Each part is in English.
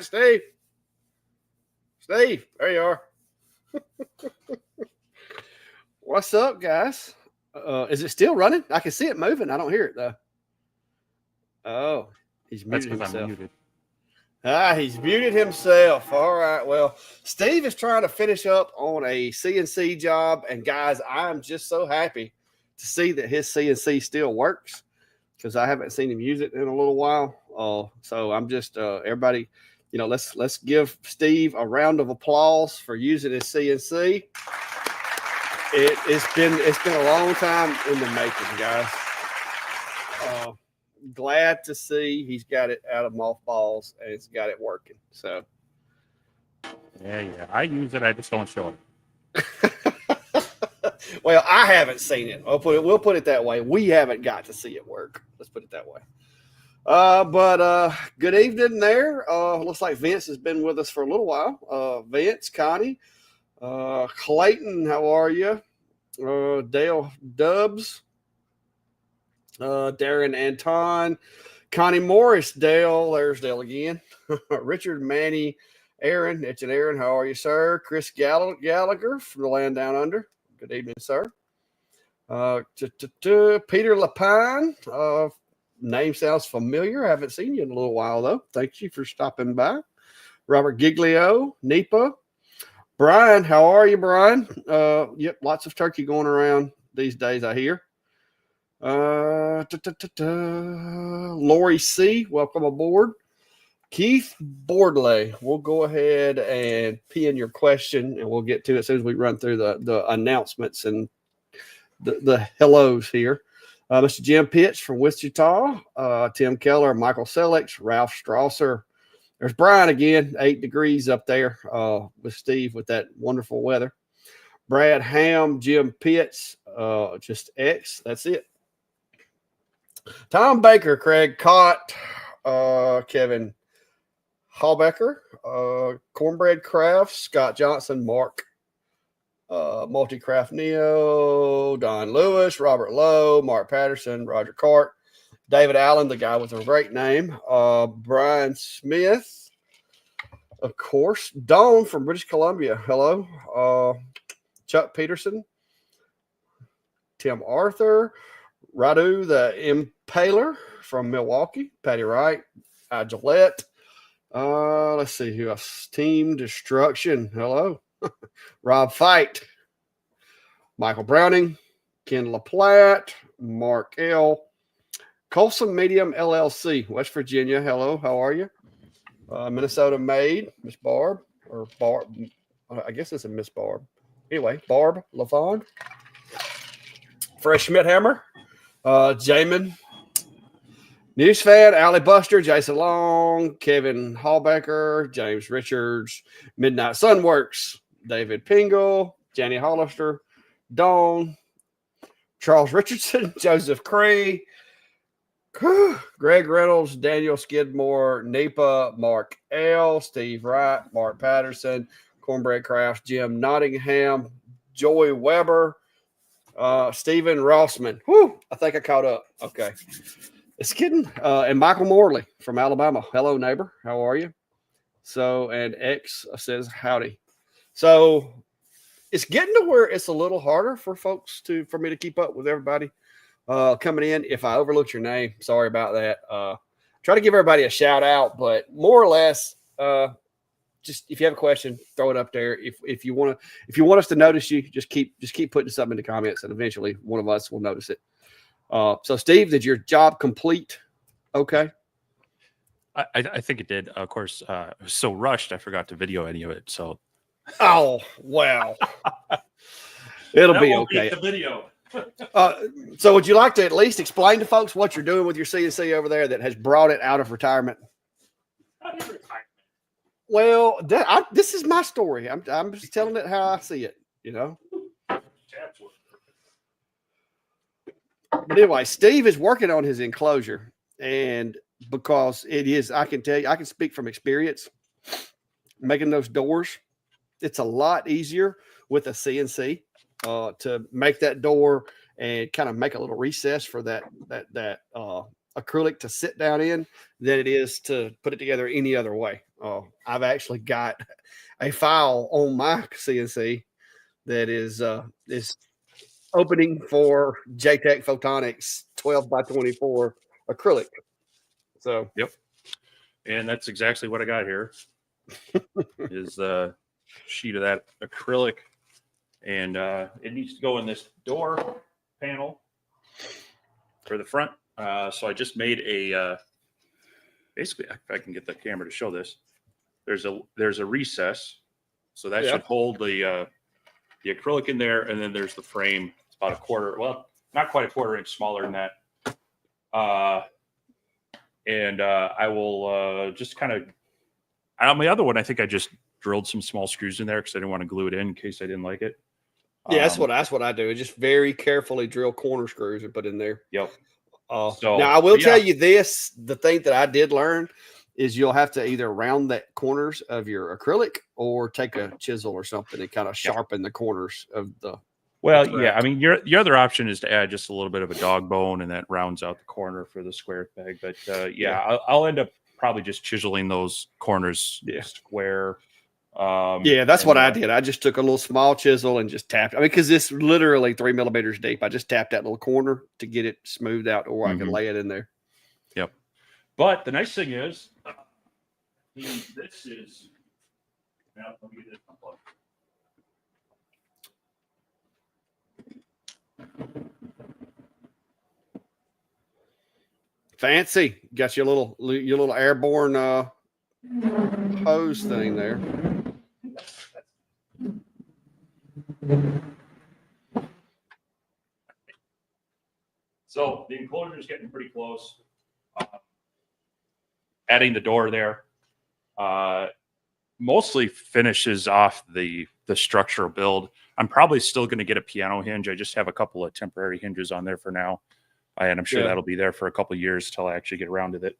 at, Steve? Steve, there you are. What's up, guys? Is it still running? I can see it moving. I don't hear it though. Oh, he's muted himself. He's muted himself. All right. Well, Steve is trying to finish up on a CNC job. And guys, I'm just so happy to see that his CNC still works because I haven't seen him use it in a little while. So I'm just everybody, let's give Steve a round of applause for using his CNC. It's been a long time in the making, guys. Glad to see he's got it out of mothballs and it's got it working. So, yeah, I use it. I just don't show it. Well, I haven't seen it. We'll put it that way. We haven't got to see it work. Let's put it that way. But good evening there. Looks like Vince has been with us for a little while. Vince, Connie, Clayton, how are you? Dale Dubs. Darren Anton, Connie Morris, Dale, there's Dale again. Richard, Manny, Aaron, it's an Aaron, how are you, sir? Chris Gallagher from the land down under. Good evening, sir. Peter Lapine, name sounds familiar. Haven't seen you in a little while though. Thank you for stopping by. Robert Giglio, Nipa, Brian, how are you, Brian? Yep, lots of turkey going around these days, I hear. Lori C, welcome aboard. Keith Boardley, we'll go ahead and pin your question and we'll get to it as soon as we run through the announcements and the hellos here. Mr. Jim Pitch from Wichita, Tim Keller, Michael Sellex, Ralph Strasser. There's Brian again, 8 degrees up there with Steve with that wonderful weather. Brad Ham, Jim Pitts, just X, that's it. Tom Baker, Craig Cott, Kevin Hallbecker, Cornbread Crafts, Scott Johnson, Mark, Multicraft Neo, Don Lewis, Robert Lowe, Mark Patterson, Roger Cart, David Allen, the guy with a great name, Brian Smith, of course, Dawn from British Columbia, hello, Chuck Peterson, Tim Arthur, Radu, the Impaler from Milwaukee, Patty Wright, Gillette. Let's see who else. Team Destruction. Hello. Rob Fight. Michael Browning, Ken LaPlatte, Mark L. Colson Medium LLC, West Virginia. Hello. How are you? Minnesota Made, Miss Barb, or Barb. I guess it's a Miss Barb. Anyway, Barb LaVon. Fresh Schmidthammer. Jamin, Newsfan, Allie Buster, Jason Long, Kevin Hallbecker, James Richards, Midnight Sunworks, David Pingle, Jenny Hollister, Dawn, Charles Richardson, Joseph Cree, Greg Reynolds, Daniel Skidmore, Nipa, Mark L, Steve Wright, Mark Patterson, Cornbread Crafts, Jim Nottingham, Joy Weber, Stephen Rossman. Whew, I think I caught up. Okay. It's kidding. And Michael Morley from Alabama. Hello, neighbor. How are you? So, and X says howdy. So it's getting to where it's a little harder for for me to keep up with everybody coming in. If I overlooked your name, sorry about that. Try to give everybody a shout out, but more or less, just if you have a question, throw it up there. If you want us to notice you, just keep putting something in the comments, and eventually one of us will notice it. So Steve, did your job complete? Okay. I think it did. Of course, I was so rushed I forgot to video any of it. So. Oh wow. It'll be okay. The video. So would you like to at least explain to folks what you're doing with your CNC over there that has brought it out of retirement? Well, this is my story. I'm just telling it how I see it, But anyway, Steve is working on his enclosure, and because it is, I can tell you, I can speak from experience. Making those doors, it's a lot easier with a CNC to make that door and kind of make a little recess for that acrylic to sit down in than it is to put it together any other way. I've actually got a file on my CNC that is opening for JTech Photonics 12 by 24 acrylic. So yep, and that's exactly what I got here. Is a sheet of that acrylic, and it needs to go in this door panel for the front. So I just made a basically, if I can get the camera to show this, there's a recess, so that should hold the acrylic in there, and then there's the frame. It's about a quarter, well, not quite a quarter inch smaller than that. And I will just kind of, on the other one, I think I just drilled some small screws in there because I didn't want to glue it in case I didn't like it. Yeah, that's what I do. Just very carefully drill corner screws and put in there. Yep. So now I will tell you this: the thing that I did learn is you'll have to either round the corners of your acrylic or take a chisel or something and kind of sharpen the corners of the. Well, yeah, I mean, your other option is to add just a little bit of a dog bone, and that rounds out the corner for the square peg. But I'll end up probably just chiseling those corners square. That's what I did. I just took a little small chisel and just tapped. I mean, because it's literally 3 millimeters deep. I just tapped that little corner to get it smoothed out, or I can lay it in there. Yep. But the nice thing is, this is. Now, let me get this unplugged. Fancy. Got your little airborne hose thing there. So the enclosure is getting pretty close. Adding the door there mostly finishes off the structural build. I'm probably still going to get a piano hinge. I just have a couple of temporary hinges on there for now. And I'm sure that'll be there for a couple of years till I actually get around to it.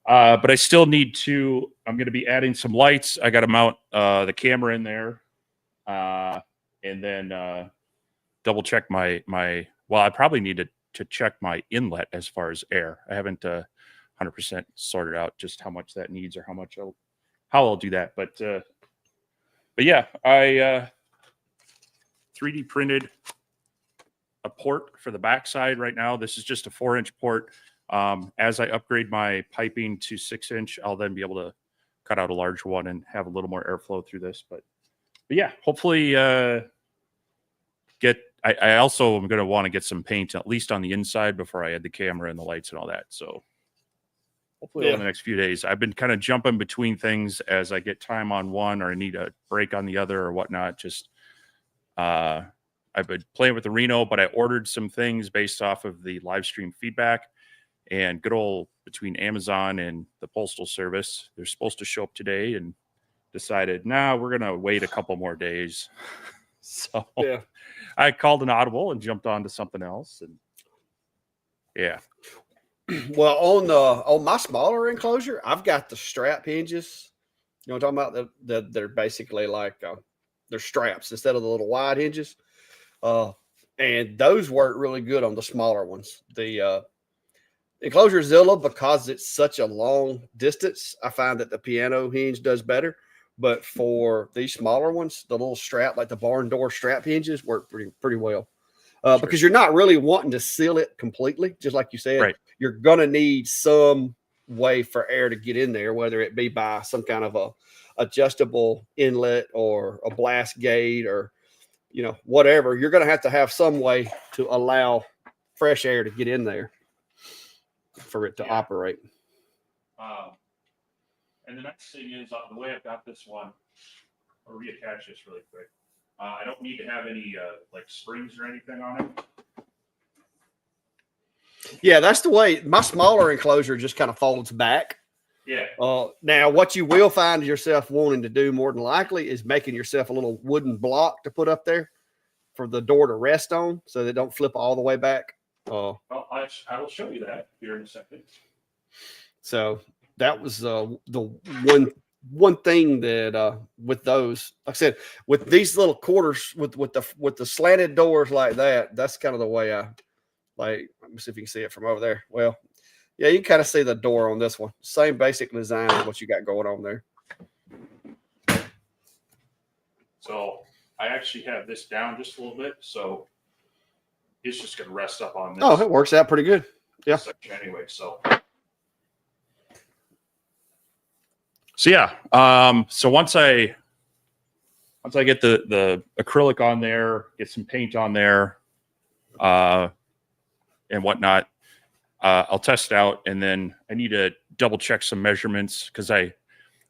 But I still need to, I'm going to be adding some lights. I got to mount the camera in there. And then double check my, well, I probably need to check my inlet as far as air. I haven't 100% sorted out just how much that needs or how I'll do that. But yeah, I 3D printed a port for the backside right now. This is just a 4-inch port. As I upgrade my piping to 6-inch, I'll then be able to cut out a large one and have a little more airflow through this. But yeah, hopefully I also am going to want to get some paint at least on the inside before I add the camera and the lights and all that. So hopefully over the next few days. I've been kind of jumping between things as I get time on one or I need a break on the other or whatnot. Just I've been playing with the Reno, but I ordered some things based off of the live stream feedback and good old between Amazon and the Postal Service. They're supposed to show up today and decided, we're going to wait a couple more days. So I called an audible and jumped on to something else. And yeah. Well, on my smaller enclosure, I've got the strap hinges. You know what I'm talking about? They're basically like they're straps instead of the little wide hinges. And those work really good on the smaller ones. The Enclosure Zilla, because it's such a long distance, I find that the piano hinge does better. But for these smaller ones, the little strap, like the barn door strap hinges, work pretty well. Because you're not really wanting to seal it completely, just like you said. Right. You're gonna need some way for air to get in there, whether it be by some kind of a adjustable inlet or a blast gate or whatever. You're gonna have to have some way to allow fresh air to get in there for it to operate. And the next thing is the way I've got this one. I'll reattach this really quick. I don't need to have any like springs or anything on it. Yeah, that's the way my smaller enclosure just kind of folds back. Yeah. Now, what you will find yourself wanting to do more than likely is making yourself a little wooden block to put up there for the door to rest on so they don't flip all the way back. Well, I will show you that here in a second. So that was the one thing that with those, like I said, with these little quarters with the slanted doors like that, that's kind of the way I Like, let me see if you can see it from over there. Well, yeah, you can kind of see the door on this one. Same basic design as what you got going on there. So I actually have this down just a little bit, so it's just going to rest up on this. Oh, it works out pretty good. Yeah. Section anyway, so yeah. So once I get the acrylic on there, get some paint on there, and whatnot, I'll test out, and then I need to double check some measurements because I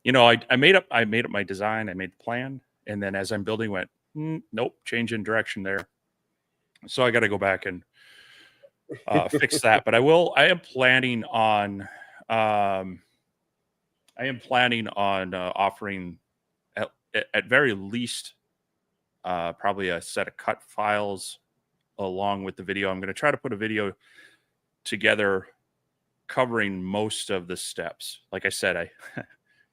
made up my design, I made the plan, and then as I'm building, went nope, change in direction there. So I got to go back and fix that. But I am planning on offering at very least probably a set of cut files along with the video. I'm going to try to put a video together covering most of the steps. Like I said, I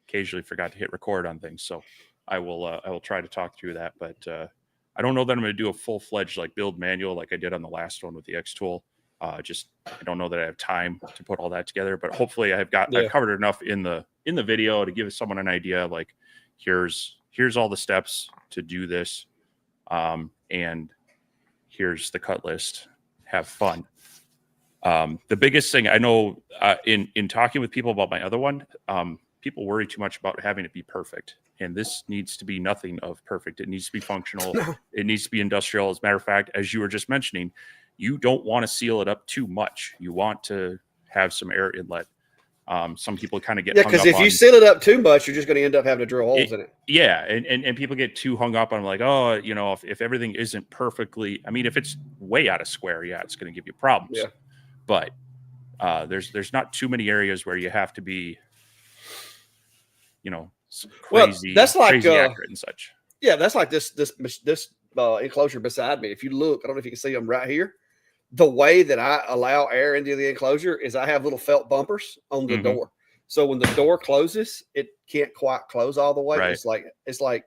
occasionally forgot to hit record on things, so I will try to talk through that. But I don't know that I'm going to do a full-fledged like build manual like I did on the last one with the xtool. I don't know that I have time to put all that together, but hopefully I've covered enough in the video to give someone an idea. Like here's all the steps to do this, and here's the cut list. Have fun. The biggest thing I know in talking with people about my other one, people worry too much about having it be perfect. And this needs to be nothing of perfect. It needs to be functional. It needs to be industrial. As a matter of fact, as you were just mentioning, you don't want to seal it up too much. You want to have some air inlet. Some people kind of get because if you seal it up too much, you're just going to end up having to drill holes in it. Yeah, and people get too hung up on like, oh, if everything isn't perfectly, I mean, if it's way out of square, yeah, it's going to give you problems. Yeah. But there's not too many areas where you have to be, crazy, that's like crazy accurate and such. Yeah, that's like this enclosure beside me. If you look, I don't know if you can see them right here. The way that I allow air into the enclosure is I have little felt bumpers on the door. So when the door closes, it can't quite close all the way. Right. It's like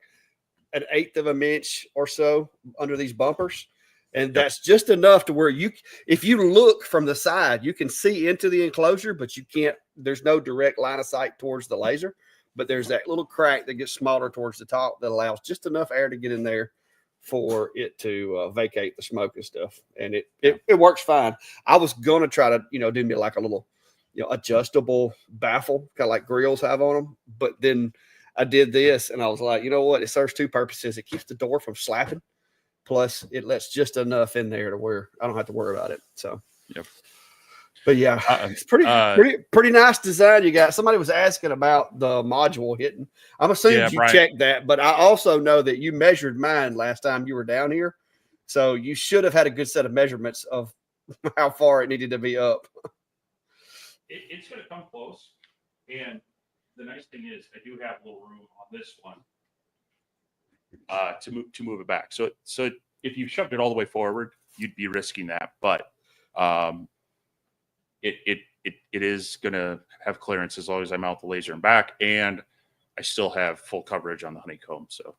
an 1/8 of an inch or so under these bumpers. And that's just enough to where if you look from the side, you can see into the enclosure, but you can't, there's no direct line of sight towards the laser. But there's that little crack that gets smaller towards the top that allows just enough air to get in there for it to vacate the smoke and stuff. And it works fine. I was going to try to, do me like a little, adjustable baffle, kind of like grills have on them. But then I did this and I was like, you know what? It serves two purposes. It keeps the door from slapping. Plus it lets just enough in there to where I don't have to worry about it. So, yep. But yeah, it's pretty nice design you got. Somebody was asking about the module hitting. I'm assuming you checked that, but I also know that you measured mine last time you were down here. So you should have had a good set of measurements of how far it needed to be up. It's going to come close. And the nice thing is I do have a little room on this one to move it back. So if you shoved it all the way forward, you'd be risking that. But it is going to have clearance as long as I mount the laser and back, and I still have full coverage on the honeycomb. So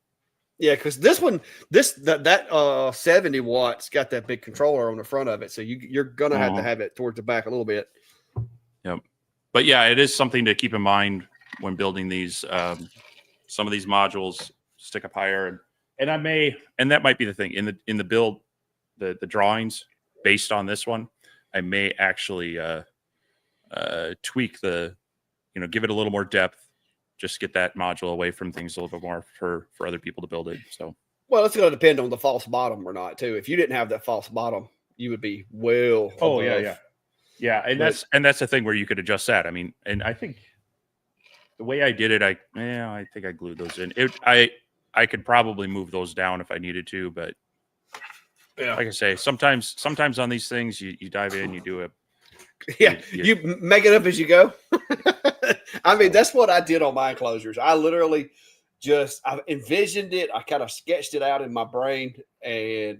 yeah, because this one, that 70 watts got that big controller on the front of it, so you're gonna have to have it towards the back a little bit. Yep, but yeah, it is something to keep in mind when building these. Some of these modules stick up higher, and that might be the thing in the build, the drawings based on this one. I may actually tweak give it a little more depth, just get that module away from things a little bit more for other people to build it. So, well, it's going to depend on the false bottom or not too. If you didn't have that false bottom, you would be well. Oh above. Yeah. And that's the thing where you could adjust that. I mean, and I think the way I did it, I think I glued those in. I could probably move those down if I needed to, but. Yeah. Like I say, sometimes on these things, you dive in, you do it. Yeah, you make it up as you go. I mean, that's what I did on my enclosures. I literally I envisioned it. I kind of sketched it out in my brain and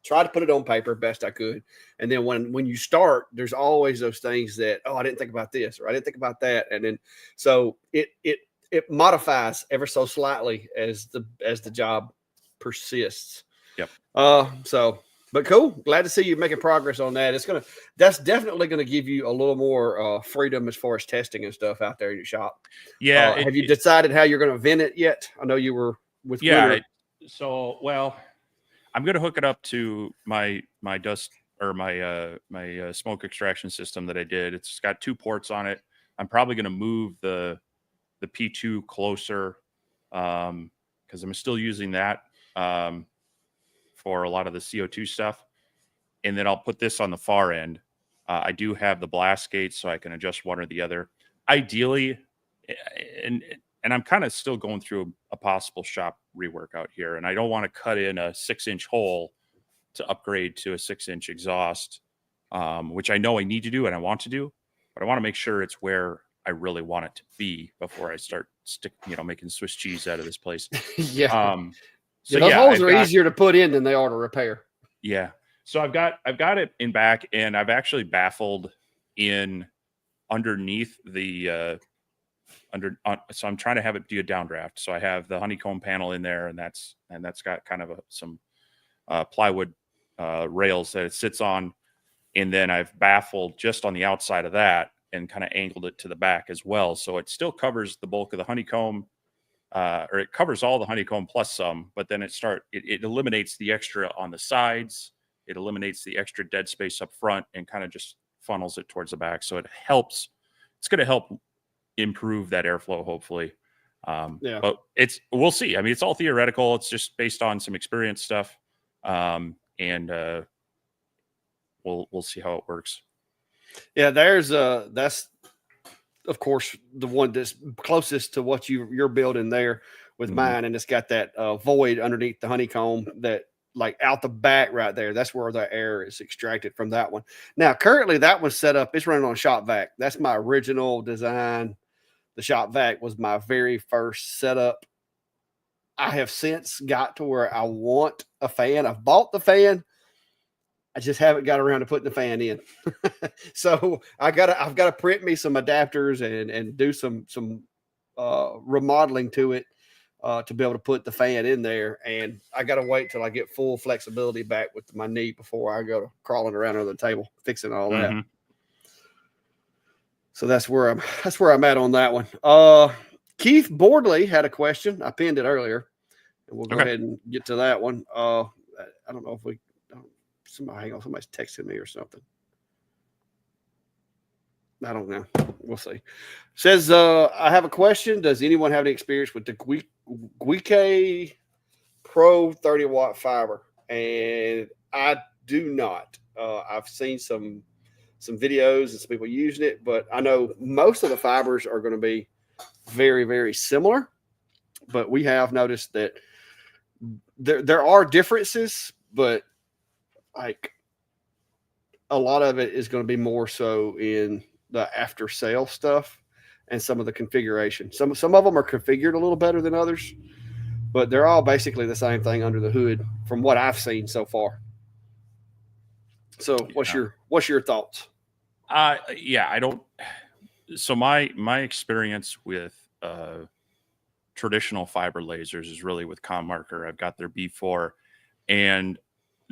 tried to put it on paper best I could. And then when you start, there's always those things that, I didn't think about this or I didn't think about that. And then so it modifies ever so slightly as the job persists. Yep. So But cool. Glad to see you making progress on that. That's definitely gonna give you a little more freedom as far as testing and stuff out there in your shop. Yeah. Have you decided how you're gonna vent it yet? I know you were with winter. So well, I'm gonna hook it up to my dust or my smoke extraction system that I did. It's got 2 ports on it. I'm probably gonna move the P2 closer because I'm still using that for a lot of the CO2 stuff. And then I'll put this on the far end. I do have the blast gates, so I can adjust one or the other. Ideally, and I'm kind of still going through a possible shop rework out here, and I don't want to cut in a 6-inch hole to upgrade to a 6-inch exhaust, which I know I need to do and I want to do, but I want to make sure it's where I really want it to be before I start making Swiss cheese out of this place. Yeah. So those holes are easier to put in than they are to repair. Yeah. So I've got it in back, and I've actually baffled in underneath the so I'm trying to have it do a downdraft. So I have the honeycomb panel in there, and that's got kind of some plywood rails that it sits on, and then I've baffled just on the outside of that and kind of angled it to the back as well. So it still covers the bulk of the honeycomb, or it covers all the honeycomb plus some, but then it eliminates the extra on the sides. It eliminates the extra dead space up front and kind of just funnels it towards the back. So it helps. It's going to help improve that airflow, hopefully. Yeah. But we'll see. I mean, it's all theoretical. It's just based on some experience stuff. And we'll see how it works. Yeah, that's of course the one that's closest to what you're building there with mine, and it's got that void underneath the honeycomb that like out the back right there. That's where the air is extracted from that one. Now, currently that one's set up. It's running on shop vac. That's my original design. The shop vac was my very first setup. I have since got to where I want a fan. I've bought the fan. I just haven't got around to putting the fan in. So I've got to print me some adapters and do some remodeling to it to be able to put the fan in there. And I got to wait till I get full flexibility back with my knee before I go to crawling around under the table fixing all that. So that's where I'm at on that one. Keith Boardley had a question. I pinned it earlier, and we'll go ahead and get to that one. I don't know if somebody's texting me or something. I don't know. We'll see. Says, I have a question. Does anyone have any experience with the Guike Pro 30-watt fiber? And I do not. I've seen some videos and some people using it, but I know most of the fibers are going to be very, very similar. But we have noticed that there are differences, but like a lot of it is going to be more so in the after sale stuff and some of the configuration. Some of them are configured a little better than others, but they're all basically the same thing under the hood from what I've seen so far. So what's your thoughts? Yeah, I don't. So my experience with traditional fiber lasers is really with ComMarker. I've got their B4, and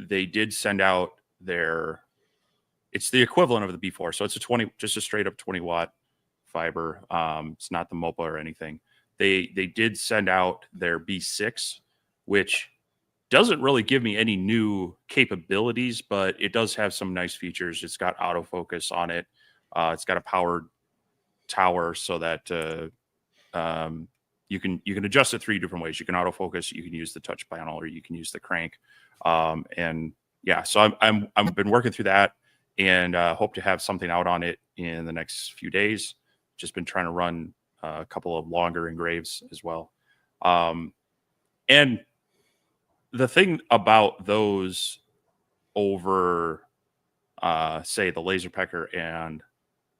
they did send out it's the equivalent of the B4. So it's just a straight up 20-watt fiber. It's not the MOPA or anything. They did send out their B6, which doesn't really give me any new capabilities, but it does have some nice features. It's got autofocus on it. It's got a powered tower so that you can adjust it 3 different ways. You can autofocus, you can use the touch panel, or you can use the crank. And yeah, so I've been working through that, and hope to have something out on it in the next few days. Just been trying to run a couple of longer engraves as well. And the thing about those over, say, the Laser Pecker and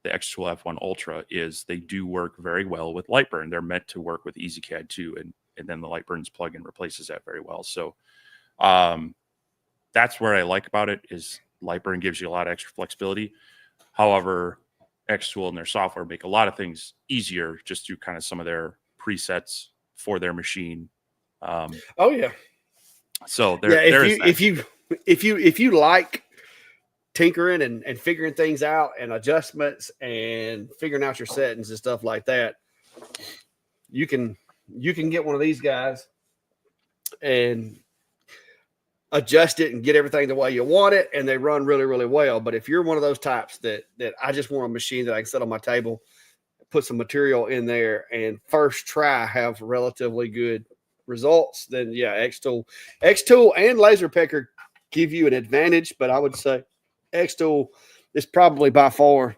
the xtool F1 Ultra is they do work very well with Lightburn. They're meant to work with EasyCAD too, and then the Lightburn's plugin replaces that very well. So that's where I like about it is Lightburn gives you a lot of extra flexibility. However, xtool and their software make a lot of things easier just through kind of some of their presets for their machine. Oh yeah. So if if you like tinkering and figuring things out and adjustments and figuring out your settings and stuff like that, you can get one of these guys and adjust it and get everything the way you want it, and they run really, really well. But if you're one of those types that I just want a machine that I can set on my table, put some material in there, and first try have relatively good results, then yeah, xtool and laser pecker give you an advantage. But I would say xtool is probably by far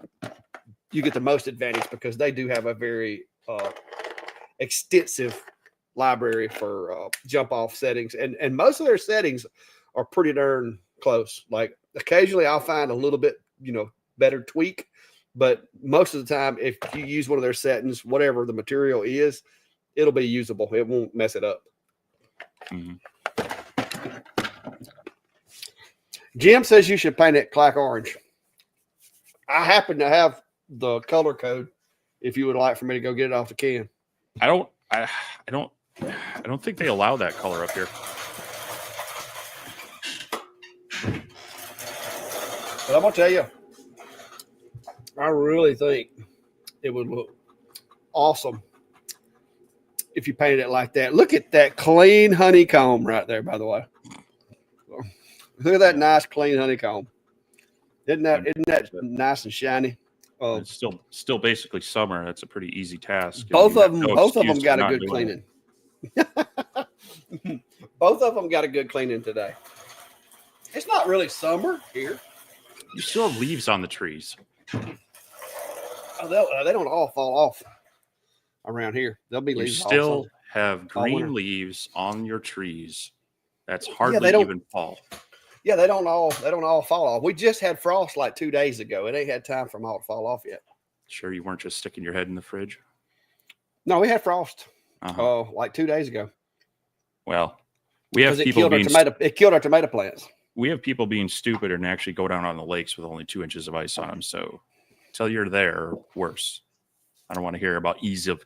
you get the most advantage because they do have a very extensive library for jump off settings, and most of their settings are pretty darn close. Like occasionally I'll find a little bit better tweak, but most of the time if you use one of their settings, whatever the material is, it'll be usable. It won't mess it up. Jim says you should paint it clack orange. I happen to have the color code if you would like for me to go get it off the can. I don't think they allow that color up here. But I'm gonna tell you, I really think it would look awesome if you painted it like that. Look at that clean honeycomb right there, by the way. Look at that nice clean honeycomb. Isn't that nice and shiny? It's still basically summer. That's a pretty easy task. Both of them got a good cleaning. Both of them got a good cleaning today. It's not really summer here. You still have leaves on the trees. Oh, they don't all fall off around here. There'll be leaves. You still have green leaves on your trees. That's hardly even fall. Yeah, they don't all fall off. We just had frost like 2 days ago. It ain't had time for them all to fall off yet. Sure, you weren't just sticking your head in the fridge? No, we had frost. Like 2 days ago. Well, we have people it killed our tomato plants. We have people being stupid and actually go down on the lakes with only 2 inches of ice on them. So, till you're there, worse. I don't want to hear about ease of.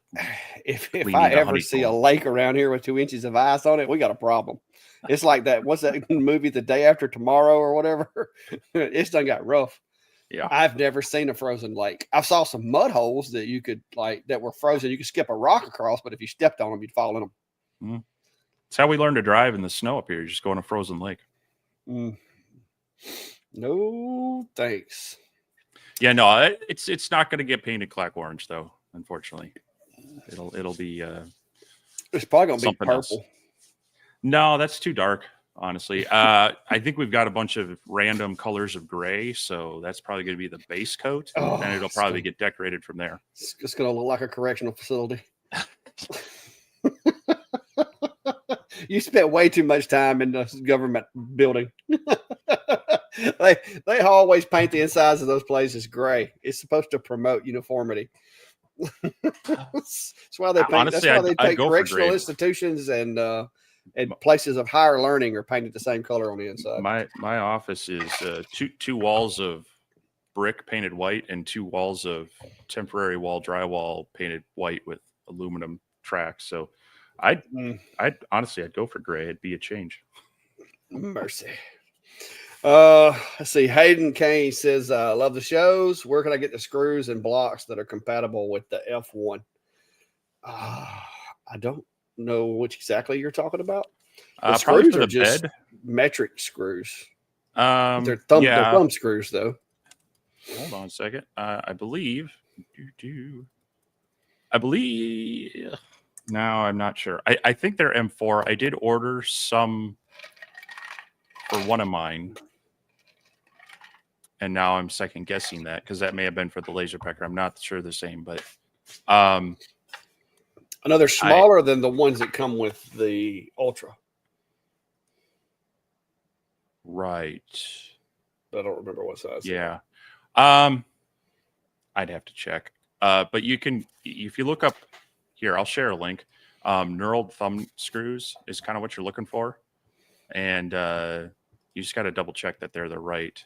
If I ever see a lake around here with 2 inches of ice on it, we got a problem. It's like that. What's that movie, The Day After Tomorrow or whatever? It's done got rough. Yeah, I've never seen a frozen lake. I saw some mud holes that you could that were frozen. You could skip a rock across, but if you stepped on them, you'd fall in them. Mm. It's how we learn to drive in the snow up here. You just go in a frozen lake. No, thanks. Yeah, no, it's not going to get painted clack orange though. Unfortunately, it'll be. It's probably going to be purple. Else. No, that's too dark. Honestly, I think we've got a bunch of random colors of gray, so that's probably going to be the base coat, and it'll probably get decorated from there. It's going to look like a correctional facility. You spent way too much time in the government building. They always paint the insides of those places gray. It's supposed to promote uniformity. That's why they paint. Honestly, that's why they take correctional institutions and places of higher learning are painted the same color on the inside. My office is two walls of brick painted white and 2 walls of temporary wall drywall painted white with aluminum tracks. So I'd honestly go for gray. It'd be a change. Mercy. Let's see. Hayden Kane says, love the shows. Where can I get the screws and blocks that are compatible with the F1? I don't know which exactly you're talking about. The screws are just metric screws. They're thumb screws, though. Hold on a second. I believe. No, I'm not sure. I think they're M4. I did order some for one of mine. And now I'm second guessing that because that may have been for the laser pecker. I'm not sure the same, but another smaller than the ones that come with the Ultra. Right. I don't remember what size. Yeah. I'd have to check. But you can, if you look up here, I'll share a link. Knurled thumb screws is kind of what you're looking for. And you just got to double check that they're the right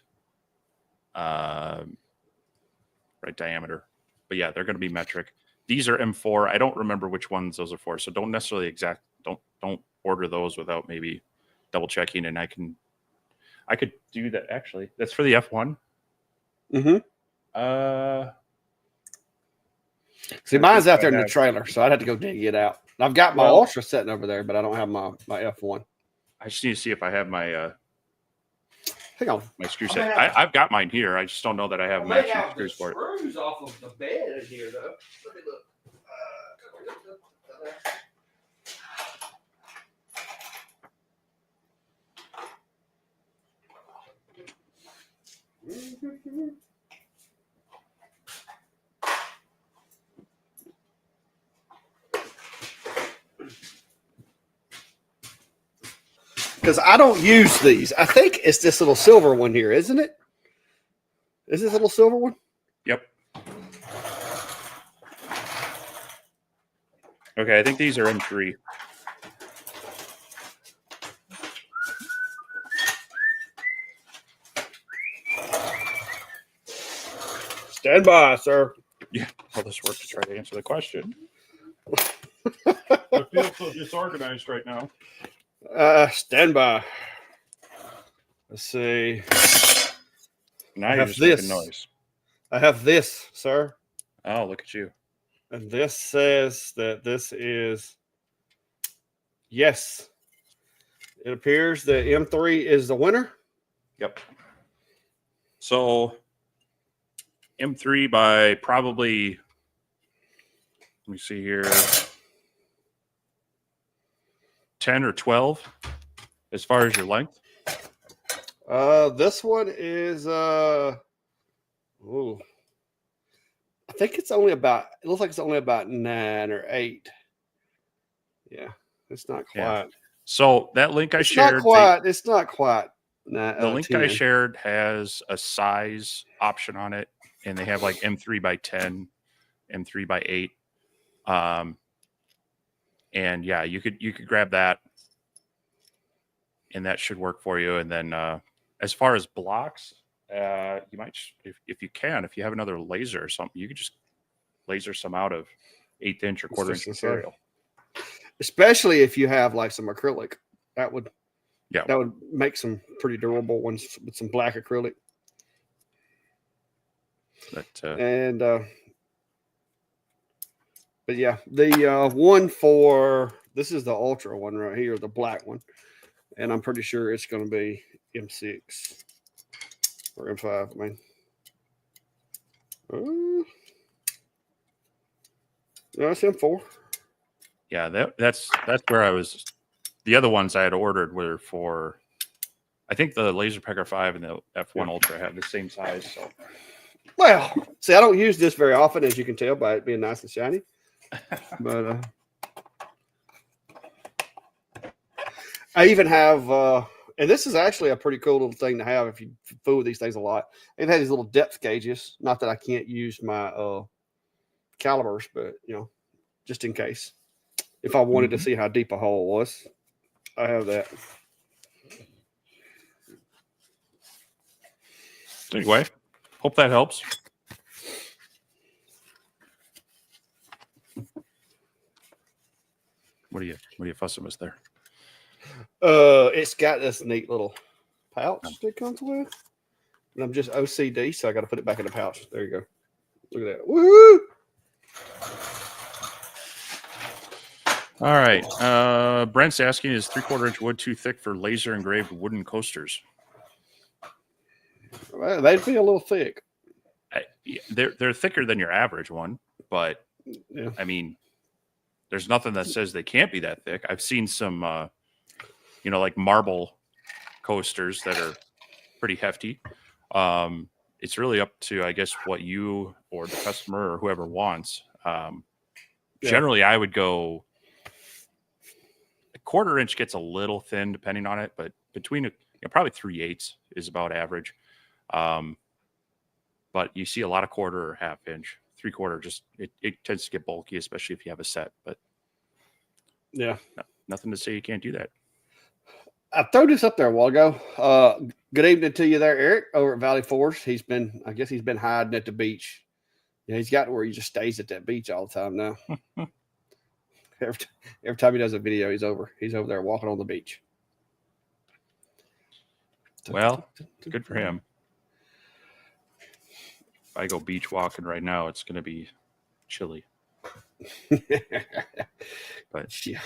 diameter. But yeah, they're going to be metric. These are M4. I don't remember which ones those are for, so don't necessarily don't order those without maybe double checking. And I could do that actually. That's for the F1. Mm-hmm. See, mine's out there in the trailer, so I'd have to go dig it out. I've got my Ultra sitting over there, but I don't have my F1. I just need to see if I have my hang on, my screw set. I've got mine here. I just don't know that I have matching screws for it. Screws off of the bed in here, though. Let me look. Because I don't use these. I think it's this little silver one here, isn't it? Is this little silver one? Yep. Okay, I think these are M3. Stand by, sir. Yeah, all this work to try to answer the question. I feel so disorganized right now. Stand by. Let's see. Now I have this noise. I have this, sir. Oh, look at you. And this says that this is yes. It appears that M3 is the winner. Yep. So M3 by probably, let me see here, 10 or 12 as far as your length. This one is ooh, I think it's only about, it looks like it's only about 9 or 8. Yeah, it's not quite. Yeah. So that link I shared, it's not quite. The link 10. I shared has a size option on it, and they have like M3 by 10, M3 by 8. And yeah, you could grab that, and that should work for you. And then as far as blocks, you might, if you can, if you have another laser or something, you could just laser some out of 1/8 inch or 1/4 inch material. Especially if you have like some acrylic, that would make some pretty durable ones with some black acrylic. But yeah, the one for this is the Ultra one right here, the black one, and I'm pretty sure it's going to be M6 or M5. I mean, no, it's M4. Yeah, that's where I was. The other ones I had ordered were for, I think the LaserPecker 5 and the F1 Ultra have the same size. So, well, see, I don't use this very often, as you can tell by it being nice and shiny. But I even have, and this is actually a pretty cool little thing to have if you fool with these things a lot. It has these little depth gauges. Not that I can't use my calibers, but you know, just in case. If I wanted to see how deep a hole was, I have that. Anyway, hope that helps. What are you fussing with there? It's got this neat little pouch that it comes with. And I'm just OCD, so I got to put it back in the pouch. There you go. Look at that. Woohoo! All right. Brent's asking, is 3/4 inch wood too thick for laser engraved wooden coasters? Well, they'd be a little thick. They're thicker than your average one, but yeah. I mean, there's nothing that says they can't be that thick. I've seen some, like marble coasters that are pretty hefty. It's really up to, I guess, what you or the customer or whoever wants. Generally, I would go. 1/4 inch gets a little thin depending on it, but between probably 3/8 is about average. But you see a lot of 1/4 or 1/2 inch. 3/4 just it tends to get bulky, especially if you have a set. But yeah, nothing to say you can't do that. I threw this up there a while ago. Good evening to you there, Eric, over at Valley Forge. I guess he's been hiding at the beach. Yeah, he's got where he just stays at that beach all the time now. Every time he does a video, he's over there walking on the beach. Well, good for him. If I go beach walking right now, it's going to be chilly. But yeah.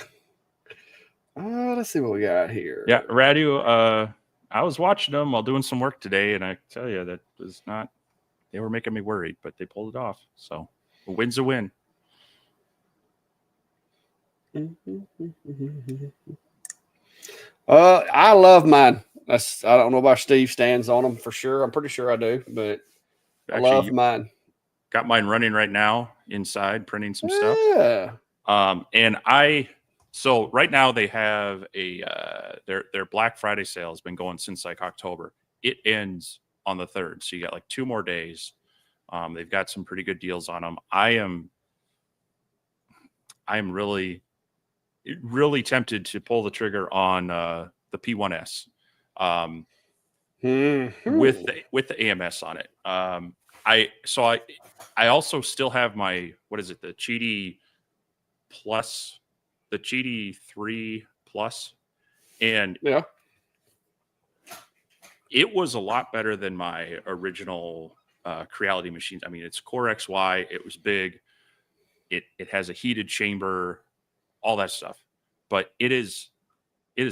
Let's see what we got here. Yeah, Radu, I was watching them while doing some work today, and I tell you, that was not, they were making me worried, but they pulled it off. So a win's a win. I love mine. I don't know about Steve stands on them for sure. I'm pretty sure I do, but actually, I love mine. Got mine running right now inside, printing some stuff. So right now they have their Black Friday sale has been going since like October. It ends on the 3rd, so you got like 2 more days. They've got some pretty good deals on them. I am really tempted to pull the trigger on the P1S with the AMS on it. I also still have my, what is it, the Cheaty Plus, the Cheaty 3 Plus, and yeah, it was a lot better than my original Creality machines. I mean, it's Core XY. It was big. It has a heated chamber, all that stuff, but it is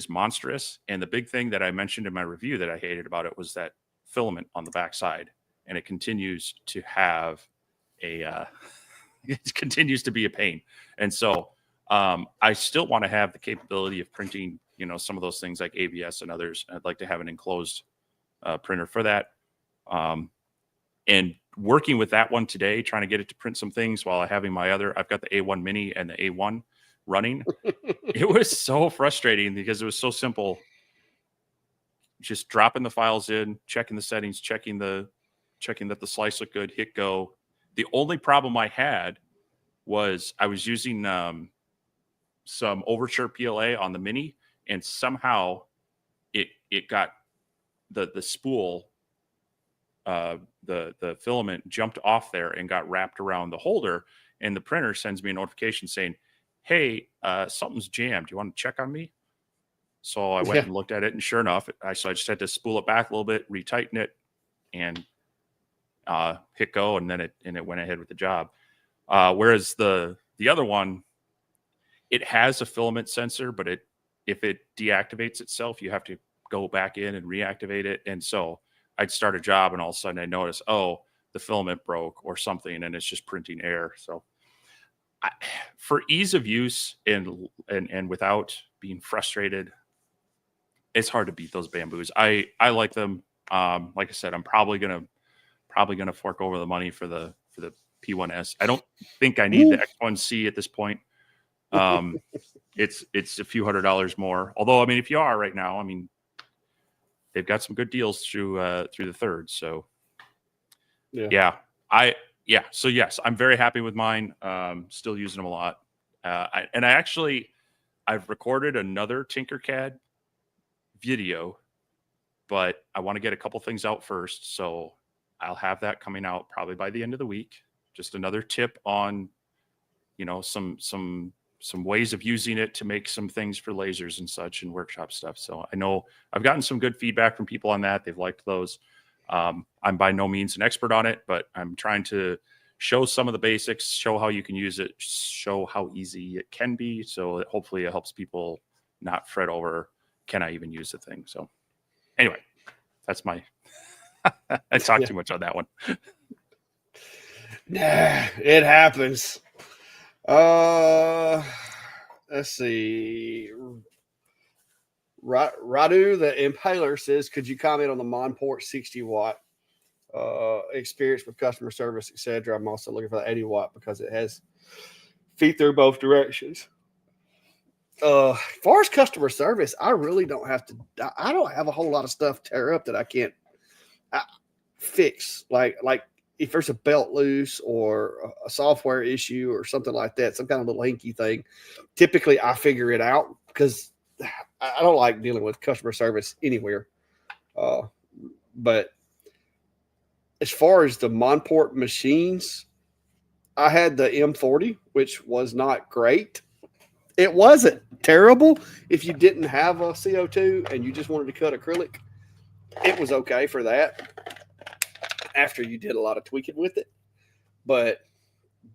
monstrous. And the big thing that I mentioned in my review that I hated about it was that filament on the backside, and it continues to have it continues to be a pain. And so I still want to have the capability of printing, some of those things like ABS and others. I'd like to have an enclosed printer for that. And working with that one today, trying to get it to print some things while having I've got the A1 Mini and the A1 running. It was so frustrating because it was so simple. Just dropping the files in, checking the settings, checking that the slice looked good, hit go. The only problem I had was I was using some Overture PLA on the Mini, and somehow it got the spool, the filament jumped off there and got wrapped around the holder, and the printer sends me a notification saying, "Hey, something's jammed. Do you want to check on me?" So I went and looked at it, and sure enough, so I just had to spool it back a little bit, retighten it, and hit go, and then it went ahead with the job. Whereas the other one, it has a filament sensor, but if it deactivates itself, you have to go back in and reactivate it. And so I'd start a job, and all of a sudden I notice, the filament broke or something, and it's just printing air. So for ease of use and without being frustrated, it's hard to beat those Bamboos. I like them. Like I said, I'm probably gonna fork over the money for the P1S. I don't think I need the X1C at this point. It's a few $100s more. Although, I mean, if you are right now, I mean, they've got some good deals through the 3rd. So So yes, I'm very happy with mine. Still using them a lot. I've recorded another Tinkercad video, but I want to get a couple things out first. So I'll have that coming out probably by the end of the week. Just another tip on, some ways of using it to make some things for lasers and such and workshop stuff. So I know I've gotten some good feedback from people on that. They've liked those. I'm by no means an expert on it, but I'm trying to show some of the basics, show how you can use it, show how easy it can be. So that hopefully it helps people not fret over, can I even use the thing? So anyway, that's my, I talked too much on that one. Nah, it happens. Let's see. Radu, the Impaler, says, could you comment on the Monport 60 watt experience with customer service, etc.? I'm also looking for the 80 watt because it has feed through both directions. As far as customer service, I really don't have to. I don't have a whole lot of stuff tear up that I can't fix. Like if there's a belt loose or a software issue or something like that, some kind of little hinky thing, typically I figure it out because I don't like dealing with customer service anywhere. But as far as the Monport machines, I had the M40, which was not great. It wasn't terrible if you didn't have a CO2 and you just wanted to cut acrylic. it was okay for that after you did a lot of tweaking with it. But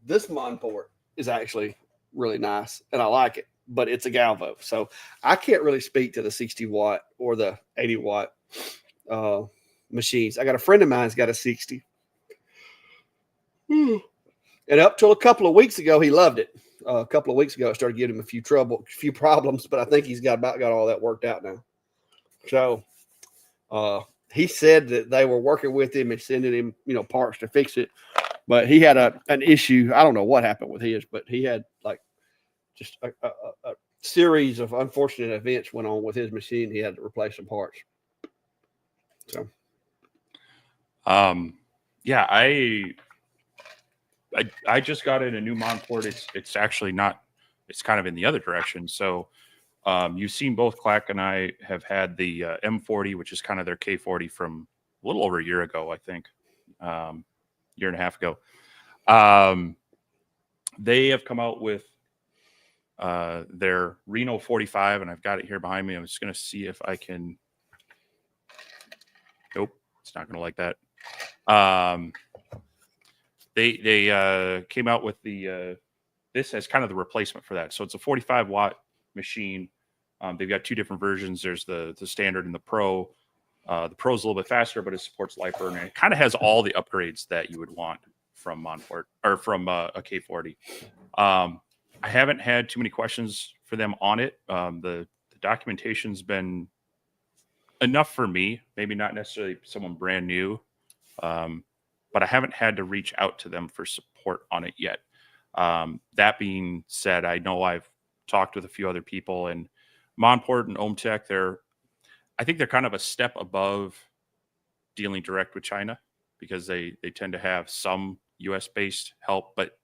this Monport is actually really nice, and I like it. But it's a Galvo, so I can't really speak to the 60 watt or the 80 watt machines. I got a friend of mine's got a 60. And up till a couple of weeks ago, he loved it. A couple of weeks ago, it started giving him a few problems, but I think he's got all that worked out now. So he said that they were working with him and sending him, parts to fix it. But he had an issue. I don't know what happened with his, but he had like just a series of unfortunate events went on with his machine. He had to replace some parts. So, yeah, I just got in a new Monport. It's actually not. It's kind of in the other direction. So, you've seen both Clack and I have had the M40, which is kind of their K40 from a little over a year ago, I think, year and a half ago. They have come out with their Reno 45, and I've got it here behind me. I'm just going to see if I can. Nope, it's not going to like that. They came out with the this as kind of the replacement for that. So it's a 45 watt machine. They've got two different versions. There's the standard and the pro. The pro is a little bit faster, but it supports light burn, and it kind of has all the upgrades that you would want from Monport or from a K40. I haven't had too many questions for them on it. The documentation's been enough for me, maybe not necessarily someone brand new, but I haven't had to reach out to them for support on it yet. That being said, I know I've talked with a few other people, and Monport and atomstack, I think they're kind of a step above dealing direct with China, because they tend to have some US-based help, but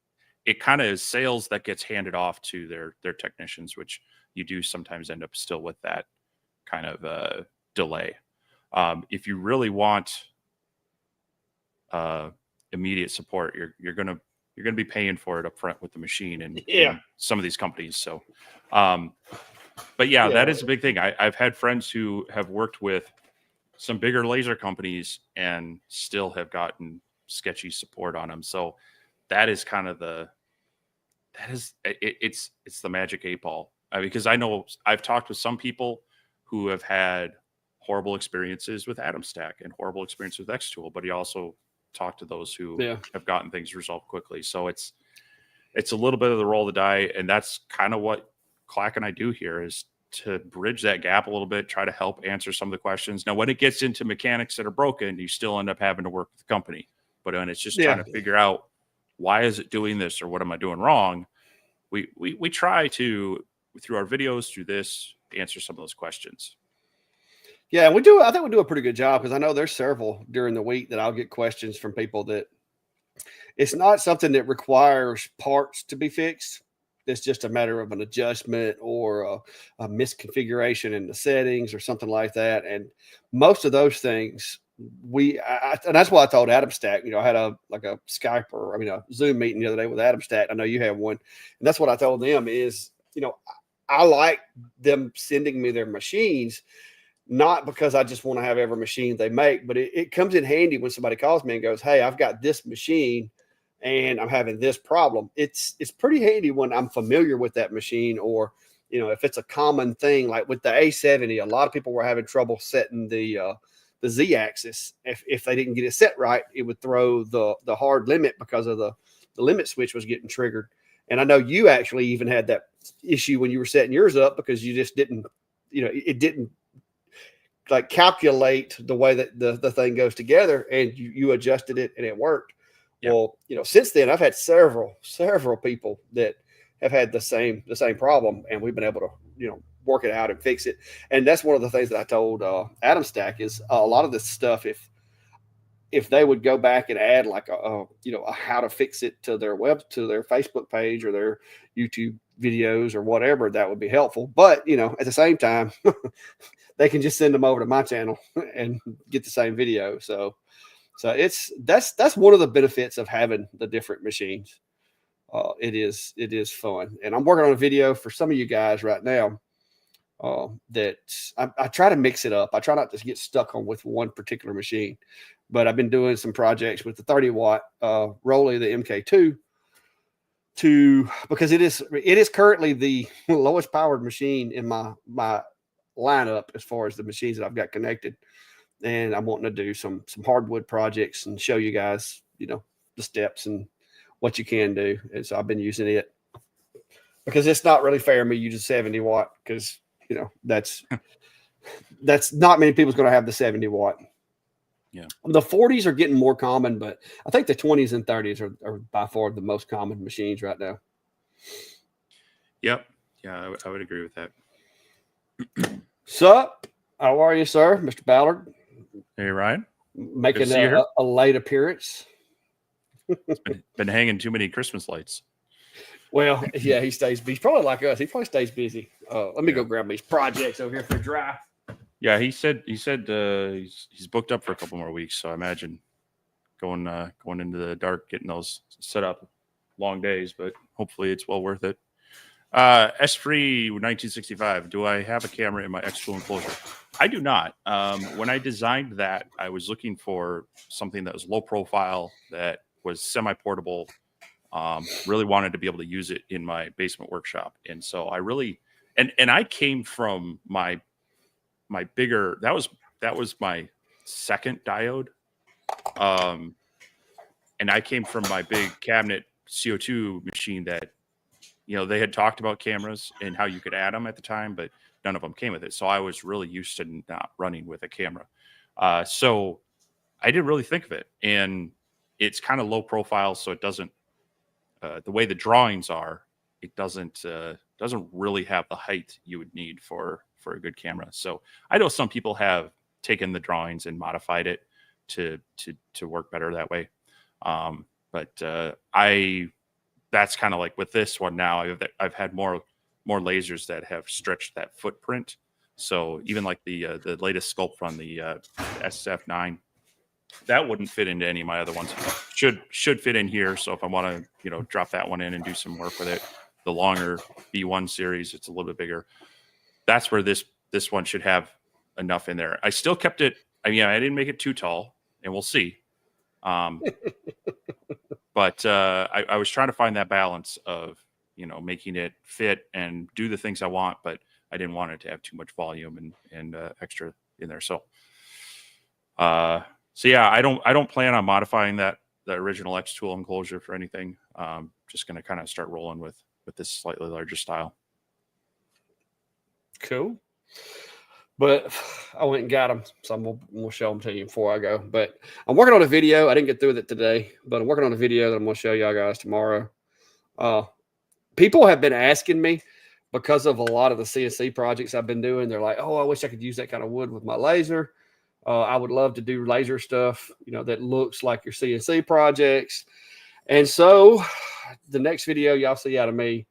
it kind of is sales that gets handed off to their technicians, which you do sometimes end up still with that kind of delay. If you really want immediate support, you're gonna be paying for it up front with the machine and in some of these companies. So, but yeah, that is a big thing. I've had friends who have worked with some bigger laser companies and still have gotten sketchy support on them. So that is kind of it's the magic 8-ball. Because I know I've talked with some people who have had horrible experiences with atomstack and horrible experiences with xtool, but he also talked to those who have gotten things resolved quickly. So it's a little bit of the roll of the die, and that's kind of what Clack and I do here, is to bridge that gap a little bit, try to help answer some of the questions. Now, when it gets into mechanics that are broken, you still end up having to work with the company. But when it's just trying to figure out, why is it doing this, or what am I doing wrong, we try to, through our videos, through this, answer some of those questions. Yeah, we do. I think we do a pretty good job, because I know there's several during the week that I'll get questions from people that it's not something that requires parts to be fixed. It's just a matter of an adjustment or a misconfiguration in the settings or something like that. And most of those things, and that's why I told atomstack, I had a Skype a Zoom meeting the other day with atomstack. I know you have one. And that's what I told them is, I like them sending me their machines, not because I just want to have every machine they make, but it comes in handy when somebody calls me and goes, "Hey, I've got this machine and I'm having this problem." It's pretty handy when I'm familiar with that machine, or, if it's a common thing, like with the A70, a lot of people were having trouble setting the Z-axis. If they didn't get it set right, it would throw the hard limit because of the limit switch was getting triggered. And I know you actually even had that issue when you were setting yours up, because you just didn't, it didn't like calculate the way that the thing goes together, and you adjusted it and it worked. Yep. Well, since then I've had several people that have had the same problem, and we've been able to, work it out and fix it. And that's one of the things that I told atomstack is a lot of this stuff, if they would go back and add like a how to fix it to their Facebook page or their YouTube videos or whatever, that would be helpful. But, at the same time, they can just send them over to my channel and get the same video. So that's one of the benefits of having the different machines. It is fun. And I'm working on a video for some of you guys right now that I try to mix it up. I try not to get stuck on with one particular machine, but I've been doing some projects with the 30-watt Rolly, the MK2, because it is currently the lowest powered machine in my lineup as far as the machines that I've got connected. And I'm wanting to do some hardwood projects and show you guys, the steps and what you can do. And so I've been using it because it's not really fair me use a 70-watt because that's not many people's going to have the 70-watt. Yeah. The 40s are getting more common, but I think the 20s and 30s are by far the most common machines right now. Yep. Yeah, I would agree with that. Sup? How are you, sir? Mr. Ballard? Hey, Ryan. Making a late appearance. Been hanging too many Christmas lights. Well, yeah, he stays busy. He's probably like us. He probably stays busy. Let me go grab these projects over here for dry. Yeah, he said he's booked up for a couple more weeks. So I imagine going into the dark, getting those set up, long days, but hopefully it's well worth it. S3 1965. Do I have a camera in my xtool enclosure? I do not. When I designed that, I was looking for something that was low profile, that was semi-portable. Really wanted to be able to use it in my basement workshop. And so I really, and I came from my bigger, that was my second diode. And I came from my big cabinet CO2 machine that, they had talked about cameras and how you could add them at the time, but none of them came with it. So I was really used to not running with a camera. So I didn't really think of it, and it's kind of low profile. So it doesn't, the way the drawings are, it doesn't really have the height you would need for a good camera. So I know some people have taken the drawings and modified it to work better that way. But that's kind of like with this one now. I've had more lasers that have stretched that footprint. So even like the latest sculpt from the SF9, that wouldn't fit into any of my other ones. Should fit in here. So if I want to, drop that one in and do some work with it, the longer B1 series, it's a little bit bigger. That's where this one should have enough in there. I still kept it. I didn't make it too tall, and we'll see. But I was trying to find that balance of, making it fit and do the things I want, but I didn't want it to have too much volume and extra in there. So yeah, I don't plan on modifying the original xtool enclosure for anything. Just going to kind of start rolling with this slightly larger style. Cool. But I went and got them, so I'm going to show them to you before I go. But I'm working on a video. I didn't get through with it today, but I'm working on a video that I'm going to show y'all guys tomorrow. People have been asking me, because of a lot of the CNC projects I've been doing, they're like, oh, I wish I could use that kind of wood with my laser. I would love to do laser stuff, that looks like your CNC projects. And so the next video y'all see out of me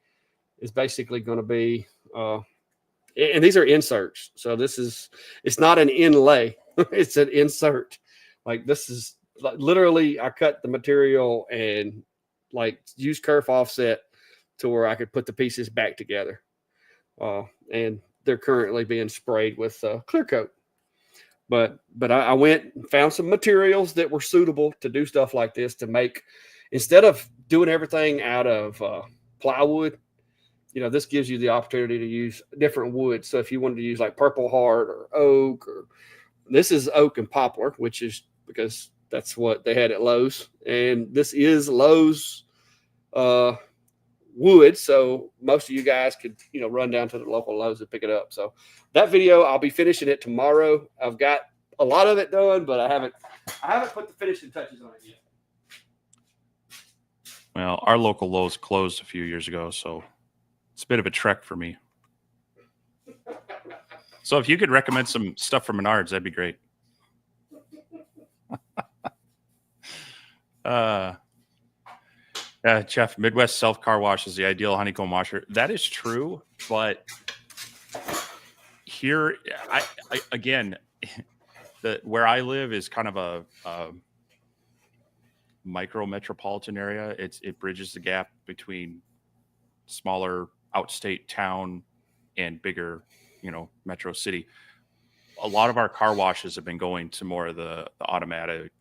is basically going to be, and these are inserts. So it's not an inlay. It's an insert. Like, this is like, literally, I cut the material and like use kerf offset to where I could put the pieces back together. And they're currently being sprayed with clear coat. But I went and found some materials that were suitable to do stuff like this, to make, instead of doing everything out of plywood, this gives you the opportunity to use different woods. So if you wanted to use like purple heart or oak, or this is oak and poplar, which is because that's what they had at Lowe's. And this is Lowe's wood. So most of you guys could, run down to the local Lowe's and pick it up. So that video, I'll be finishing it tomorrow. I've got a lot of it done, but I haven't put the finishing touches on it yet. Well, our local Lowe's closed a few years ago, so it's a bit of a trek for me. So if you could recommend some stuff from Menards, that'd be great. Jeff, Midwest self car wash is the ideal honeycomb washer. That is true, but here, I again, where I live is kind of a micro metropolitan area. It bridges the gap between smaller outstate town and bigger, Metro City. A lot of our car washes have been going to more of the automatic,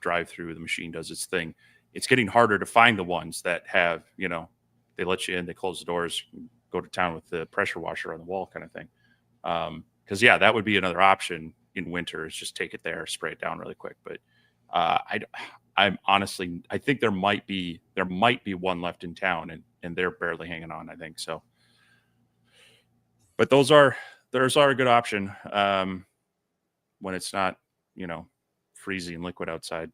drive through. The machine does its thing. It's getting harder to find the ones that have, they let you in, they close the doors, go to town with the pressure washer on the wall kind of thing. Because that would be another option in winter, is just take it there, spray it down really quick. But I'm honestly, I think there might be one left in town, and they're barely hanging on, I think so. But those are a good option when it's not, freezing liquid outside.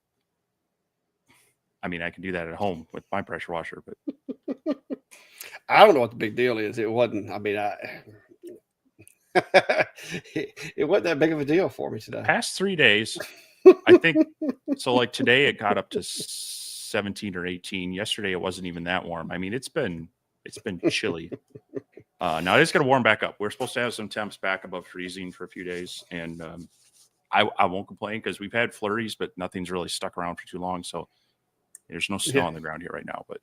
I mean, I can do that at home with my pressure washer, but I don't know what the big deal is. It wasn't. I mean, it wasn't that big of a deal for me today. Past 3 days, I think. So, like today, it got up to 17 or 18. Yesterday, it wasn't even that warm. I mean, it's been chilly. Now it's going to warm back up. We're supposed to have some temps back above freezing for a few days, and I won't complain because we've had flurries, but nothing's really stuck around for too long. So there's no snow on the ground here right now, but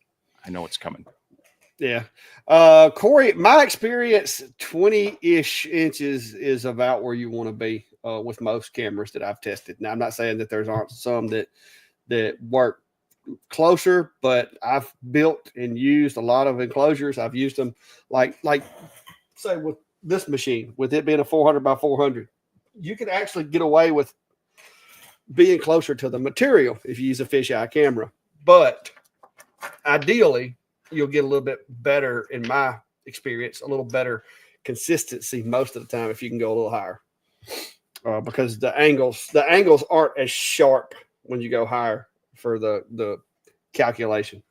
I know it's coming. Yeah. Corey, my experience, 20-ish inches is about where you want to be with most cameras that I've tested. Now, I'm not saying that there's aren't some that work closer, but I've built and used a lot of enclosures. I've used them like say with this machine, with it being a 400 by 400, you can actually get away with being closer to the material if you use a fisheye camera. But ideally, you'll get a little bit better, in my experience, a little better consistency most of the time if you can go a little higher, because the angles aren't as sharp when you go higher for the calculation.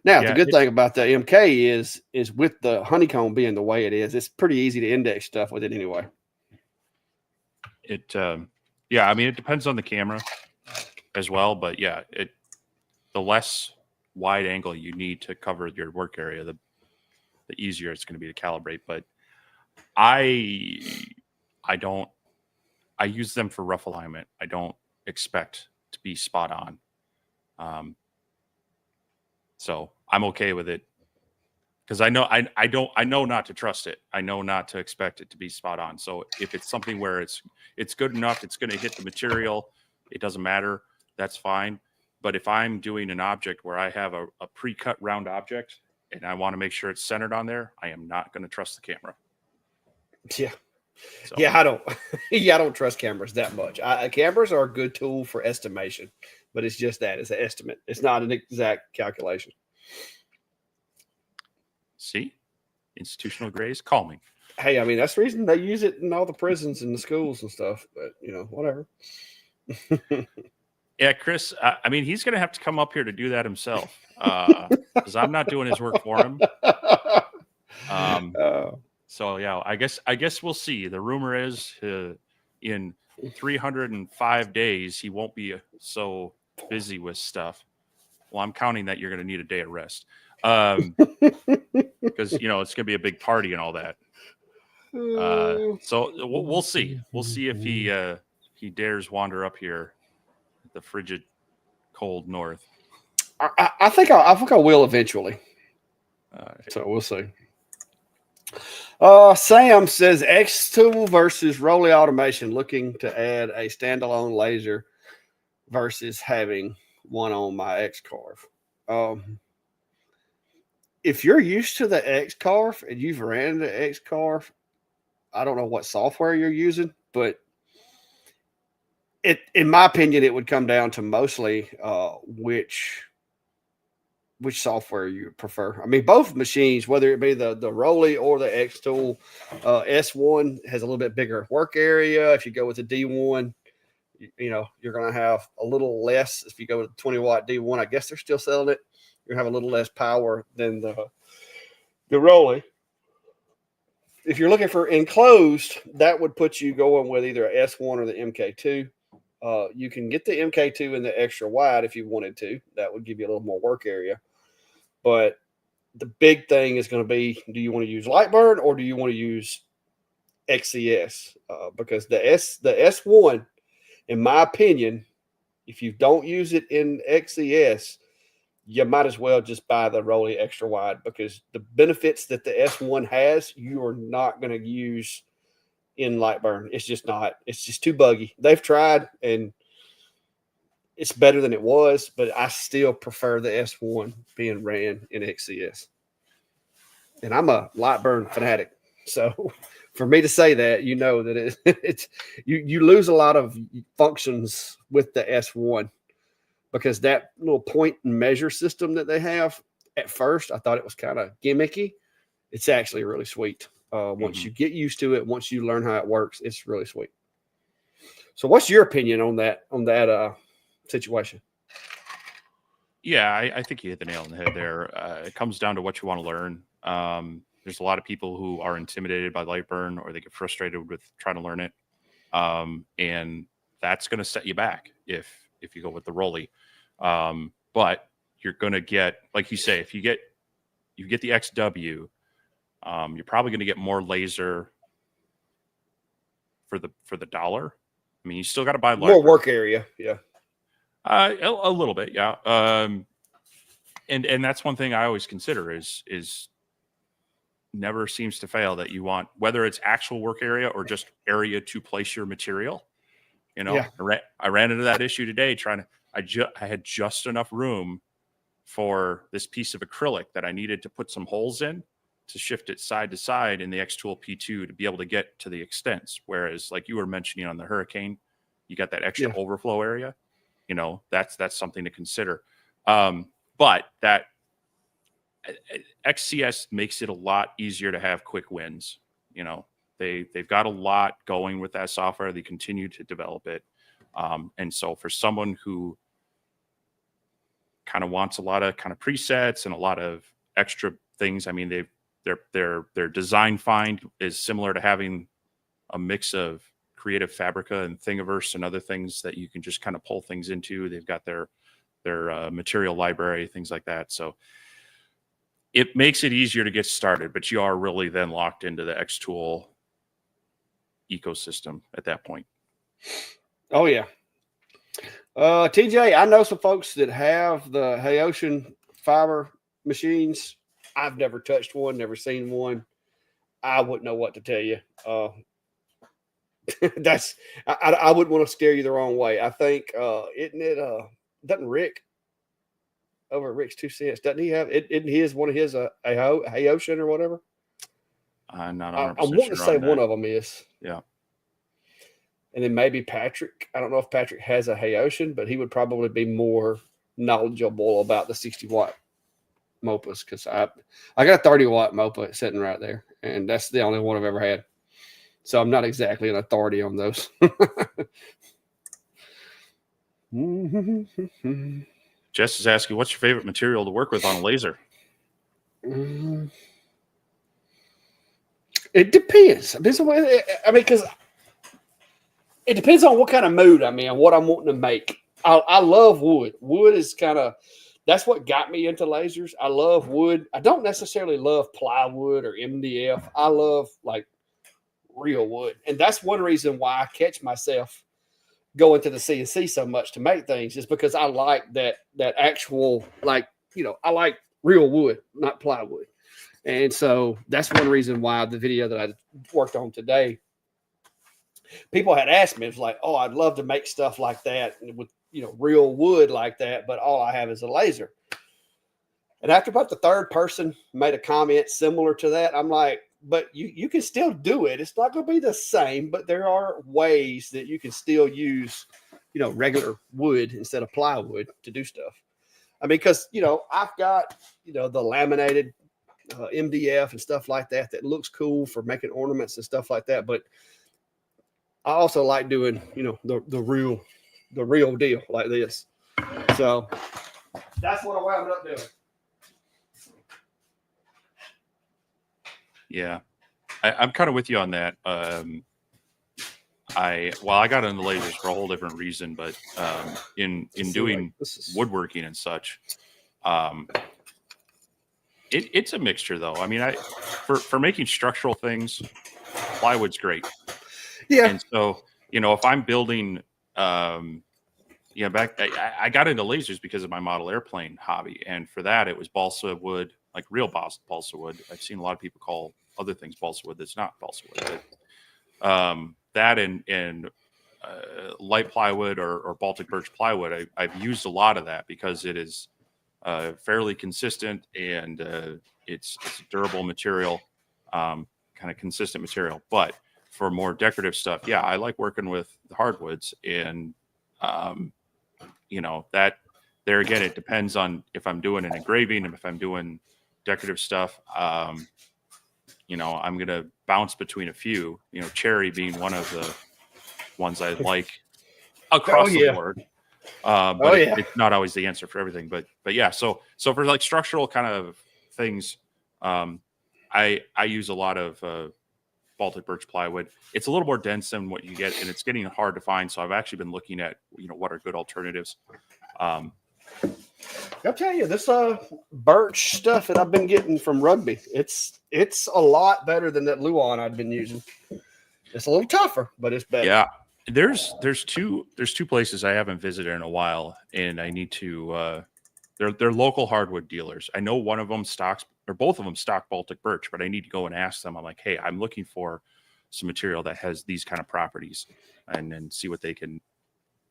Now, the good thing about the MK is with the honeycomb being the way it is, it's pretty easy to index stuff with it anyway. I mean, it depends on the camera as well, but the less wide angle you need to cover your work area, the easier it's going to be to calibrate. But I use them for rough alignment. I don't expect to be spot on. So I'm okay with it, because I know not to trust it. I know not to expect it to be spot on. So if it's something where it's good enough, it's going to hit the material, it doesn't matter, that's fine. But if I'm doing an object where I have a pre-cut round object and I want to make sure it's centered on there, I am not going to trust the camera. Yeah. So. Yeah, I don't. I don't trust cameras that much. Cameras are a good tool for estimation, but it's just that, it's an estimate. It's not an exact calculation. See, institutional grays, call me. Hey, I mean, that's the reason they use it in all the prisons and the schools and stuff. But whatever. Yeah, Chris, I mean, he's going to have to come up here to do that himself, because I'm not doing his work for him. So, yeah, I guess we'll see. The rumor is in 305 days, he won't be so busy with stuff. Well, I'm counting that you're going to need a day of rest, because, it's going to be a big party and all that. So we'll see. We'll see if he dares wander up here, the frigid, cold north. I think I will eventually. So we'll see. Sam says xtool versus Rolly Automation, looking to add a standalone laser versus having one on my Xcarve. If you're used to the Xcarve and you've ran the Xcarve, I don't know what software you're using, but in my opinion, it would come down to mostly which software you prefer. I mean, both machines, whether it be the Rolly or the xtool, S1 has a little bit bigger work area. If you go with the D1, you're going to have a little less. If you go with the 20-watt D1, I guess they're still selling it. You're going to have a little less power than the Rolly. If you're looking for enclosed, that would put you going with either a S1 or the MK2. You can get the MK2 in the extra wide if you wanted to. That would give you a little more work area. But the big thing is going to be, do you want to use Lightburn or do you want to use XCS? Because the S1, in my opinion, if you don't use it in XCS, you might as well just buy the Rolly extra wide, because the benefits that the S1 has, you are not going to use in Lightburn. It's just not. It's just too buggy. They've tried, and it's better than it was, but I still prefer the S1 being ran in XCS. And I'm a Lightburn fanatic, so for me to say that, you know that it's you lose a lot of functions with the S1, because that little point and measure system that they have, at first I thought it was kind of gimmicky. It's actually really sweet. Once you get used to it, once you learn how it works, it's really sweet. So what's your opinion on that situation? Yeah, I think you hit the nail on the head there. It comes down to what you want to learn. There's a lot of people who are intimidated by Lightburn, or they get frustrated with trying to learn it. And that's going to set you back if you go with the Rolly. But you're going to get, like you say, if you get the XW, you're probably going to get more laser for the dollar. I mean, you still got to buy more work area. Yeah. A little bit. Yeah. And that's one thing I always consider is never seems to fail, that you want, whether it's actual work area or just area to place your material. You know, yeah. I ran into that issue today I had just enough room for this piece of acrylic that I needed to put some holes in to shift it side to side in the xtool P2 to be able to get to the extents. Whereas, like you were mentioning on the Hurricane, you got that extra overflow area. You know, that's something to consider. But that XCS makes it a lot easier to have quick wins. You know, they've got a lot going with that software. They continue to develop it. And so for someone who kind of wants a lot of kind of presets and a lot of extra things, I mean, their design find is similar to having a mix of Creative Fabrica and Thingiverse and other things that you can just kind of pull things into. They've got their material library, things like that. So it makes it easier to get started, but you are really then locked into the xtool ecosystem at that point. Oh yeah. TJ, I know some folks that have the Hayocean fiber machines. I've never touched one, never seen one. I wouldn't know what to tell you. I wouldn't want to scare you the wrong way. I think isn't it doesn't Rick over at Rick's 2 cents, doesn't he have it? Isn't his one of his a Hayocean or whatever? I'm not. I want to say one of them is. Yeah. And then maybe Patrick. I don't know if Patrick has a Hayocean, but he would probably be more knowledgeable about the 60-watt MOPAs, because I got a 30-watt MOPA sitting right there, and that's the only one I've ever had. So I'm not exactly an authority on those. Jess is asking, what's your favorite material to work with on a laser? It depends. I mean, because it depends on what kind of mood I'm in, what I'm wanting to make. I love wood. Wood is that's what got me into lasers. I love wood. I don't necessarily love plywood or MDF. I love like real wood. And that's one reason why I catch myself going to the CNC so much to make things, is because I like that actual, like, you know, I like real wood, not plywood. And so that's one reason why the video that I worked on today, people had asked me, it was like, oh, I'd love to make stuff like that with, you know, real wood like that, but all I have is a laser. And after about the third person made a comment similar to that, I'm like, but you can still do it. It's not going to be the same, but there are ways that you can still use, you know, regular wood instead of plywood to do stuff. I mean, because, you know, I've got, you know, the laminated MDF and stuff like that looks cool for making ornaments and stuff like that. But I also like doing, you know, the real deal like this. So that's what I wound up doing. Yeah, I'm kind of with you on that. I got into lasers for a whole different reason, but in doing woodworking and such, it's a mixture though. I mean, for making structural things, plywood's great. Yeah. And so, you know, if I'm building Yeah, I got into lasers because of my model airplane hobby, and for that it was balsa wood, like real balsa wood. I've seen a lot of people call other things balsa wood that's not balsa wood, but that and light plywood or Baltic birch plywood, I've used a lot of that because it is fairly consistent and it's a durable material, kind of consistent material. But for more decorative stuff, yeah, I like working with the hardwoods and you know, that there again, it depends on if I'm doing an engraving and if I'm doing decorative stuff. You know, I'm going to bounce between a few, you know, cherry being one of the ones I like across the board. But it's not always the answer for everything, but yeah. So for like structural kind of things, I use a lot of, Baltic birch plywood. It's a little more dense than what you get, and it's getting hard to find. So I've actually been looking at, you know, what are good alternatives. I'll tell you, this birch stuff that I've been getting from Rugby, it's a lot better than that Luan I've been using. It's a little tougher, but it's better. Yeah, there's two places I haven't visited in a while, and I need to. They're local hardwood dealers. I know one of them stocks, or both of them stock Baltic birch, but I need to go and ask them. I'm like, hey, I'm looking for some material that has these kind of properties, and see what they can.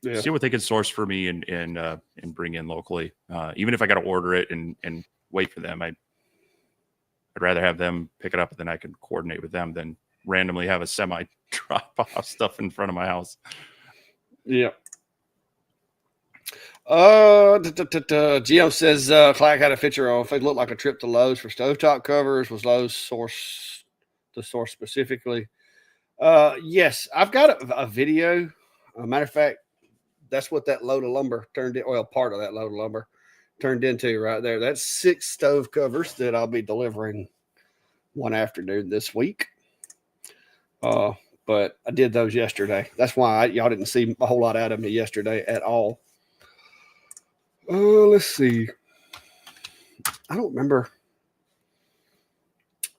Yeah. See what they can source for me and bring in locally. Even if I got to order it and wait for them, I'd rather have them pick it up than I can coordinate with them than randomly have a semi drop off stuff in front of my house. Yeah. GM says Clack had a picture of it looked like a trip to Lowe's for stovetop covers. Was Lowe's source specifically? Yes, I've got a video. A matter of fact, that's what that load of lumber turned in. Well, part of that load of lumber turned into right there. That's 6 stove covers that I'll be delivering one afternoon this week. But I did those yesterday. That's why y'all didn't see a whole lot out of me yesterday at all. Let's see. I don't remember.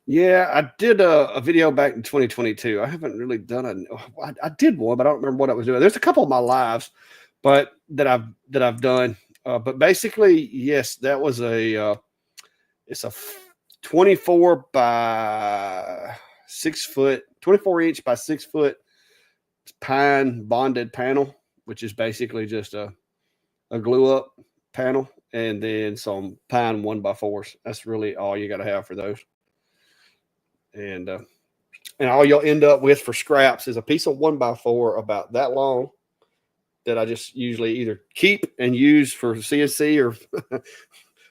Yeah, I did a video back in 2022. I haven't really done I did one, but I don't remember what I was doing. There's a couple of my lives, but that I've done. But basically, yes, that was it's a 24 by 6 foot, 24 inch by 6 foot pine bonded panel, which is basically just a glue up panel and then some pine 1x4s. That's really all you got to have for those. And all you'll end up with for scraps is a piece of 1x4 about that long that I just usually either keep and use for CNC or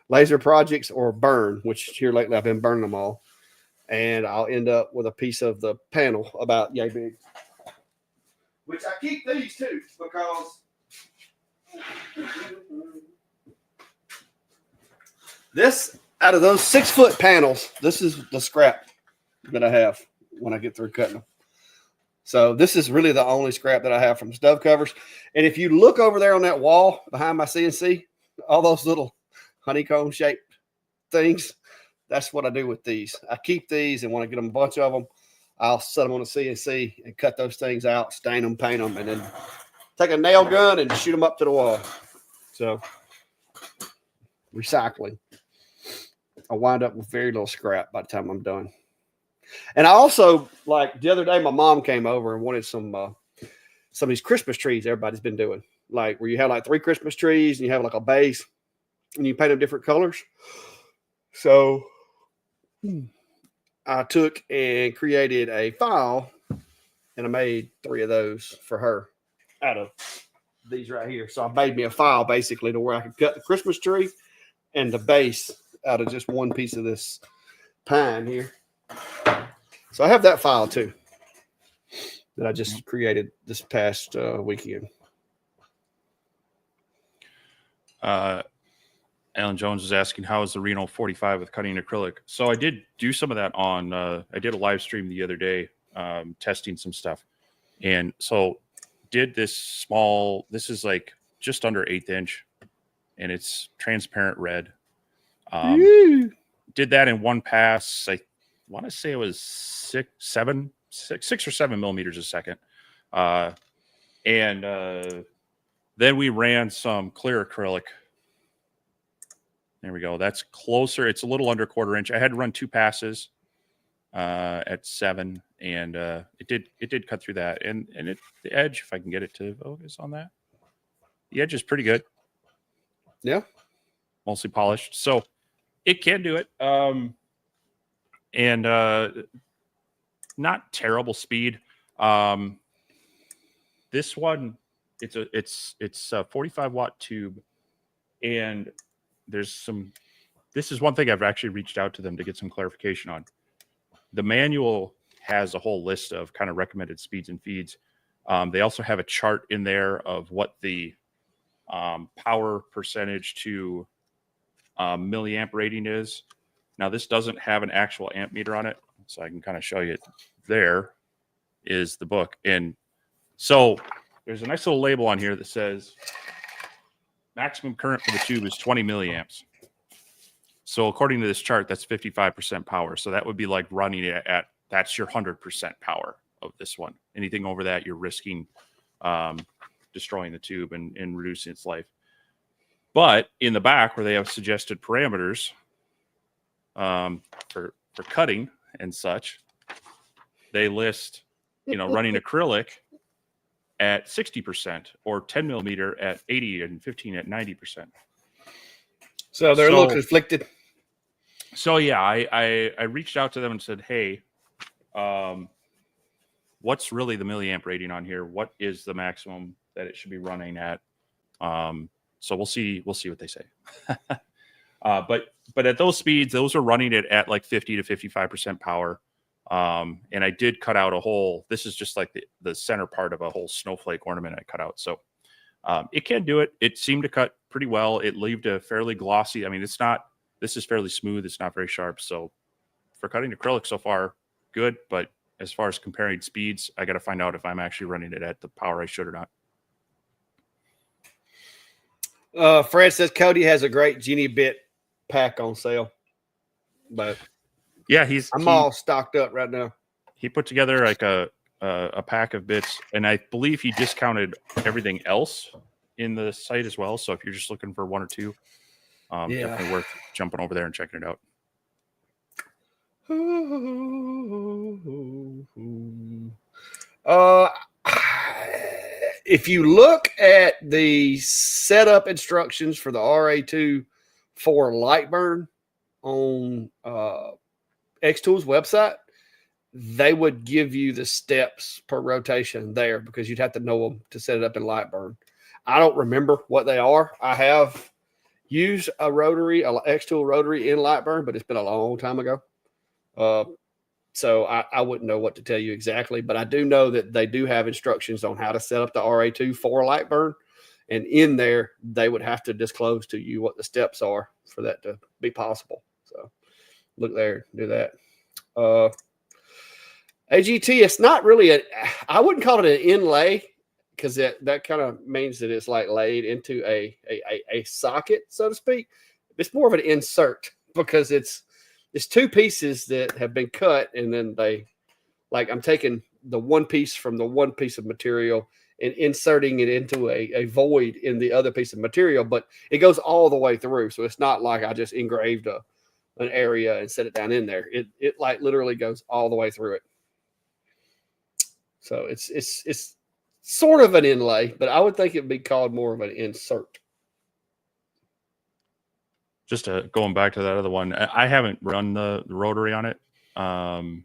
laser projects or burn, which here lately I've been burning them all. And I'll end up with a piece of the panel about yay big. Which I keep these too because this, out of those 6 foot panels, this is the scrap that I have when I get through cutting them. So this is really the only scrap that I have from stove covers. And if you look over there on that wall behind my CNC, all those little honeycomb shaped things, that's what I do with these. I keep these, and when I get them a bunch of them, I'll set them on a CNC and cut those things out, stain them, paint them, and then take a nail gun and shoot them up to the wall. So recycling. I wind up with very little scrap by the time I'm done. And I also, like the other day, my mom came over and wanted some of these Christmas trees everybody's been doing, like where you have like 3 Christmas trees and you have like a base and you paint them different colors. So I took and created a file and I made 3 of those for her out of these right here. So I made me a file basically to where I could cut the Christmas tree and the base out of just one piece of this pine here. So I have that file too that I just created this past weekend. Alan Jones is asking, how is the Reno 45 with cutting acrylic? So I did do some of that on, I did a live stream the other day, testing some stuff. And so did this is like just under 1/8 inch and it's transparent red. Did that in one pass. I want to say it was 6 or 7 millimeters a second. Then we ran some clear acrylic. There we go. That's closer. It's a little under 1/4 inch. I had to run 2 passes at 7, and it did cut through that. And the edge, if I can get it to focus on that, the edge is pretty good. Yeah, mostly polished, so it can do it. And not terrible speed. This one, it's a 45-watt tube, and there's some. This is one thing I've actually reached out to them to get some clarification on. The manual has a whole list of kind of recommended speeds and feeds. They also have a chart in there of what the power percentage to milliamp rating is. Now, this doesn't have an actual amp meter on it, so I can kind of show you. There is the book. And so there's a nice little label on here that says maximum current for the tube is 20 milliamps. So according to this chart, that's 55% power. So that would be like running it at, that's your 100% power of this one. Anything over that, you're risking destroying the tube and reducing its life. But in the back, where they have suggested parameters for cutting and such, they list, running acrylic at 60% or 10 millimeter at 80 and 15 at 90%. So they're a little conflicted. So yeah, I reached out to them and said, hey, what's really the milliamp rating on here? What is the maximum that it should be running at? So we'll see what they say. But at those speeds, those are running it at like 50 to 55% power. And I did cut out a whole, this is just like the center part of a whole snowflake ornament I cut out. So it can do it. It seemed to cut pretty well. It left a fairly glossy. I mean, this is fairly smooth. It's not very sharp. So for cutting acrylic so far, good. But as far as comparing speeds, I got to find out if I'm actually running it at the power I should or not. Fred says Cody has a great Genie Bit pack on sale, but yeah, I'm all stocked up right now. He put together like a pack of bits, and I believe he discounted everything else in the site as well. So if you're just looking for 1 or 2, definitely worth jumping over there and checking it out. If you look at the setup instructions for the RA2 for Lightburn on xtool's website, they would give you the steps per rotation there because you'd have to know them to set it up in Lightburn. I don't remember what they are. I have used a xtool rotary in Lightburn, but it's been a long time ago. So I wouldn't know what to tell you exactly, but I do know that they do have instructions on how to set up the RA2 for Lightburn. And in there, they would have to disclose to you what the steps are for that to be possible. So look there, do that. AGT, it's not really I wouldn't call it an inlay because that kind of means that it's like laid into a socket, so to speak. It's more of an insert because it's 2 pieces that have been cut, and then I'm taking the one piece from the one piece of material and inserting it into a void in the other piece of material, but it goes all the way through. So it's not like I just engraved an area and set it down in there. It like literally goes all the way through it. So it's sort of an inlay, but I would think it'd be called more of an insert. Just going back to that other one, I haven't run the rotary on it on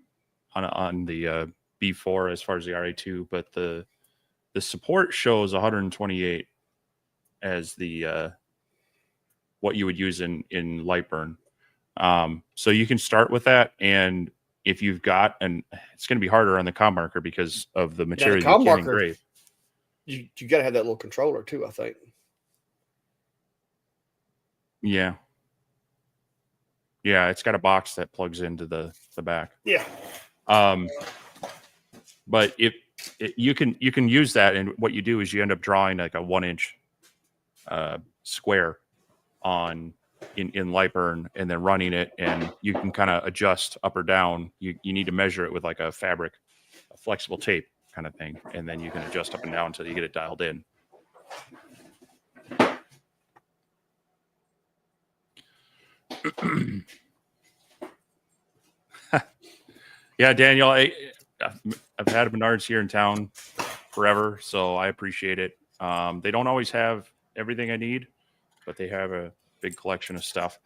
the B4 as far as the RA2, but the support shows 128 as the what you would use in Lightburn. So you can start with that, and if you've got, and it's going to be harder on the comm marker because of the material you can't engrave. You got to have that little controller too, I think. Yeah. Yeah, it's got a box that plugs into the back. Yeah. But you can use that, and what you do is you end up drawing like a 1-inch square in Lightburn and then running it, and you can kind of adjust up or down. You need to measure it with like a flexible tape kind of thing, and then you can adjust up and down until you get it dialed in. Yeah, Daniel, I've had Menards here in town forever, so I appreciate it. They don't always have everything I need, but they have a big collection of stuff.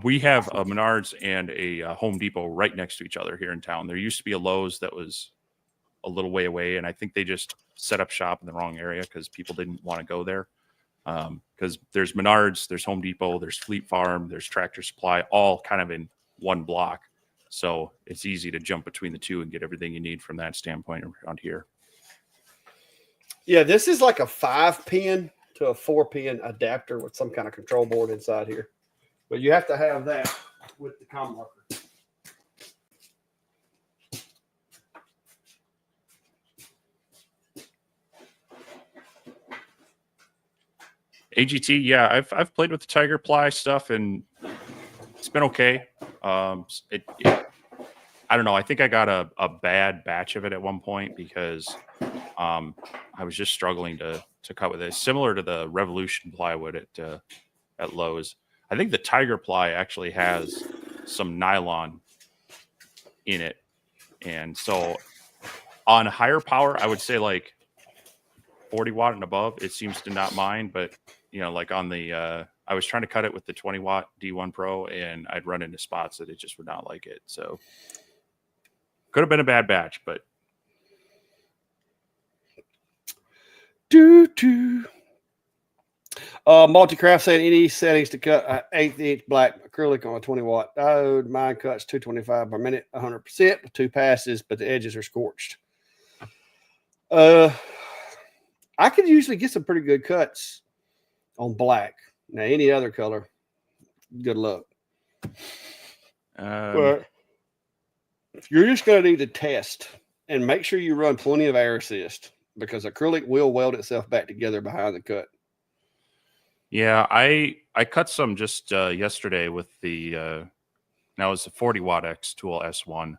We have a Menards and a Home Depot right next to each other here in town. There used to be a Lowe's that was a little way away, and I think they just set up shop in the wrong area because people didn't want to go there. Because there's Menards, there's Home Depot, there's Fleet Farm, there's Tractor Supply, all kind of in one block. So it's easy to jump between the two and get everything you need from that standpoint around here. Yeah, this is like a 5-pin to a 4-pin adapter with some kind of control board inside here. But you have to have that with the com marker. AGT, yeah, I've played with the Tiger Ply stuff and it's been okay. I don't know. I think I got a bad batch of it at one point because I was just struggling to cut with it. Similar to the Revolution plywood at Lowe's. I think the Tiger Ply actually has some nylon in it. And so on higher power, I would say like 40 watt and above, it seems to not mind. But, you know, like on the, I was trying to cut it with the 20 watt D1 Pro and I'd run into spots that it just would not like it. So could have been a bad batch, but. Multi-craft saying any settings to cut an 1/8 inch black acrylic on a 20 watt diode. Mine cuts 225 per minute, 100% with 2 passes, but the edges are scorched. I could usually get some pretty good cuts on black. Now, any other color, good luck. But you're just going to need to test and make sure you run plenty of air assist because acrylic will weld itself back together behind the cut. Yeah, I cut some just yesterday with the now it's a 40 watt xtool S1,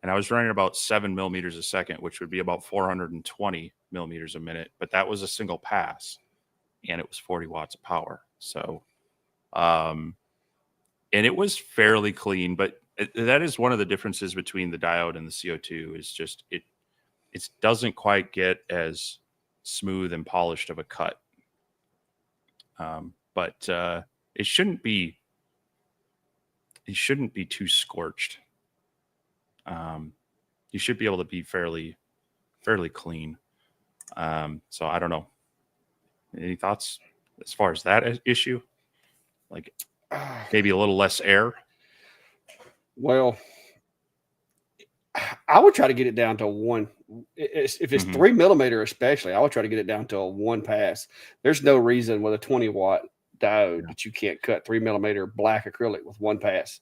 and I was running about 7 millimeters a second, which would be about 420 millimeters a minute. But that was a single pass, and it was 40 watts of power. So, and it was fairly clean. But that is one of the differences between the diode and the CO2 is just it doesn't quite get as smooth and polished of a cut. But it shouldn't be too scorched. You should be able to be fairly clean. So I don't know. Any thoughts as far as that issue? Like maybe a little less air? Well, I would try to get it down to one. If it's 3 millimeter, especially, I would try to get it down to a 1 pass. There's no reason with a 20 watt diode that you can't cut 3 millimeter black acrylic with 1 pass.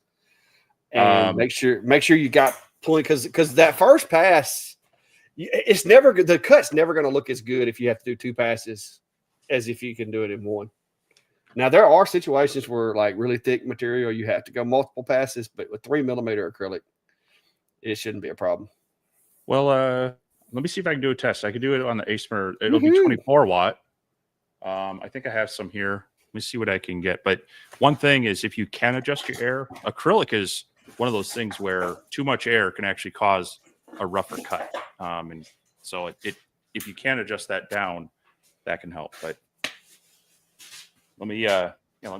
And make sure you got plenty because that first pass, it's never good. The cut's never going to look as good if you have to do 2 passes as if you can do it in 1. Now there are situations where like really thick material you have to go multiple passes, but with 3 millimeter acrylic, it shouldn't be a problem. Well, let me see if I can do a test. I could do it on the ASMR. It'll be 24 watt. I think I have some here. Let me see what I can get. But one thing is if you can adjust your air, acrylic is one of those things where too much air can actually cause a rougher cut. And so if you can adjust that down, that can help. But let me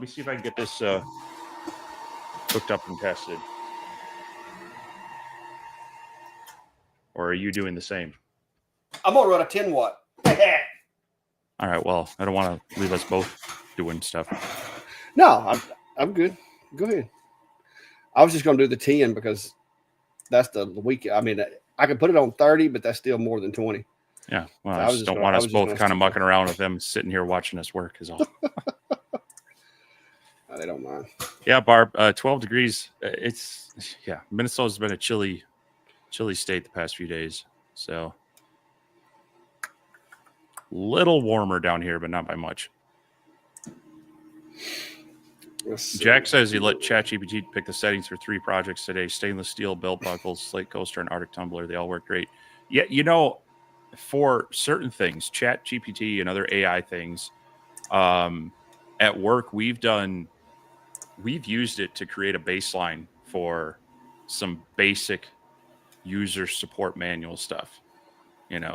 see if I can get this hooked up and tested. Or are you doing the same? I'm gonna run a 10 watt. All right. Well, I don't want to leave us both doing stuff. No, I'm good. Go ahead. I was just gonna do the 10 because that's the week. I mean, I can put it on 30, but that's still more than 20. Yeah. Well, so I just don't want us both kind of mucking around with them sitting here watching us work is all. They don't mind. Yeah, Barb. 12 degrees. Minnesota's been a chilly state the past few days. So little warmer down here, but not by much. Jack says he let ChatGPT pick the settings for 3 projects today: stainless steel, belt buckles, slate coaster, and Arctic tumbler. They all work great. Yeah, you know, for certain things, ChatGPT and other AI things, at work we've done we've used it to create a baseline for some basic user support manual stuff.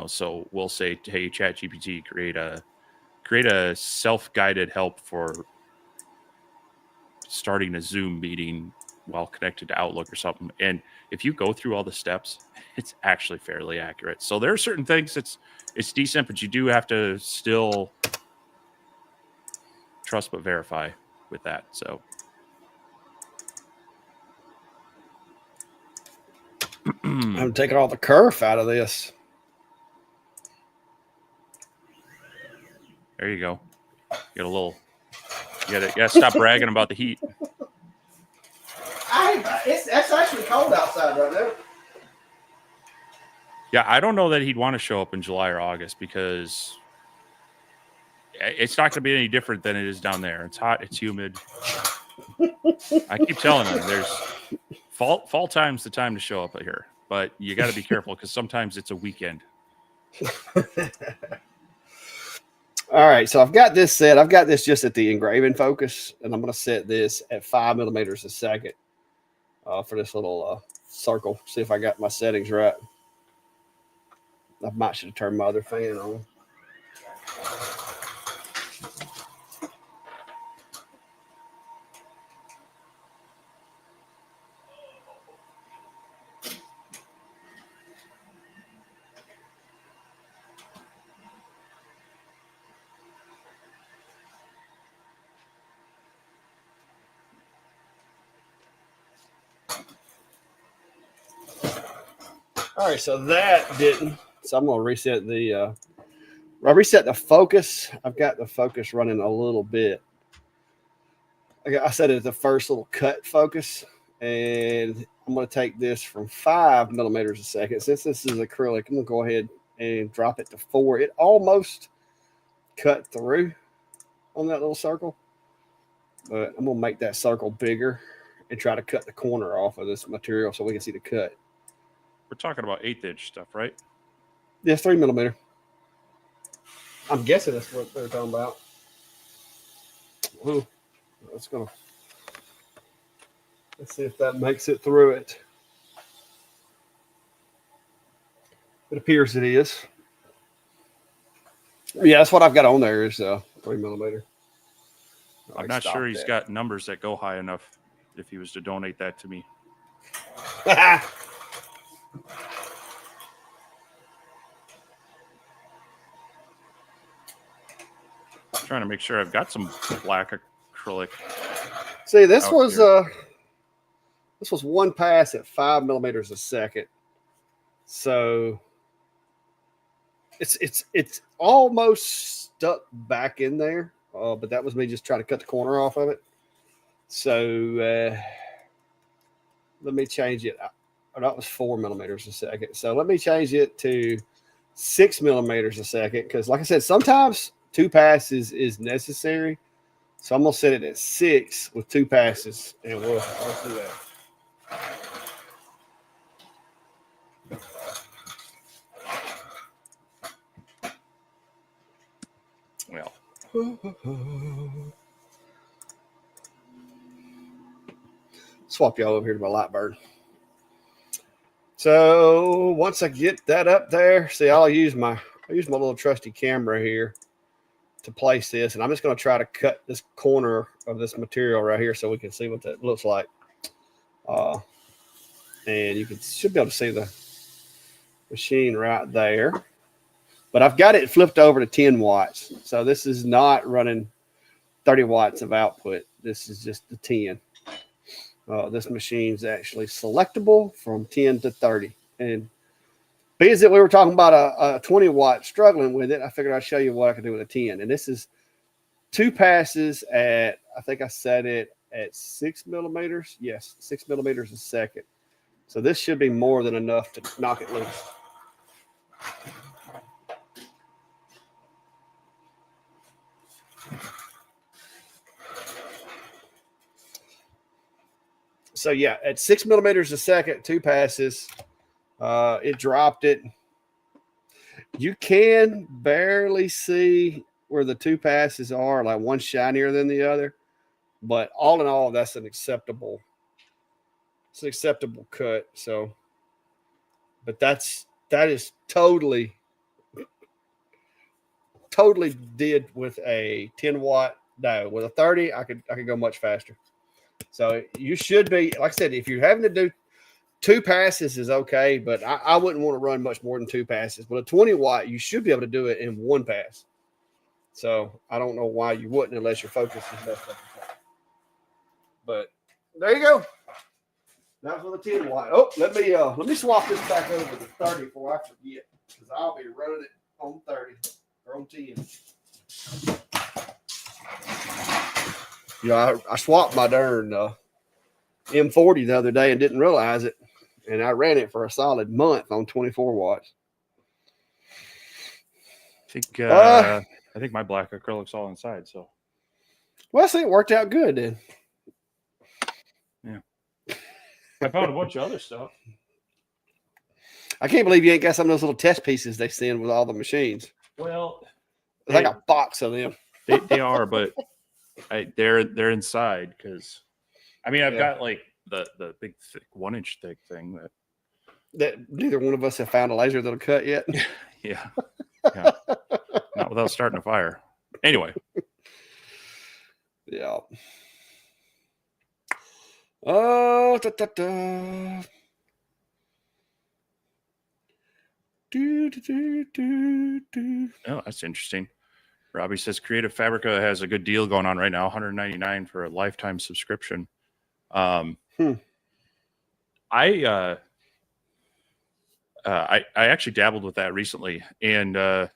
So we'll say, hey, ChatGPT, create a self-guided help for starting a Zoom meeting while connected to Outlook or something. And if you go through all the steps, it's actually fairly accurate. So there are certain things it's decent, but you do have to still trust but verify with that. So I'm taking all the kerf out of this. There you go. You got a little. You gotta stop bragging about the heat. It's actually cold outside right now. Yeah, I don't know that he'd want to show up in July or August because it's not going to be any different than it is down there. It's hot. It's humid. I keep telling him there's fall time's the time to show up here, but you got to be careful because sometimes it's a weekend. All right, so I've got this set. I've got this just at the engraving focus, and I'm going to set this at 5 millimeters a second for this little circle. See if I got my settings right. I might should have turned my other fan on. All right, so that didn't. So I'm going to reset the. I reset the focus. I've got the focus running a little bit. I set it at the first little cut focus, and I'm going to take this from 5 millimeters a second. Since this is acrylic, I'm going to go ahead and drop it to 4. It almost cut through on that little circle, but I'm going to make that circle bigger and try to cut the corner off of this material so we can see the cut. We're talking about 1/8" stuff, right? Yes, 3 millimeter. I'm guessing that's what they're talking about. Ooh, let's see if that makes it through it. It appears it is. Yeah, that's what I've got on there is 3 millimeter. I'm not sure he's got numbers that go high enough if he was to donate that to me. Trying to make sure I've got some black acrylic. See, this was one pass at 5 millimeters a second. So it's almost stuck back in there. But that was me just trying to cut the corner off of it. So let me change it. That was 4 millimeters a second. So let me change it to 6 millimeters a second. Because like I said, sometimes 2 passes is necessary. So I'm going to set it at 6 with 2 passes. And we'll do that. Well, swap y'all over here to my Lightbird. So once I get that up there, see, I'll use my little trusty camera here to place this, and I'm just going to try to cut this corner of this material right here so we can see what that looks like. And you should be able to see the machine right there. But I've got it flipped over to 10 watts. So this is not running 30 watts of output. This is just the 10. This machine's actually selectable from 10 to 30. And because we were talking about a 20 watt struggling with it, I figured I'd show you what I can do with a 10. And this is 2 passes at, I think I set it at 6 millimeters. Yes, 6 millimeters a second. So this should be more than enough to knock it loose. So yeah, at 6 millimeters a second, 2 passes, it dropped it. You can barely see where the 2 passes are, like one shinier than the other, But all in all, that's an acceptable. It's an acceptable cut. So, but that is totally did with a 10-watt. No, with a 30, I could go much faster. So you should be, like I said, if you're having to do 2 passes is okay, but I wouldn't want to run much more than 2 passes. With a 20-watt, you should be able to do it in 1 pass. So I don't know why you wouldn't unless your focus is messed up. But there you go. That was with a 10-watt. Oh, let me swap this back over to 30 before I forget, because I'll be running it on 30 or on 10. You know, I swapped my darn M40 the other day and didn't realize it, and I ran it for a solid month on 24 watts. I think my black acrylic's all inside. So, well, I see it worked out good then. Yeah, I found a bunch of other stuff. I can't believe you ain't got some of those little test pieces they send with all the machines. Well, it's like a box of them. They are, but they're inside because, I mean, I've got like the big thick 1-inch thick thing that neither one of us have found a laser that'll cut yet. Yeah. Not without starting a fire. Anyway. Yeah. Oh, Oh, that's interesting. Robbie says Creative Fabrica has a good deal going on right now, $199 for a lifetime subscription. I actually dabbled with that recently and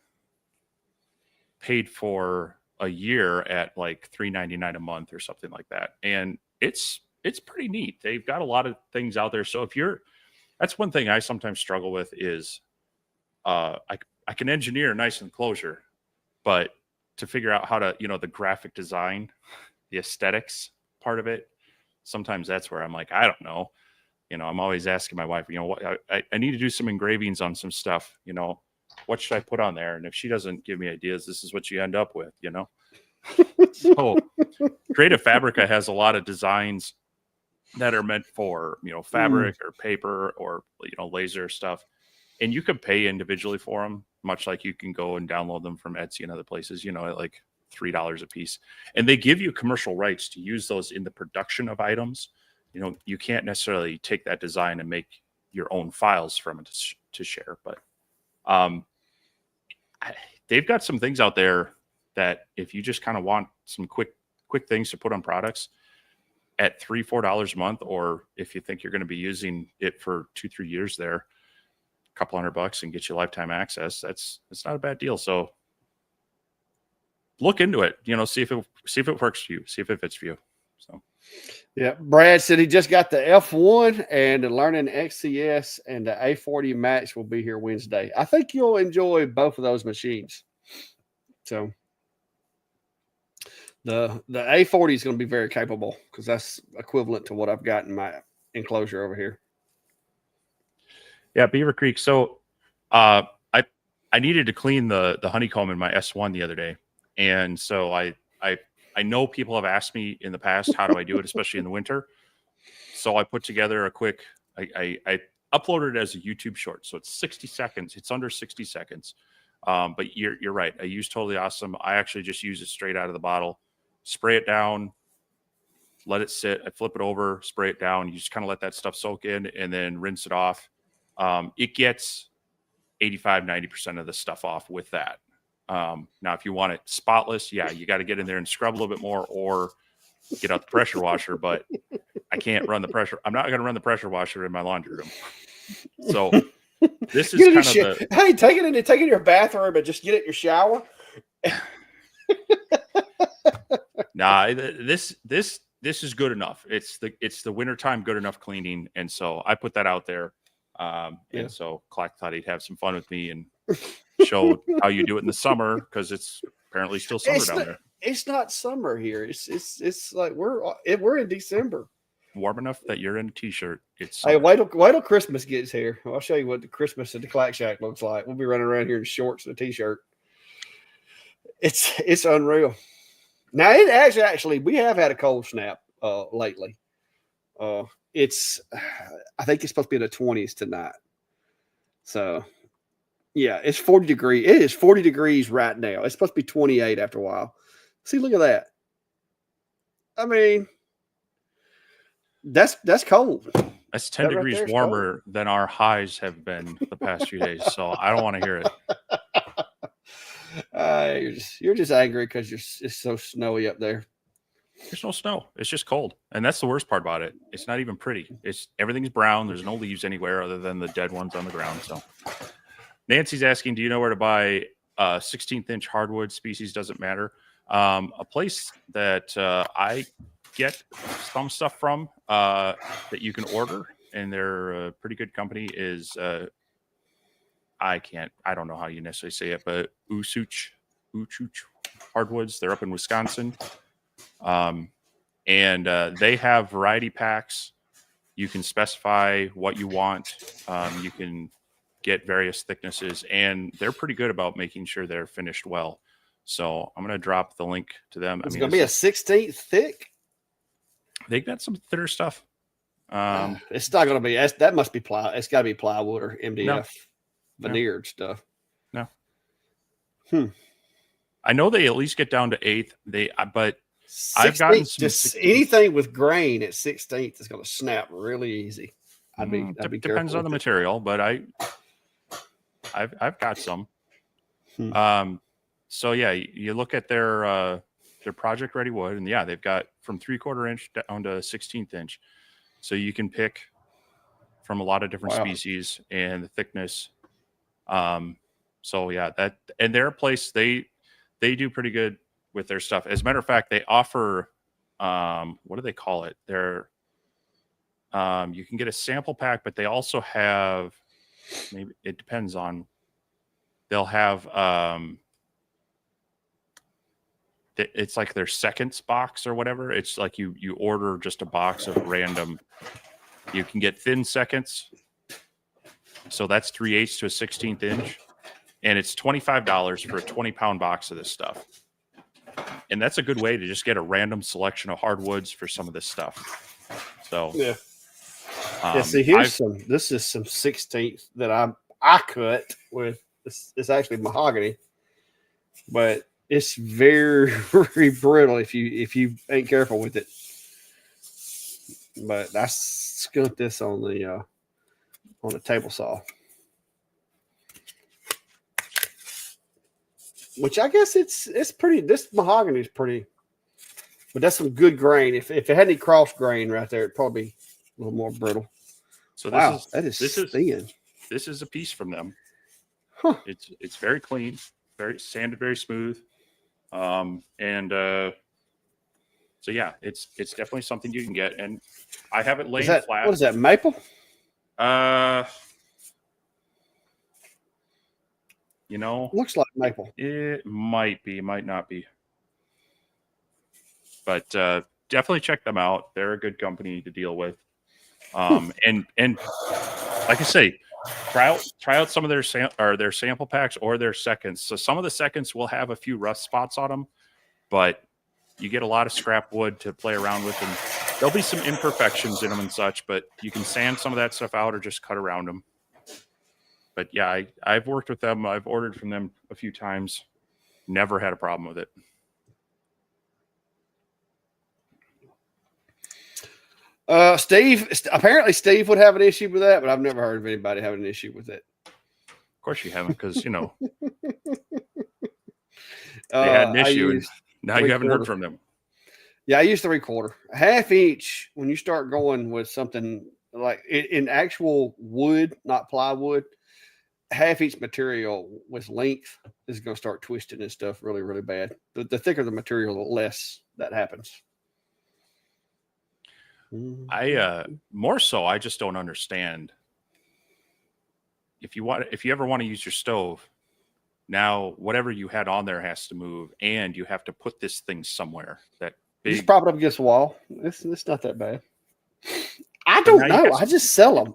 paid for a year at like $3.99 a month or something like that. And it's pretty neat. They've got a lot of things out there. So that's one thing I sometimes struggle with is I can engineer a nice enclosure, but to figure out how to, the graphic design, the aesthetics part of it, sometimes that's where I'm like, I don't know. I'm always asking my wife, what I need to do some engravings on some stuff, what should I put on there? And if she doesn't give me ideas, this is what you end up with, So Creative Fabrica has a lot of designs that are meant for, fabric or paper or, laser stuff. And you can pay individually for them, much like you can go and download them from Etsy and other places, at like $3 a piece. And they give you commercial rights to use those in the production of items. You can't necessarily take that design and make your own files from it to share. But they've got some things out there that if you just kind of want some quick things to put on products at $3-4 a month, or if you think you're going to be using it for 2-3 years there, a couple $100 and get you lifetime access, that's not a bad deal. So look into it, see if it works for you, see if it fits for you. So yeah, Brad said he just got the F1 and the Learning XCS, and the A40 Max will be here Wednesday. I think you'll enjoy both of those machines. So the A40 is going to be very capable because that's equivalent to what I've got in my enclosure over here. Yeah, Beaver Creek. So I needed to clean the honeycomb in my S1 the other day, and so I know people have asked me in the past, how do I do it, especially in the winter? So I put together a quick, I uploaded it as a YouTube short. So it's 60 seconds. It's under 60 seconds. But you're right. I use Totally Awesome. I actually just use it straight out of the bottle, spray it down, let it sit. I flip it over, spray it down. You just kind of let that stuff soak in and then rinse it off. It gets 85-90% of the stuff off with that. Now, if you want it spotless, yeah, you got to get in there and scrub a little bit more or get out the pressure washer, but I can't run the pressure. I'm not going to run the pressure washer in my laundry room. So this is kind of hey, take it in your bathroom and just get it in your shower. Nah, this is good enough. It's the wintertime good enough cleaning. And so I put that out there. And so Clark thought he'd have some fun with me and show how you do it in the summer, because it's apparently still summer down there. It's not summer here. It's like we're in December. Warm enough that you're in a t-shirt. It's hey, wait till Christmas gets here. I'll show you what the Christmas at the Clack Shack looks like. We'll be running around here in shorts and a t-shirt. It's unreal. Now it actually we have had a cold snap lately. It's I think it's supposed to be in the 20s tonight. So yeah, it's 40 degrees. It is 40 degrees right now. It's supposed to be 28 after a while. See, look at that. I mean, that's cold. That's 10 That right degrees there is warmer than our highs have been the past few days. So I don't want to hear it. You're just angry because it's so snowy up there. There's no snow. It's just cold. And that's the worst part about it. It's not even pretty. Everything's brown. There's no leaves anywhere other than the dead ones on the ground. So Nancy's asking, do you know where to buy 16th inch hardwood? Species doesn't matter. A place that I get some stuff from that you can order, and they're a pretty good company, is I don't know how you necessarily say it, but Uchuch Hardwoods. They're up in Wisconsin. And they have variety packs. You can specify what you want. You can get various thicknesses, and they're pretty good about making sure they're finished well. So I'm going to drop the link to them. It's going to be a 16th thick. They've got some thinner stuff. It's not going to be. That must be ply. It's got to be plywood or MDF veneered stuff. No. I know they at least get down to 8th. But 16th, I've gotten some just anything with grain at 16th is going to snap really easy. I'd be depends on the material, but I've got some. So yeah, you look at their project ready wood, and yeah, they've got from 3/4 inch down to 16th inch. So you can pick from a lot of different species and the thickness. So yeah, and their place, they do pretty good with their stuff. As a matter of fact, they offer what do they call it? You can get a sample pack, but they also have, maybe it depends on, they'll have it's like their seconds box or whatever. It's like you order just a box of random. You can get thin seconds, so that's 3/8 to a 16th inch, and it's $25 for a 20-pound box of this stuff. And that's a good way to just get a random selection of hardwoods for some of this stuff. So yeah. See, this is some 16th that I cut with. It's actually mahogany, but it's very, very brittle if you ain't careful with it. But I skunked this on the table saw, which I guess it's pretty. This mahogany is pretty, but that's some good grain. If it had any cross grain right there, it'd probably be a little more brittle. So this is thin. This is a piece from them. Huh. It's very clean, very sanded, very smooth. So yeah, it's definitely something you can get, and I have it laying flat. What is that, maple? Looks like maple. It might be, might not be, but definitely check them out. They're a good company to deal with. And like I say, try out some of their sample packs or their seconds. So some of the seconds will have a few rust spots on them, but you get a lot of scrap wood to play around with, and there'll be some imperfections in them and such, but you can sand some of that stuff out or just cut around them. But yeah, I've worked with them. I've ordered from them a few times. Never had a problem with it. Apparently Steve would have an issue with that, but I've never heard of anybody having an issue with it. Of course you haven't, because they had an issue, and now you haven't heard from them. Yeah, I use 3/4. Half inch, when you start going with something like in actual wood, not plywood, half inch material with length is going to start twisting and stuff really, really bad. The thicker the material, the less that happens. More so, I just don't understand. If you ever want to use your stove, now whatever you had on there has to move, and you have to put this thing somewhere. Just prop it up against the wall. It's not that bad. I don't know. I just sell them.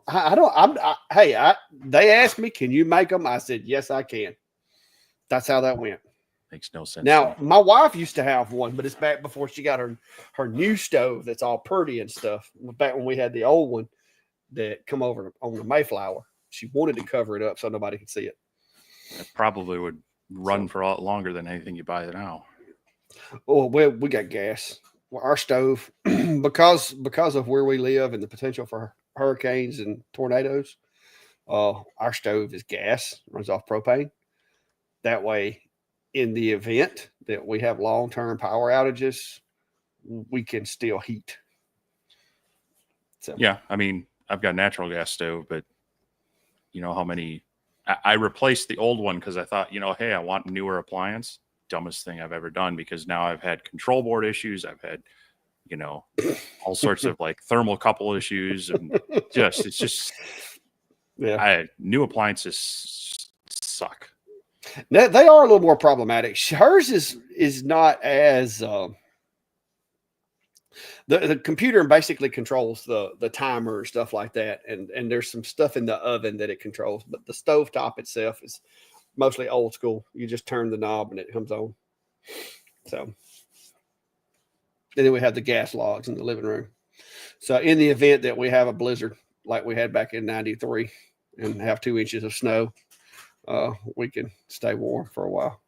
They asked me, "Can you make them?" I said, "Yes, I can." That's how that went. Makes no sense. Now, my wife used to have one, but it's back before she got her new stove that's all pretty and stuff. Back when we had the old one that come over on the Mayflower, she wanted to cover it up so nobody could see it. It probably would run for a lot longer than anything you buy now. Oh, well, we got gas. Well, our stove, because of where we live and the potential for hurricanes and tornadoes, our stove is gas, runs off propane. That way, in the event that we have long-term power outages, we can still heat. So yeah, I mean, I've got a natural gas stove, but you know how many I replaced the old one because I thought, hey, I want a newer appliance. Dumbest thing I've ever done, because now I've had control board issues. I've had, all sorts of like thermocouple issues, and it's just new appliances suck. They are a little more problematic. Hers is not as the computer basically controls the timer and stuff like that, and there's some stuff in the oven that it controls, but the stovetop itself is mostly old school. You just turn the knob and it comes on. So, and then we have the gas logs in the living room. So in the event that we have a blizzard like we had back in '93 and have 2 inches of snow, we can stay warm for a while.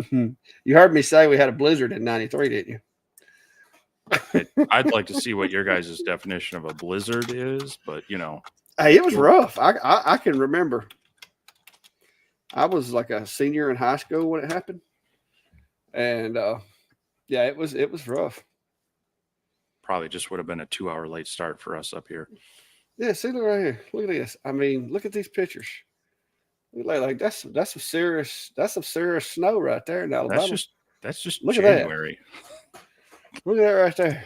You heard me say we had a blizzard in '93, didn't you? I'd like to see what your guys' definition of a blizzard is, but hey, it was rough. I can remember. I was like a senior in high school when it happened, and yeah, it was rough. Probably just would have been a 2-hour late start for us up here. Yeah, see, look right here. Look at this. I mean, look at these pictures. Like that's some serious snow right there in Alabama. That's just look January. At that. Look at that right there.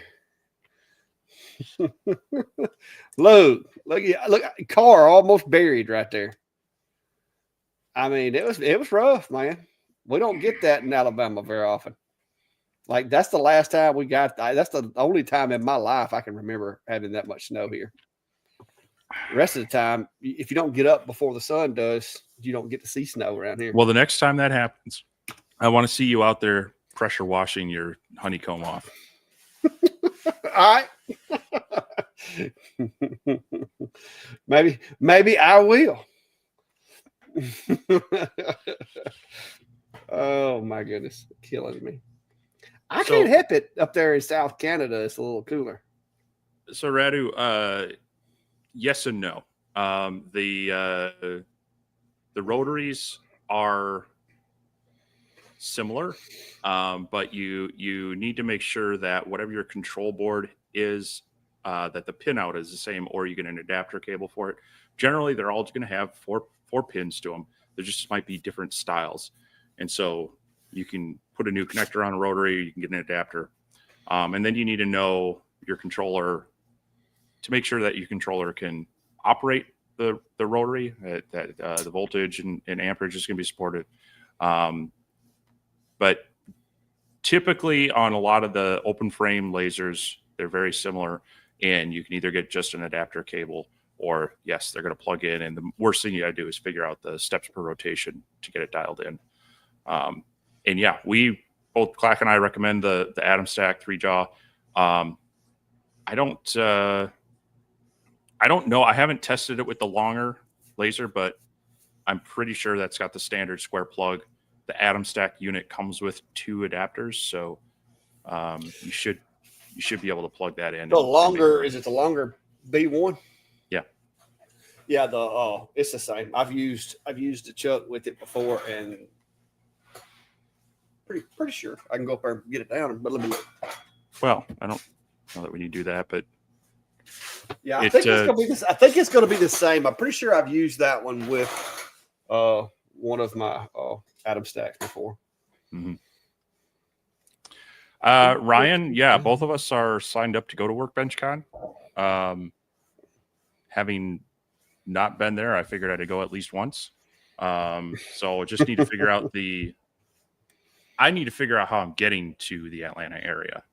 look, car almost buried right there. I mean, it was rough, man. We don't get that in Alabama very often. Like that's the last time we got. That's the only time in my life I can remember having that much snow here. The rest of the time, if you don't get up before the sun does, you don't get to see snow around here. Well, the next time that happens, I want to see you out there pressure washing your honeycomb off. All right. maybe I will. Oh my goodness, killing me. I can't help it up there in South Canada. It's a little cooler. So Radu, yes and no. The rotaries are similar, but you need to make sure that whatever your control board is, that the pin out is the same, or you get an adapter cable for it. Generally, they're all going to have four pins to them. There just might be different styles, and so you can put a new connector on a rotary. You can get an adapter, and then you need to know your controller to make sure that your controller can operate the rotary, that the voltage and amperage is going to be supported. But typically on a lot of the open frame lasers, they're very similar, and you can either get just an adapter cable, or yes, they're going to plug in. And the worst thing you got to do is figure out the steps per rotation to get it dialed in. And yeah, we both, Clack and I, recommend the atomstack 3-jaw. I don't know. I haven't tested it with the longer laser, but I'm pretty sure that's got the standard square plug. The atomstack unit comes with 2 adapters, so you should be able to plug that in. The longer, is it the longer B1? Yeah. Yeah, it's the same. I've used the chuck with it before, and pretty sure I can go up there and get it down. But let me look. Well, I don't know that we need to do that, but yeah, I think it's going to be the same. I'm pretty sure I've used that one with one of my atomstacks before. Mm-hmm. Ryan, yeah, both of us are signed up to go to Workbench Con. Having not been there, I figured I'd go at least once. So just need to figure out I need to figure out how I'm getting to the Atlanta area.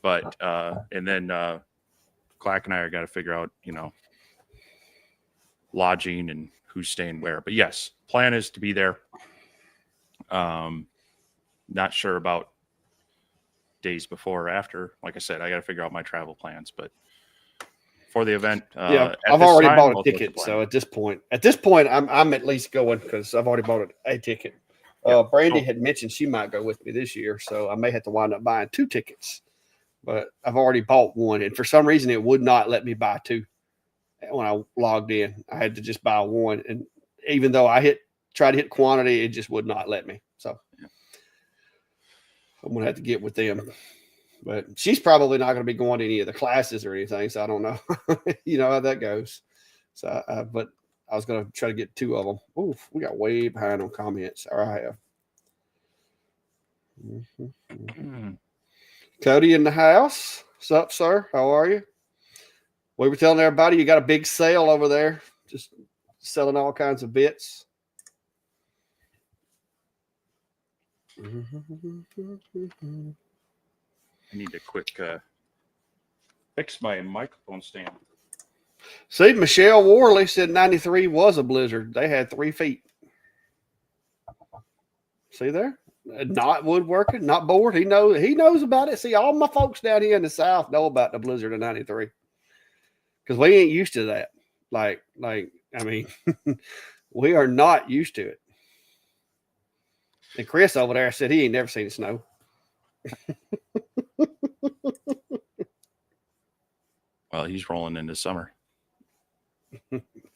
But and then Clack and I are got to figure out, lodging and who's staying where. But yes, plan is to be there. Not sure about days before or after. Like I said, I got to figure out my travel plans. But for the event, I've already bought a ticket. So at this point, I'm at least going because I've already bought a ticket. Brandy had mentioned she might go with me this year, so I may have to wind up buying 2 tickets. But I've already bought one, and for some reason, it would not let me buy 2 when I logged in. I had to just buy 1, and even though I tried to hit quantity, it just would not let me. So I'm gonna have to get with them. But she's probably not going to be going to any of the classes or anything, so I don't know. You know how that goes. So, but I was going to try to get 2 of them. Oof, we got way behind on comments. Or I have. Cody in the house. What's up, sir? How are you? We were telling everybody you got a big sale over there, just selling all kinds of bits. I need to quick fix my microphone stand. See, Michelle Worley said 93 was a blizzard. They had 3 feet. See there? Not woodworking, not bored. He knows about it. See, all my folks down here in the South know about the blizzard of 93. Because we ain't used to that. Like, I mean, we are not used to it. And Chris over there said he ain't never seen it snow. Well, he's rolling into summer.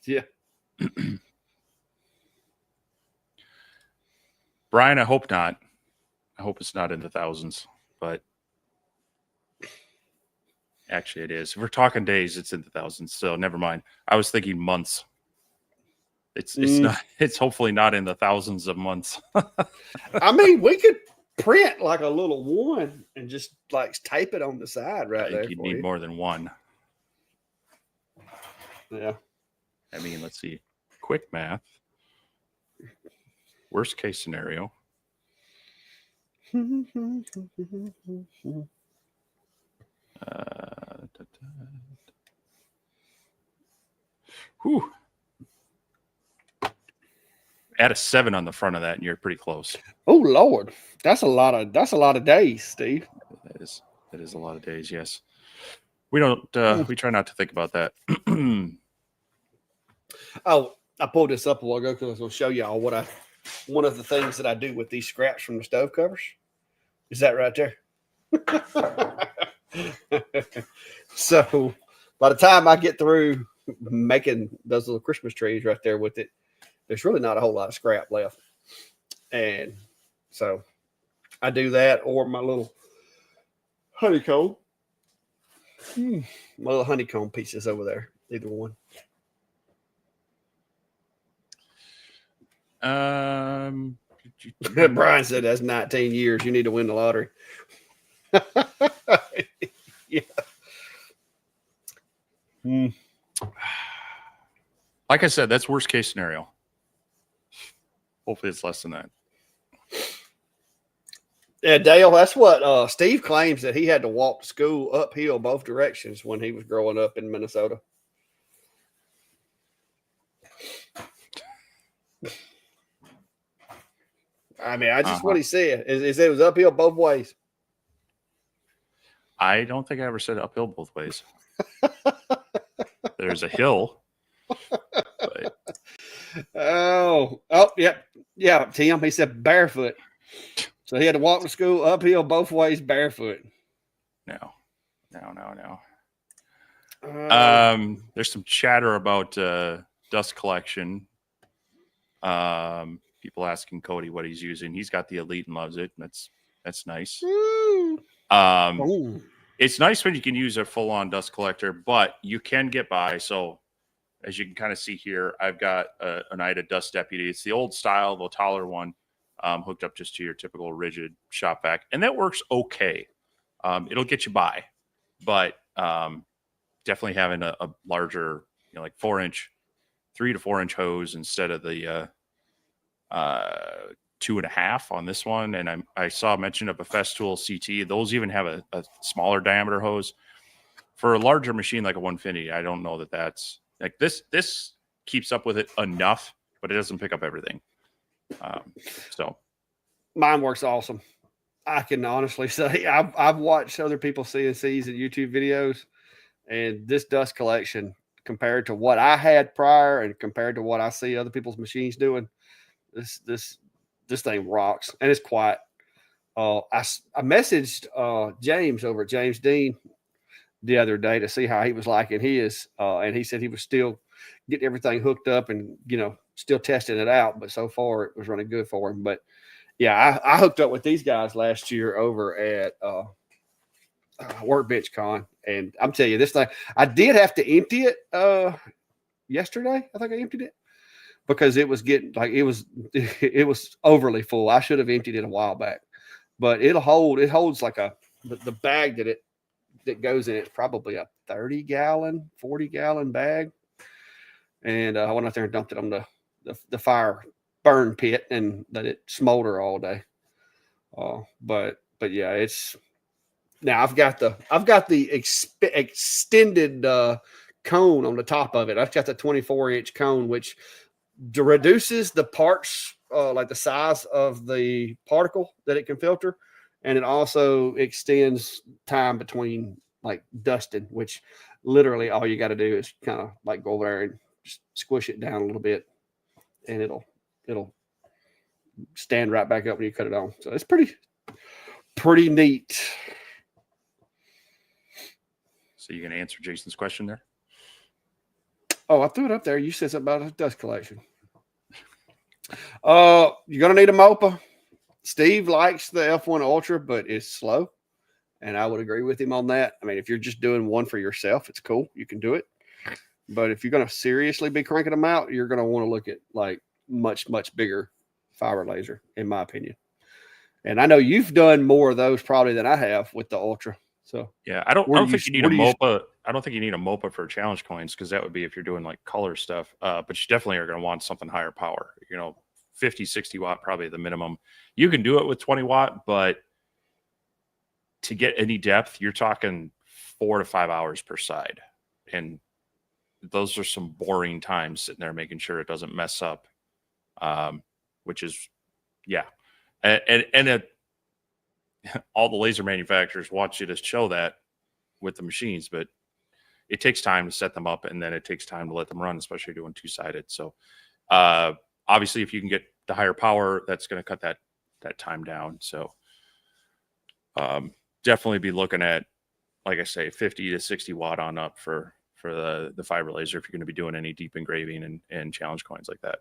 Yeah. Brian, I hope not. I hope it's not in the thousands, but actually it is. If we're talking days, it's in the thousands, so never mind. I was thinking months. It's not. It's hopefully not in the thousands of months. I mean, we could print like a little 1 and just like tape it on the side right there. You'd need more than 1. Yeah. I mean, let's see. Quick math. Worst case scenario. Whew. Add a 7 on the front of that, and you're pretty close. Oh Lord, that's a lot of days, Steve. That is a lot of days. Yes, we don't. We try not to think about that. Oh, I pulled this up a while ago because I was going to show y'all one of the things that I do with these scraps from the stove covers. Is that right there? So by the time I get through making those little Christmas trees right there with it, there's really not a whole lot of scrap left. And so I do that, or my little honeycomb. My little honeycomb pieces over there. Either one. Brian said that's 19 years. You need to win the lottery. Yeah. Like I said, that's worst case scenario. Hopefully it's less than that. Yeah, Dale, that's what Steve claims, that he had to walk to school uphill both directions when he was growing up in Minnesota. I mean, what he said is it was uphill both ways. I don't think I ever said uphill both ways. There's a hill. But... Oh, yeah, Tim. He said barefoot. So he had to walk to school uphill both ways barefoot. No. There's some chatter about dust collection. People asking Cody what he's using. He's got the Elite and loves it. That's nice. It's nice when you can use a full-on dust collector, but you can get by. So as you can kind of see here, I've got an IDA Dust Deputy. It's the old style, the taller one, hooked up just to your typical rigid shop vac, and that works okay. It'll get you by, but definitely having a larger, like 4-inch, 3 to 4 inch hose instead of the 2.5 on this one. And I saw mention of a Festool CT. Those even have a smaller diameter hose. For a larger machine like a 150, I don't know that that's like this keeps up with it enough, but it doesn't pick up everything. So mine works awesome. I can honestly say I've watched other people's CNCs and YouTube videos, and this dust collection compared to what I had prior and compared to what I see other people's machines doing, this thing rocks, and it's quiet. I messaged James over at James Dean the other day to see how he was liking his, and he said he was still getting everything hooked up and still testing it out, but so far it was running good for him. But yeah, I hooked up with these guys last year over at Workbench Con, and I'm telling you, this thing, I did have to empty it yesterday. I think I emptied it because it was getting it was overly full. I should have emptied it a while back, but it holds like the bag that goes in it's probably a 30-gallon, 40-gallon bag. And I went out there and dumped it on the fire burn pit and let it smolder all day. But yeah, it's now I've got the extended cone on the top of it. I've got the 24-inch cone, which reduces the parts, like the size of the particle that it can filter. And it also extends time between like dusting, which literally all you got to do is kind of like go over there and just squish it down a little bit, and it'll stand right back up when you cut it on. So it's pretty neat. you can answer Jason's question there. Oh, I threw it up there. You said something about a dust collection. You're gonna need a MOPA. Steve likes the F1 Ultra, but it's slow, and I would agree with him on that. I mean, if you're just doing one for yourself, it's cool. You can do it. But if you're going to seriously be cranking them out, you're going to want to look at like much, much bigger fiber laser, in my opinion. And I know you've done more of those probably than I have with the Ultra. So yeah, I don't think you need a MOPA. I don't think you need a MOPA for challenge coins, because that would be if you're doing like color stuff. But you definitely are going to want something higher power. 50, 60 watt, probably the minimum. You can do it with 20 watt, but to get any depth, you're talking 4 to 5 hours per side. And those are some boring times sitting there making sure it doesn't mess up. Which is, yeah. And all the laser manufacturers want you to show that with the machines, but it takes time to set them up, and then it takes time to let them run, especially doing two-sided. So, obviously, if you can get the higher power, that's going to cut that time down. So definitely be looking at, like I say, 50 to 60 watt on up for the fiber laser if you're going to be doing any deep engraving and challenge coins like that.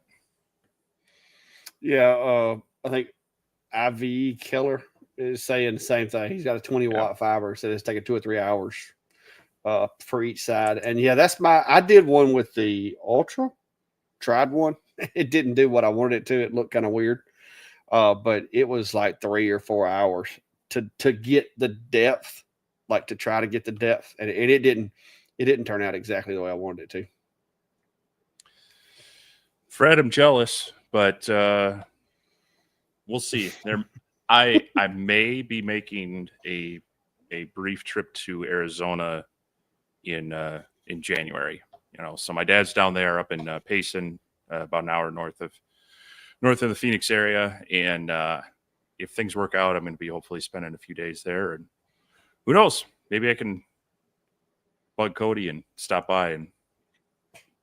Yeah, I think IV Killer is saying the same thing. He's got a 20 watt fiber, so it's taking 2 or 3 hours for each side. And yeah, I did one with the Ultra. Tried one. It didn't do what I wanted it to. It looked kind of weird. But it was like 3 or 4 hours to get the depth, like to try to get the depth. And it didn't turn out exactly the way I wanted it to. Fred, I'm jealous, but we'll see. I may be making a brief trip to Arizona in January. So my dad's down there up in Payson, about an hour north of the Phoenix area, and if things work out, I'm going to be hopefully spending a few days there. And who knows? Maybe I can bug Cody and stop by and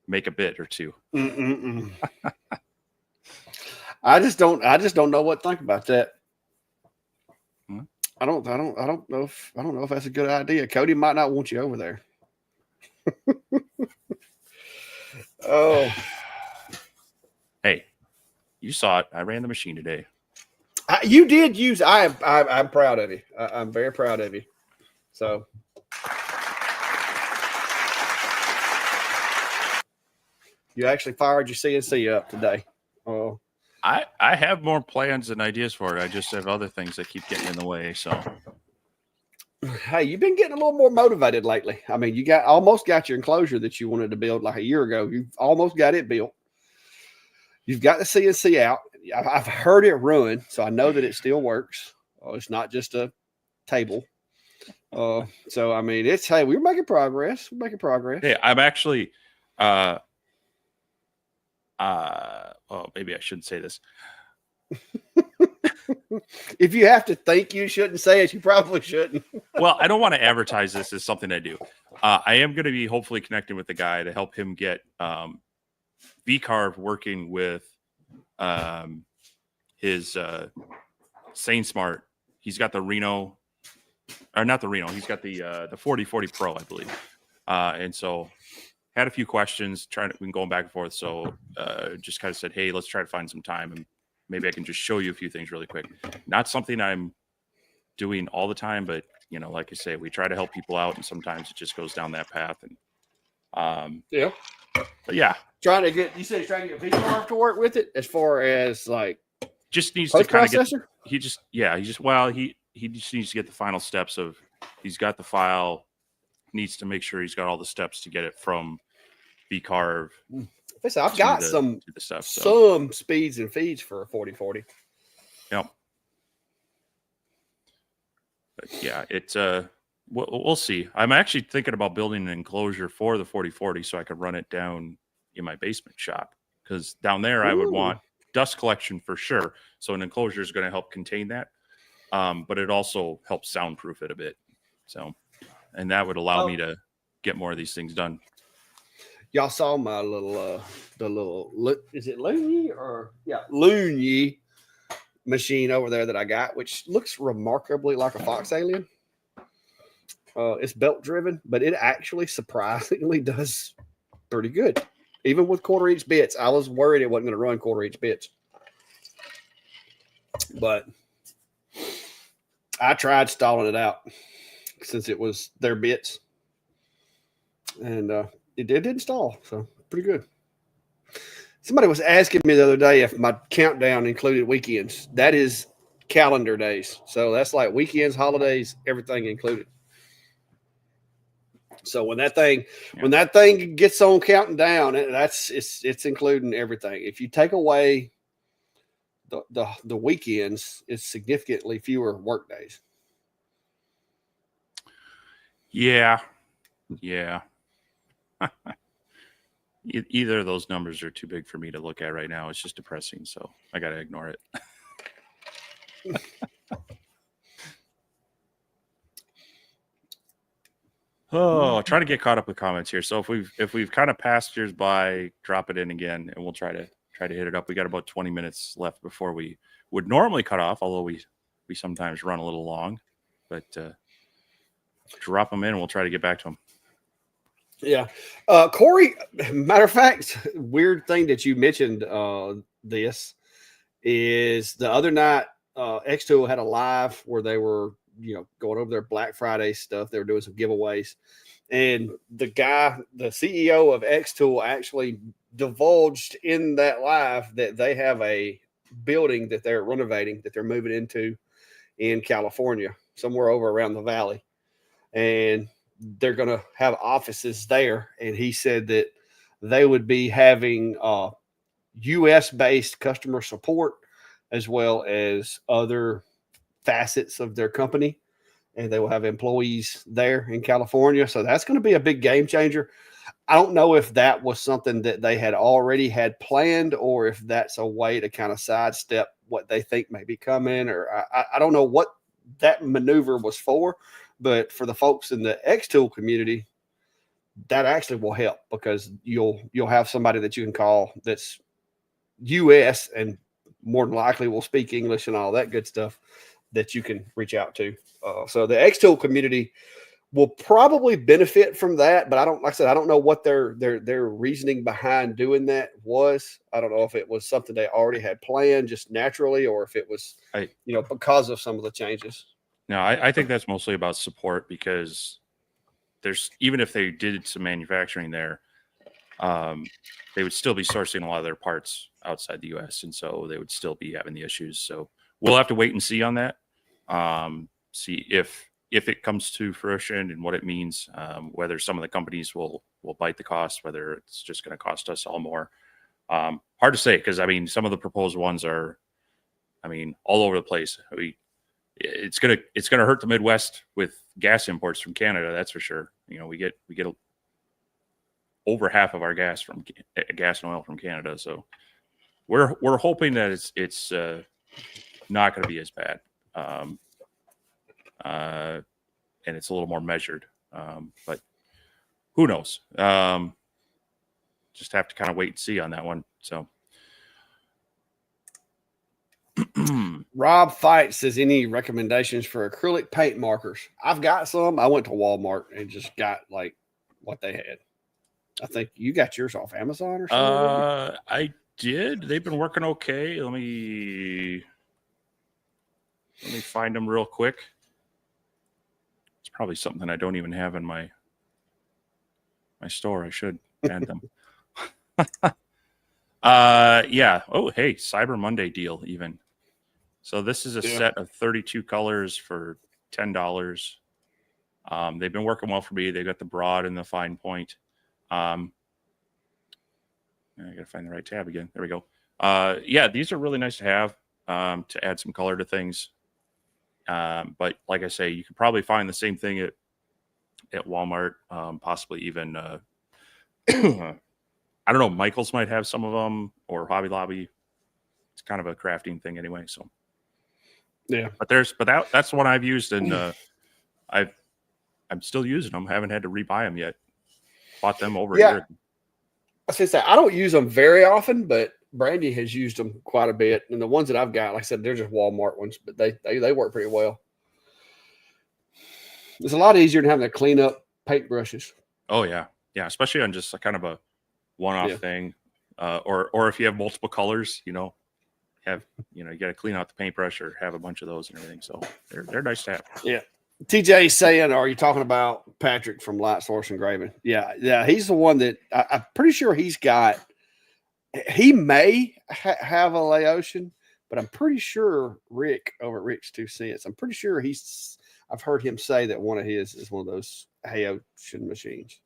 make a bit or two. I just don't know what to think about that. I don't know if that's a good idea. Cody might not want you over there. Oh, hey, you saw it. I ran the machine today. You did use. I'm proud of you. I'm very proud of you. So, you actually fired your CNC up today. Oh, I have more plans and ideas for it. I just have other things that keep getting in the way. So, hey, you've been getting a little more motivated lately. I mean, you almost got your enclosure that you wanted to build like a year ago. You've almost got it built. You've got the CNC out. I've heard it run, so I know that it still works. It's not just a table. So I mean, we're making progress. We're making progress. Yeah, I'm actually Oh, maybe I shouldn't say this. If you have to think you shouldn't say it, you probably shouldn't. Well, I don't want to advertise this as something I do. I am going to be hopefully connecting with the guy to help him get VCarve working with his SaneSmart. He's got the Reno, or not the Reno. He's got the 4040 Pro, I believe. And so had a few questions, been going back and forth. So just kind of said, hey, let's try to find some time, and maybe I can just show you a few things really quick. Not something I'm doing all the time, but like I say, we try to help people out, and sometimes it just goes down that path. And yeah, but yeah, you said he's trying to get VCarve to work with it as far as like just needs to kind of get. He just needs to get the final steps of. He's got the file. Needs to make sure he's got all the steps to get it from VCarve. I've got some speeds and feeds for a 4040. Yep. But yeah, it's we'll see. I'm actually thinking about building an enclosure for the 4040 so I could run it down in my basement shop, because down there I would want dust collection for sure. So an enclosure is going to help contain that, but it also helps soundproof it a bit. So, and that would allow me to get more of these things done. Y'all saw my little is it Looney or Looney machine over there that I got, which looks remarkably like a Fox Alien. It's belt driven, but it actually surprisingly does pretty good, even with 1/4-inch bits. I was worried it wasn't going to run 1/4-inch bits, but I tried stalling it out since it was their bits, and it did install, so pretty good. Somebody was asking me the other day if my countdown included weekends. That is calendar days, so that's like weekends, holidays, everything included. So when that thing gets on counting down, it's including everything. If you take away the weekends, it's significantly fewer work days. Yeah. Either of those numbers are too big for me to look at right now. It's just depressing, so I got to ignore it. Try to get caught up with comments here. So if we've kind of passed yours by, drop it in again, and we'll try to hit it up. We got about 20 minutes left before we would normally cut off, although we sometimes run a little long. But drop them in, and we'll try to get back to them. Yeah. Corey, matter of fact, weird thing that you mentioned this is the other night, xtool had a live where they were, going over their Black Friday stuff. They were doing some giveaways. And the guy, the CEO of xtool, actually divulged in that live that they have a building that they're renovating, that they're moving into in California, somewhere over around the valley. And they're going to have offices there. And he said that they would be having US-based customer support as well as other facets of their company. And they will have employees there in California. So that's going to be a big game changer. I don't know if that was something that they had already had planned, or if that's a way to kind of sidestep what they think may be coming, or I don't know what that maneuver was for. But for the folks in the xtool community, that actually will help, because you'll have somebody that you can call that's US and more than likely will speak English and all that good stuff that you can reach out to. So the xtool community will probably benefit from that, but I don't know what their reasoning behind doing that was. I don't know if it was something they already had planned just naturally, or if it was, because of some of the changes. No, I think that's mostly about support, because even if they did some manufacturing there, they would still be sourcing a lot of their parts outside the US. And so they would still be having the issues. So we'll have to wait and see on that. See if it comes to fruition and what it means, whether some of the companies will bite the cost, whether it's just going to cost us all more. Hard to say, because some of the proposed ones are, all over the place. It's gonna hurt the Midwest with gas imports from Canada. That's for sure. We get over half of our gas and oil from Canada. So we're hoping that it's not going to be as bad, and it's a little more measured. But who knows? Just have to kind of wait and see on that one. So. Rob Fight says, any recommendations for acrylic paint markers? I've got some. I went to Walmart and just got like what they had. I think you got yours off Amazon or something. I did. They've been working okay. Let me find them real quick. It's probably something I don't even have in my store. I should add them. Yeah. Oh, hey, Cyber Monday deal even. So this is a set of 32 colors for $10. They've been working well for me. They got the broad and the fine point. I gotta find the right tab again. There we go. Yeah, these are really nice to have to add some color to things. But like I say, you could probably find the same thing at Walmart, possibly even I don't know, Michael's might have some of them, or Hobby Lobby. It's kind of a crafting thing anyway. So yeah, but that's the one I've used, and I'm still using them. Haven't had to rebuy them yet. Bought them over a year. I say I don't use them very often, but Brandy has used them quite a bit. And the ones that I've got, like I said, they're just Walmart ones, but they work pretty well. It's a lot easier than having to clean up paintbrushes. Oh yeah, especially on just a kind of a one-off thing, or if you have multiple colors, you got to clean out the paintbrush or have a bunch of those and everything. So they're nice to have. Yeah. TJ is saying, are you talking about Patrick from Light Source Engraving? Yeah. He's the one that I'm pretty sure he may have a Laotian, but I'm pretty sure Rick over at Rick's 2 Cents, I'm pretty sure I've heard him say that one of his is one of those Laotian machines.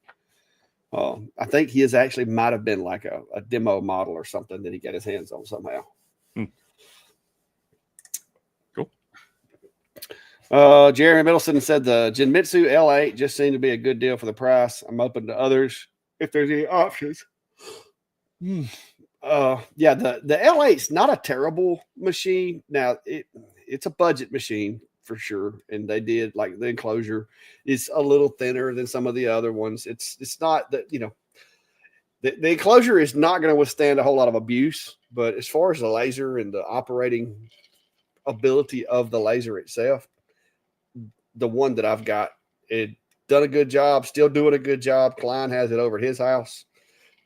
I think his actually might have been like a demo model or something that he got his hands on somehow. Jeremy Middleton said the Genmitsu L8 just seemed to be a good deal for the price. I'm open to others if there's any options. The L8's not a terrible machine. Now it's a budget machine for sure, and they did like the enclosure is a little thinner than some of the other ones. It's not that the enclosure is not going to withstand a whole lot of abuse, but as far as the laser and the operating ability of the laser itself, the one that I've got, it done a good job, still doing a good job. Klein has it over at his house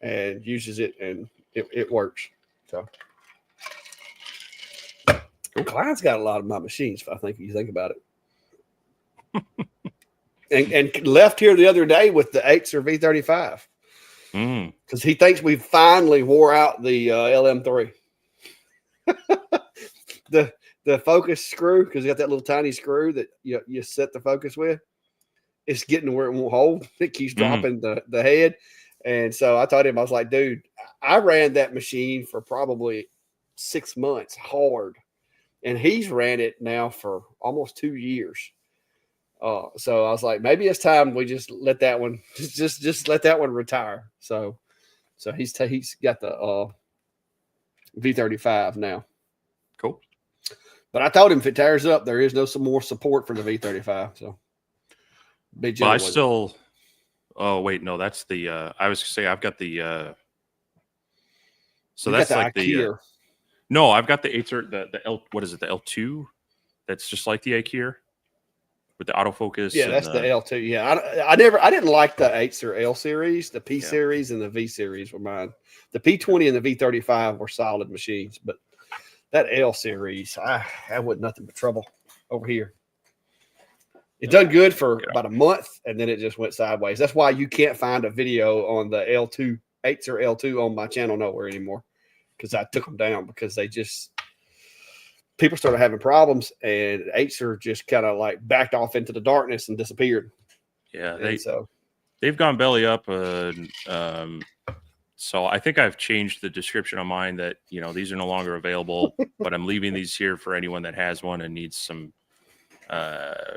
and uses it, and it works. So Klein's got a lot of my machines, I think, if you think about it. and left here the other day with the Acer V35 because he thinks we finally wore out the LM3. The focus screw, because you got that little tiny screw that you set the focus with, it's getting where it won't hold. It keeps dropping the head. And so I told him, I was like, dude, I ran that machine for probably 6 months hard. And he's ran it now for almost 2 years. So I was like, maybe it's time we just let that one just let that one retire. So he's got the V35 now. Cool. But I told him if it tears up, there is no some more support for the V35. So big I still. Oh wait, no, that's the. I was gonna say I've got the. So that's like the. No, I've got the Acer, the L. What is it? The L2. That's just like the Acer with the autofocus. Yeah, that's the L2. Yeah, I didn't like the Acer L series. The P series and the V series were mine. The P20 and the V35 were solid machines, but that L series, I wasn't nothing but trouble over here. It done good for about a month, and then it just went sideways. That's why you can't find a video on the L2, Acer L2 on my channel nowhere anymore, because I took them down because people started having problems, and Acer just kind of like backed off into the darkness and disappeared. Yeah, they've gone belly up. So I think I've changed the description on mine that, these are no longer available, but I'm leaving these here for anyone that has one and needs some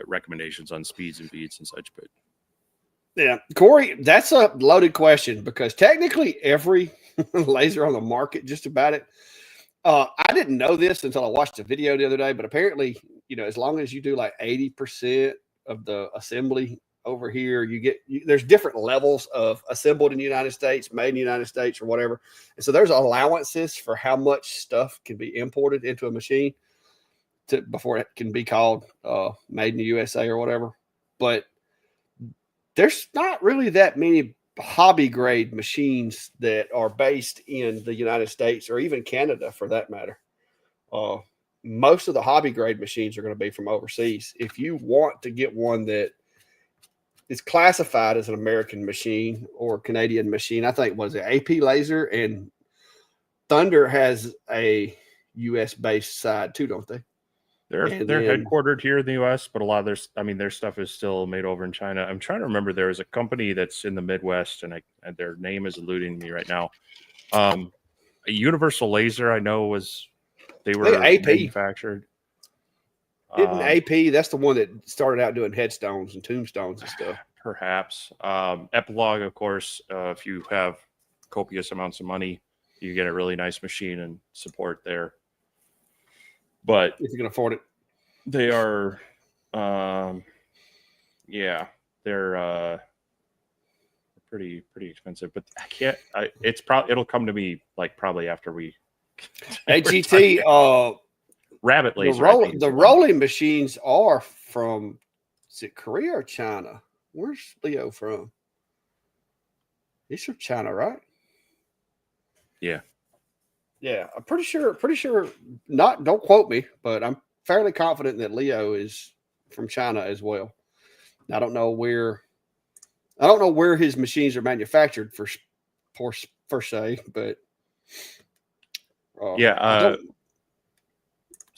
recommendations on speeds and beats and such. But Yeah, Corey, that's a loaded question because technically every laser on the market, just about it. I didn't know this until I watched a video the other day, but apparently, as long as you do like 80% of the assembly over here, there's different levels of assembled in the United States, made in the United States, or whatever. And so there's allowances for how much stuff can be imported into a machine before it can be called made in the USA or whatever. But there's not really that many hobby grade machines that are based in the United States or even Canada for that matter. Uh, Most of the hobby grade machines are going to be from overseas. If you want to get one that is classified as an American machine or Canadian machine, I think was it AP Laser and Thunder has a US based side too, don't they? They're headquartered here in the U.S., but a lot of their stuff is still made over in China. I'm trying to remember. There is a company that's in the Midwest, and their name is eluding me right now. A Universal Laser, I know they were AP manufactured. Didn't AP? That's the one that started out doing headstones and tombstones and stuff. Perhaps Epilogue, of course. If you have copious amounts of money, you get a really nice machine and support there. But if you can afford it, they are, they're pretty expensive. But I can't. It'll come to me like probably after we. AGT. Rabbit Laser. The rolling machines are from, is it Korea or China? Where's Leo from? He's from China, right? Yeah. Yeah, I'm pretty sure. Don't quote me, but I'm fairly confident that Leo is from China as well. I don't know where his machines are manufactured per se, but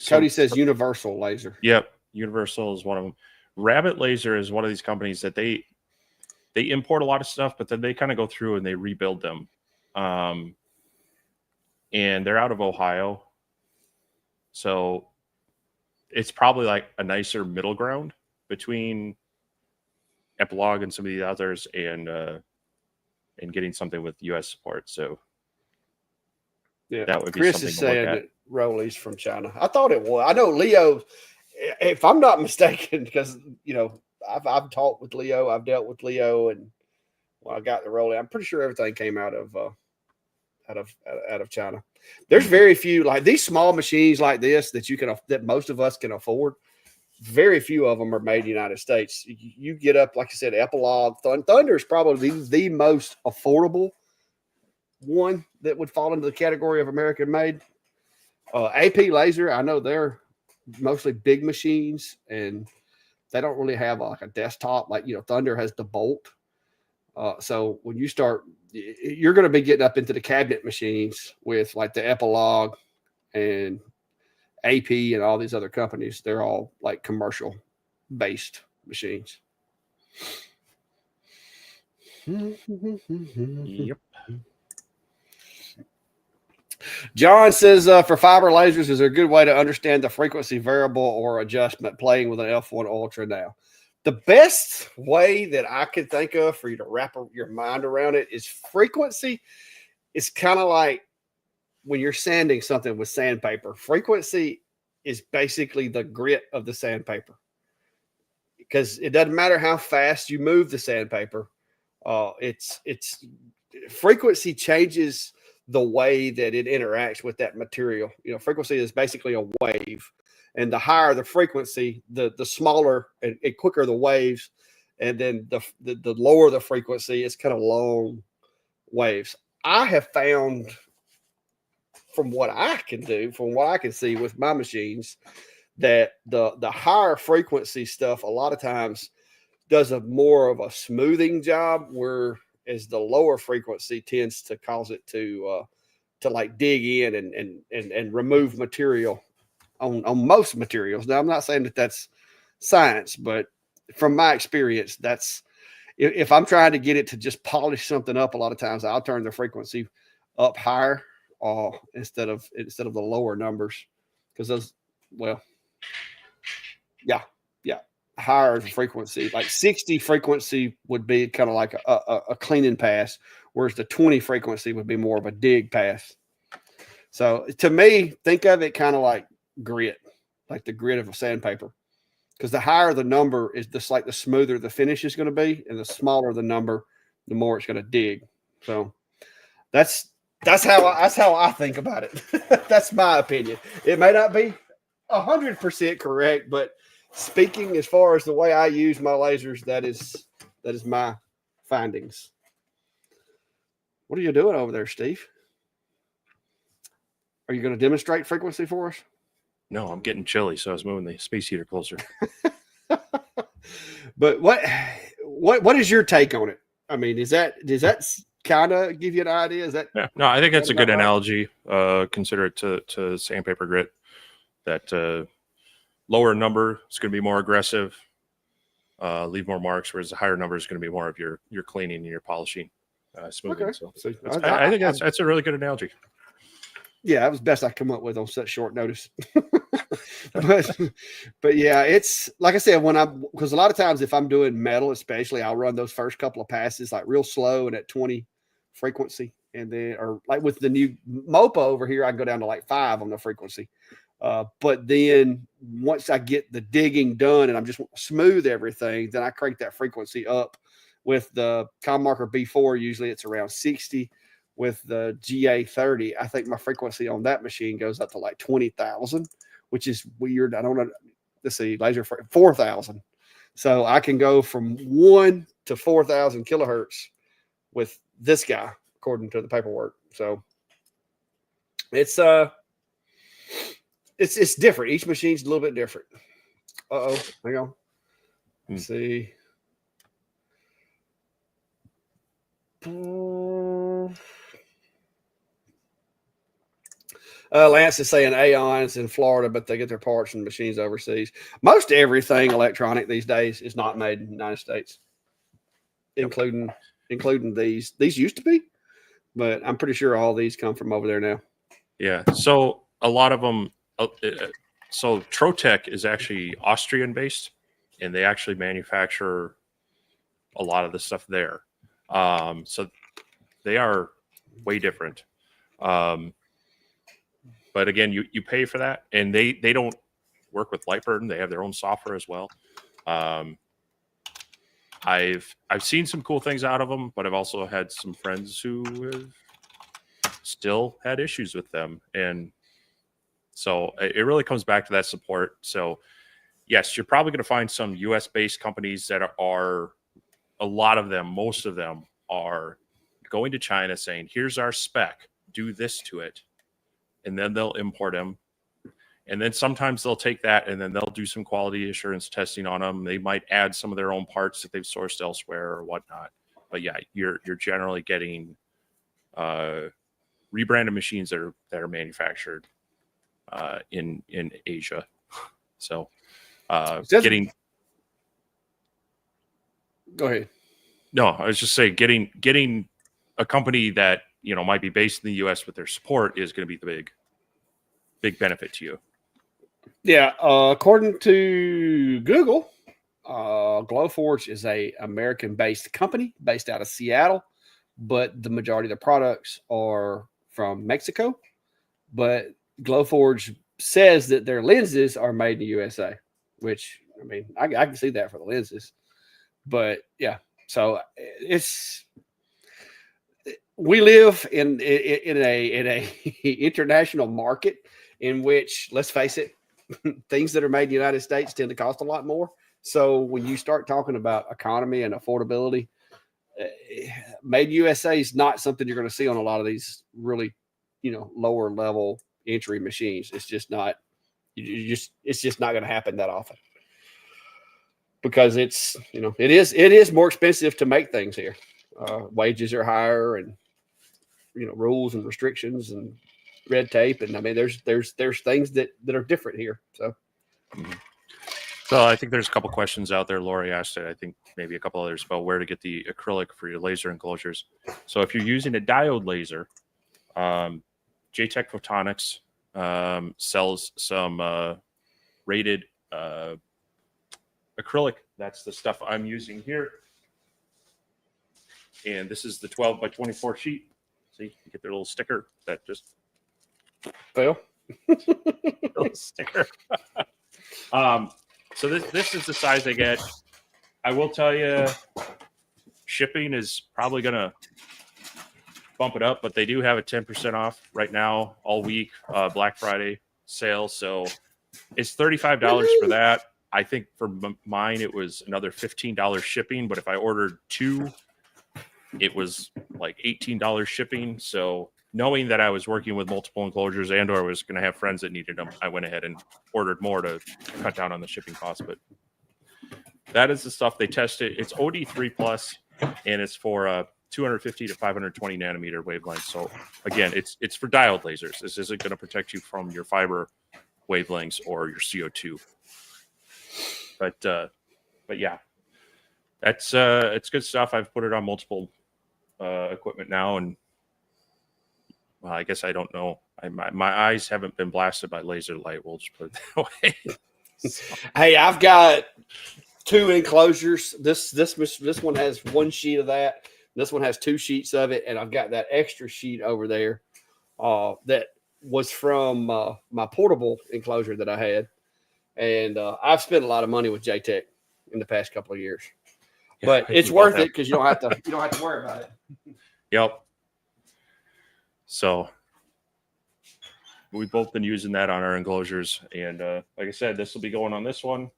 Cody says Universal Laser. Yep, Universal is one of them. Rabbit Laser is one of these companies that they import a lot of stuff, but then they kind of go through and they rebuild them. And they're out of Ohio. So it's probably like a nicer middle ground between Epilogue and some of the others and getting something with US support. So yeah, that would be Chris something is to look saying at. that Roley's from China. I thought it was. I know Leo, if I'm not mistaken, because I've talked with Leo, I've dealt with Leo, and when I got the Roley, I'm pretty sure everything came out of China. There's very few like these small machines like this that most of us can afford. Very few of them are made in the United States. You get up, like I said, Epilogue, Thunder is probably the most affordable one that would fall into the category of American made. AP Laser, I know they're mostly big machines and they don't really have like a desktop. Like, Thunder has the Bolt. So when you start, you're going to be getting up into the cabinet machines with like the Epilogue and AP and all these other companies. They're all like commercial based machines. Yep. John says for fiber lasers, is there a good way to understand the frequency variable or adjustment playing with an F1 Ultra now? The best way that I could think of for you to wrap your mind around it is frequency. It's kind of like when you're sanding something with sandpaper. Frequency is basically the grit of the sandpaper because it doesn't matter how fast you move the sandpaper. It's frequency changes the way that it interacts with that material. Frequency is basically a wave. And the higher the frequency, the smaller and quicker the waves. And then the lower the frequency, it's kind of long waves. I have found from what I can do, from what I can see with my machines, that the higher frequency stuff a lot of times does a more of a smoothing job, whereas the lower frequency tends to cause it to like dig in and remove material on most materials. Now, I'm not saying that that's science, but from my experience, that's if I'm trying to get it to just polish something up, a lot of times I'll turn the frequency up higher instead of the lower numbers because those, well, yeah. higher frequency. Like 60 frequency would be kind of like a cleaning pass, whereas the 20 frequency would be more of a dig pass. So to me, think of it kind of like grit, like the grit of a sandpaper. Because the higher the number is, just like the smoother the finish is going to be, and the smaller the number, the more it's going to dig. So that's how I think about it. That's my opinion. It may not be 100% correct, but speaking as far as the way I use my lasers, that is my findings. What are you doing over there, Steve? Are you going to demonstrate frequency for us? No, I'm getting chilly, so I was moving the space heater closer. But what is your take on it? I mean, does that kind of give you an idea? Is that no? I think that's a good right? analogy. Consider it to sandpaper grit. That lower number is going to be more aggressive, leave more marks, whereas the higher number is going to be more of your cleaning and your polishing, smoothing. Okay. So I think that's a really good analogy. Yeah, that was the best I come up with on such short notice. but yeah, it's like I said, because a lot of times if I'm doing metal, especially, I'll run those first couple of passes like real slow and at 20 frequency, and then, or like with the new MOPA over here, I can go down to like 5 on the frequency. But then once I get the digging done and I'm just smooth everything, then I crank that frequency up. With the Com Marker B4, usually it's around 60. With the GA30, I think my frequency on that machine goes up to like 20,000, which is weird. I don't know. Let's see, laser 4,000. So I can go from 1 to 4,000 kilohertz with this guy, according to the paperwork. So it's different. Each machine's a little bit different. Hang on. Let's see. Lance is saying Aeon's in Florida, but they get their parts from machines overseas. Most everything electronic these days is not made in the United States, including these. These used to be, but I'm pretty sure all these come from over there now. Yeah. So a lot of them. So Trotec is actually Austrian based, and they actually manufacture a lot of the stuff there. So they are way different. But again, you pay for that, and they don't work with Lightburn. They have their own software as well. I've seen some cool things out of them, but I've also had some friends who have still had issues with them, and so it really comes back to that support. So yes, you're probably going to find some US based companies that are a lot of them, most of them are going to China saying, here's our spec, do this to it. And then they'll import them. And then sometimes they'll take that and then they'll do some quality assurance testing on them. They might add some of their own parts that they've sourced elsewhere or whatnot. But yeah, you're generally getting rebranded machines that are manufactured in Asia. So getting. Go ahead. No, I was just saying getting a company that might be based in the U.S. with their support is going to be the big benefit to you. Yeah, according to Google, Glowforge is a American-based company based out of Seattle, but the majority of the products are from Mexico. But Glowforge says that their lenses are made in the USA, which I mean I can see that for the lenses. But yeah, so we live in a international market in which, let's face it, things that are made in the United States tend to cost a lot more. So when you start talking about economy and affordability, made USA is not something you're going to see on a lot of these really, lower level entry machines. It's just not. It's just not going to happen that often because it is more expensive to make things here. Wages are higher, and rules and restrictions and red tape, and I mean there's things that are different here. So so I think there's a couple questions out there. Lori asked it, I think maybe a couple others, about where to get the acrylic for your laser enclosures. So if you're using a diode laser, JTech Photonics sells some rated acrylic. That's the stuff I'm using here. And this is the 12 by 24 sheet. See, you get their little sticker that just Phil. little sticker. So this is the size I get. I will tell you, shipping is probably going to bump it up, but they do have a 10% off right now all week, Black Friday sale. So it's $35 for that. I think for mine, it was another $15 shipping, but if I ordered 2, it was like $18 shipping. So knowing that I was working with multiple enclosures and or was going to have friends that needed them, I went ahead and ordered more to cut down on the shipping cost. But that is the stuff they tested. It's OD3 plus, and it's for 250 to 520 nanometer wavelength. So again, it's for diode lasers. This isn't going to protect you from your fiber wavelengths or your CO2. But yeah, that's it's good stuff. I've put it on multiple equipment now, and well, I guess I don't know. My eyes haven't been blasted by laser light. We'll just put it that way. So. Hey, I've got 2 enclosures. This one has 1 sheet of that. This one has 2 sheets of it, and I've got that extra sheet over there that was from my portable enclosure that I had. And I've spent a lot of money with JTech in the past couple of years, but it's worth it because you don't have to worry about it. Yep. So we've both been using that on our enclosures, and like I said, this will be going on this one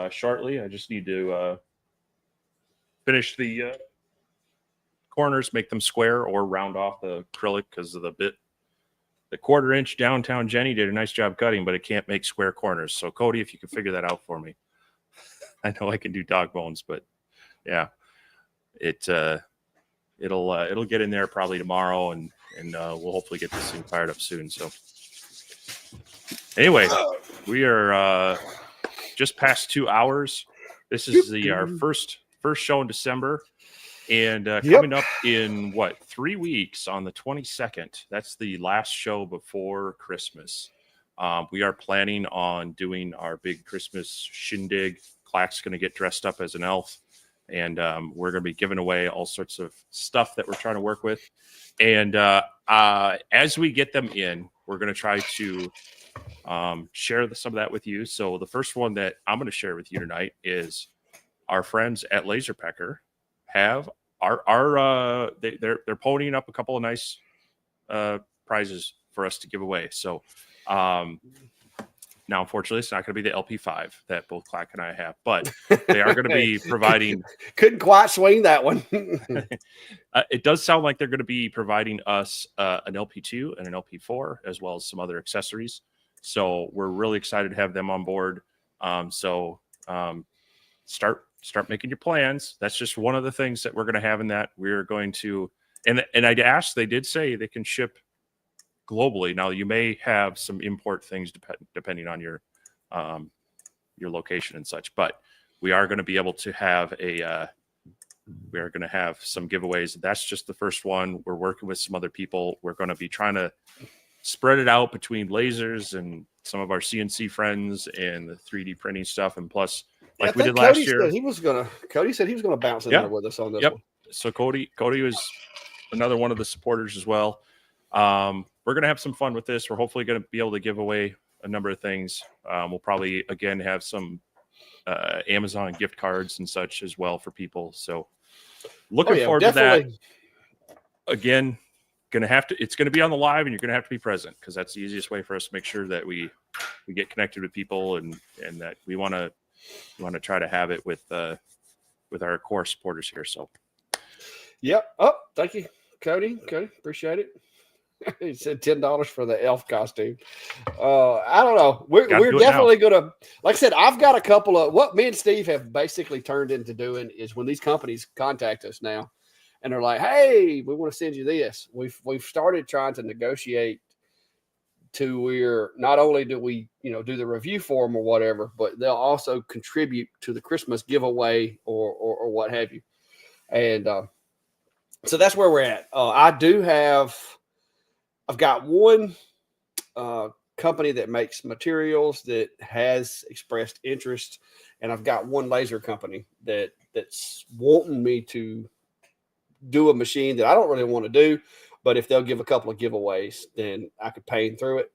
shortly. I just need to finish the corners, make them square, or round off the acrylic because of the 1/4-inch downtown Jenny did a nice job cutting, but it can't make square corners. So Cody, if you can figure that out for me. I know I can do dog bones, but yeah, it'll get in there probably tomorrow, and we'll hopefully get this thing fired up soon. So anyway, we are just past 2 hours. This is our first show in December. And coming up in 3 weeks on the 22nd, that's the last show before Christmas. We are planning on doing our big Christmas shindig. Clack's going to get dressed up as an elf, and we're going to be giving away all sorts of stuff that we're trying to work with. And as we get them in, we're going to try to share some of that with you. So the first one that I'm going to share with you tonight is our friends at LaserPecker have they're ponying up a couple of nice prizes for us to give away. So now, unfortunately, it's not going to be the LP5 that both Clack and I have, but they are going to be providing. Couldn't quite swing that one. It does sound like they're going to be providing us an LP2 and an LP4, as well as some other accessories. So we're really excited to have them on board. Start making your plans. That's just one of the things that we're going to have in that. We're going to, and I'd asked, they did say they can ship globally. Now you may have some import things depending on your location and such, but we are going to be able to have we are going to have some giveaways. That's just the first one. We're working with some other people. We're going to be trying to spread it out between lasers and some of our CNC friends and the 3D printing stuff. And plus, like we did last year, Cody said he was gonna bounce in there with us on this one. So Cody was another one of the supporters as well. We're gonna have some fun with this. We're hopefully gonna be able to give away a number of things. We'll probably again have some Amazon gift cards and such as well for people. So looking forward to that. Again, it's gonna be on the live, and you're gonna have to be present because that's the easiest way for us to make sure that we get connected with people and that we want to try to have it with our core supporters here. So yep. Oh, thank you, Cody, appreciate it. He said $10 for the elf costume. I don't know. We're definitely gonna, like I said, I've got a couple of what me and Steve have basically turned into doing is when these companies contact us now and they're like, hey, we want to send you this. We've started trying to negotiate to where not only do we, do the review for them or whatever, but they'll also contribute to the Christmas giveaway or what have you. And so that's where we're at. I've got one company that makes materials that has expressed interest, and I've got one laser company that's wanting me to do a machine that I don't really want to do, but if they'll give a couple of giveaways, then I could pay them through it.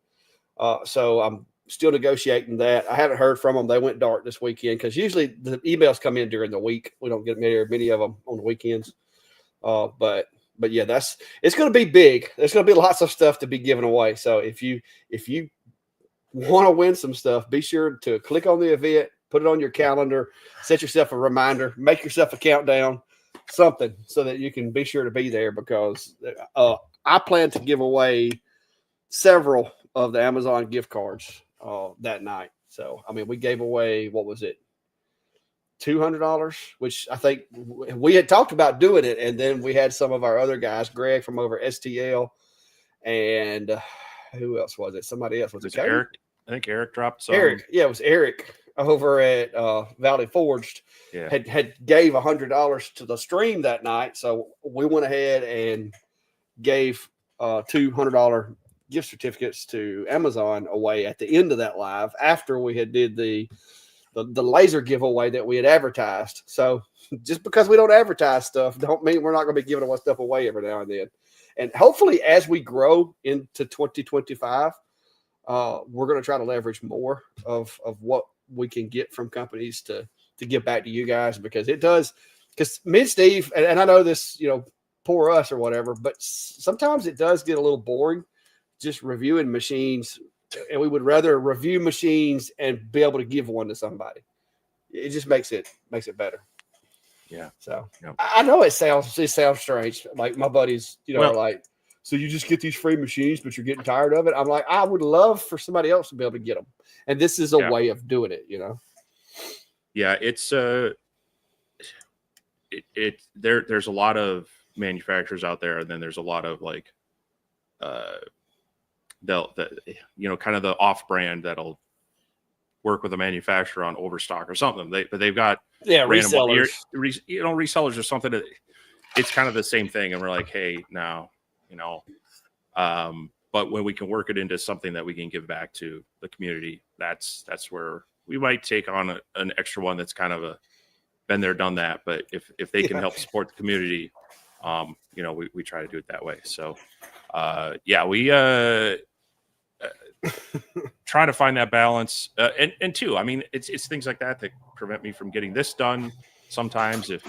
So I'm still negotiating that. I haven't heard from them. They went dark this weekend because usually the emails come in during the week. We don't get many of them on the weekends. But yeah, it's going to be big. There's going to be lots of stuff to be given away. So if you want to win some stuff, be sure to click on the event, put it on your calendar, set yourself a reminder, make yourself a countdown, something so that you can be sure to be there, because I plan to give away several of the Amazon gift cards that night. So, I mean, we gave away, what was it? $200, which I think we had talked about doing it. And then we had some of our other guys, Greg from over STL, and who else was it? Somebody else. Was it Eric? I think Eric dropped some. Eric. Yeah, it was Eric over at Valley Forged. Yeah. Had gave $100 to the stream that night. So we went ahead and gave $200 gift certificates to Amazon away at the end of that live after we had did the laser giveaway that we had advertised. So just because we don't advertise stuff don't mean we're not going to be giving away stuff away every now and then. And hopefully as we grow into 2025, we're going to try to leverage more of what we can get from companies to give back to you guys, because it does, because me and Steve, and I know this, poor us or whatever, but sometimes it does get a little boring just reviewing machines, and we would rather review machines and be able to give one to somebody. It just makes it better. Yeah. So I know it sounds strange. Like my buddies, are like, so you just get these free machines, but you're getting tired of it. I'm like, I would love for somebody else to be able to get them. And this is a way of doing it, Yeah. It's, there's a lot of manufacturers out there, and then there's a lot of like, kind of the off brand that'll work with a manufacturer on overstock or something. But they've got resellers. Resellers or something. It's kind of the same thing, and we're like, hey, now, but when we can work it into something that we can give back to the community, that's where we might take on an extra one that's kind of a been there, done that. But if they can help support the community, we try to do it that way. So, we try to find that balance. And two, I mean, it's things like that prevent me from getting this done sometimes if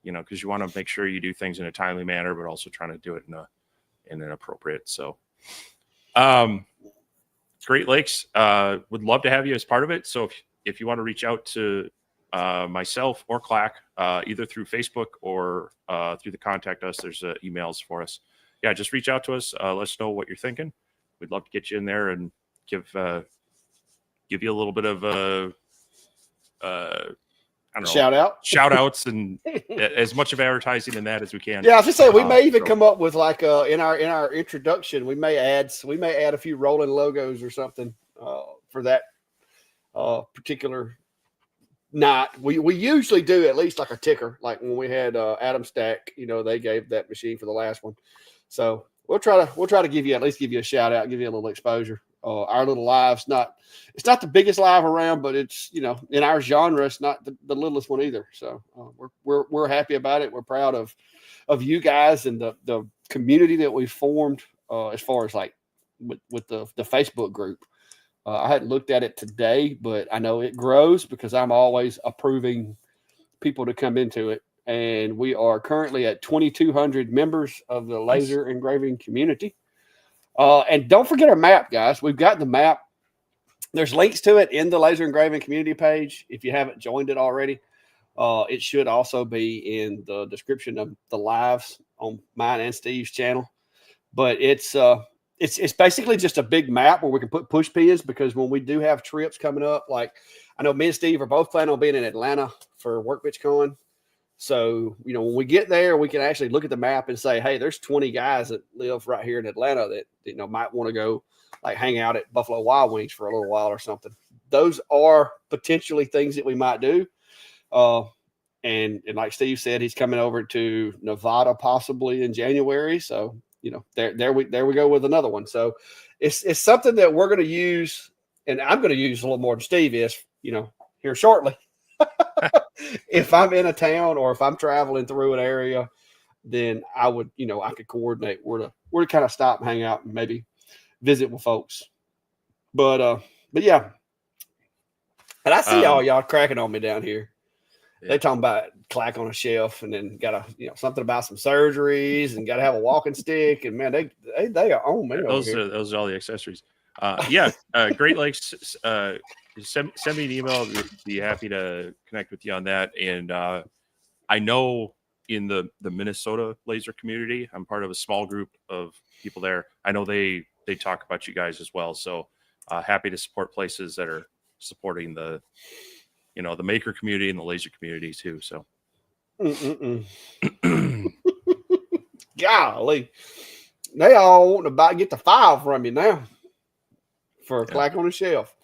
because you want to make sure you do things in a timely manner, but also trying to do it in an appropriate. So, Great Lakes would love to have you as part of it. So if you want to reach out to myself or Clack, either through Facebook or through the contact us, there's emails for us. Yeah, just reach out to us. Let us know what you're thinking. We'd love to get you in there and give you a little bit of shout outs and as much of advertising in that as we can. Yeah, I was just saying we may even come up with like in our introduction, we may add a few rolling logos or something for that particular night. We usually do at least like a ticker, like when we had Atomstack, they gave that machine for the last one. So we'll try to give you a shout out, give you a little exposure. Our little live's it's not the biggest live around, but it's, in our genre, it's not the littlest one either. So we're happy about it. We're proud of you guys and the community that we formed as far as like with the Facebook group. I hadn't looked at it today, but I know it grows because I'm always approving people to come into it. And we are currently at 2,200 members of the laser engraving community. And don't forget our map, guys. We've got the map. There's links to it in the laser engraving community page. If you haven't joined it already, it should also be in the description of the lives on mine and Steve's channel. But it's basically just a big map where we can put push pins, because when we do have trips coming up, like I know me and Steve are both planning on being in Atlanta for Workbench Con. So, when we get there, we can actually look at the map and say, hey, there's 20 guys that live right here in Atlanta that, might want to go like hang out at Buffalo Wild Wings for a little while or something. Those are potentially things that we might do. And like Steve said, he's coming over to Nevada possibly in January. So, there we go with another one. So it's something that we're going to use, and I'm going to use a little more than Steve is, here shortly. If I'm in a town or if I'm traveling through an area, then I would, I could coordinate where to kind of stop and hang out and maybe visit with folks. But yeah. And I see y'all cracking on me down here. Yeah. They talking about clack on a shelf and then got something about some surgeries and got to have a walking stick. And man, they are on me. Those are all the accessories. Great Lakes, send me an email. We'd be happy to connect with you on that. And I know in the Minnesota laser community, I'm part of a small group of people there. I know they talk about you guys as well. So happy to support places that are supporting the maker community and the laser community too. So golly, they all want to get the file from you now for a clack on the shelf.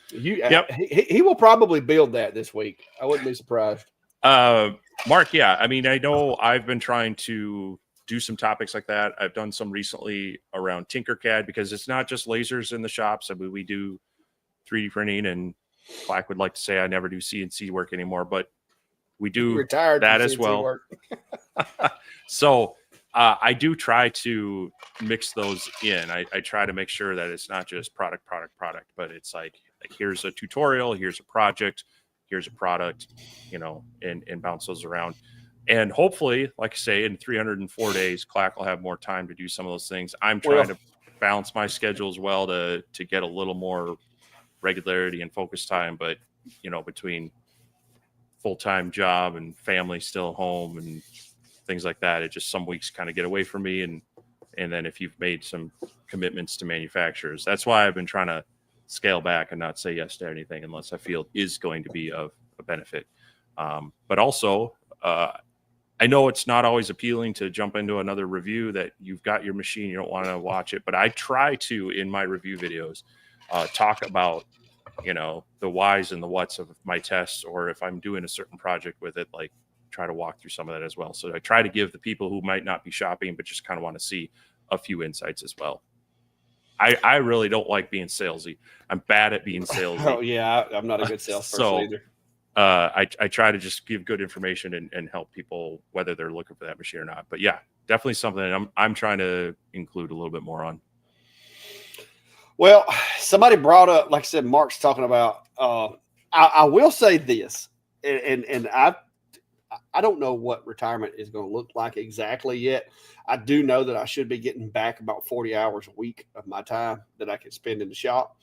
He will probably build that this week. I wouldn't be surprised. Mark, yeah. I mean, I know I've been trying to do some topics like that. I've done some recently around Tinkercad because it's not just lasers in the shops. I mean, we do 3D printing, and Clack would like to say I never do CNC work anymore, but we do that as well. So I do try to mix those in. I try to make sure that it's not just product, but it's like here's a tutorial, here's a project, here's a product, and bounce those around. And hopefully, like I say, in 304 days, Clack will have more time to do some of those things. I'm trying to balance my schedule as well to get a little more regularity and focus time. But, between full-time job and family still home and things like that, it just some weeks kind of get away from me. And then if you've made some commitments to manufacturers, that's why I've been trying to scale back and not say yes to anything unless I feel is going to be of a benefit. But also, I know it's not always appealing to jump into another review that you've got your machine, you don't want to watch it, but I try to, in my review videos, talk about, the whys and the whats of my tests, or if I'm doing a certain project with it, like try to walk through some of that as well. So I try to give the people who might not be shopping, but just kind of want to see a few insights as well. I really don't like being salesy. I'm bad at being salesy. Oh yeah, I'm not a good salesperson either. I try to just give good information and help people whether they're looking for that machine or not. But yeah, definitely something I'm trying to include a little bit more on. Well, somebody brought up, like I said, Mark's talking about. I will say this, and I don't know what retirement is going to look like exactly yet. I do know that I should be getting back about 40 hours a week of my time that I can spend in the shop.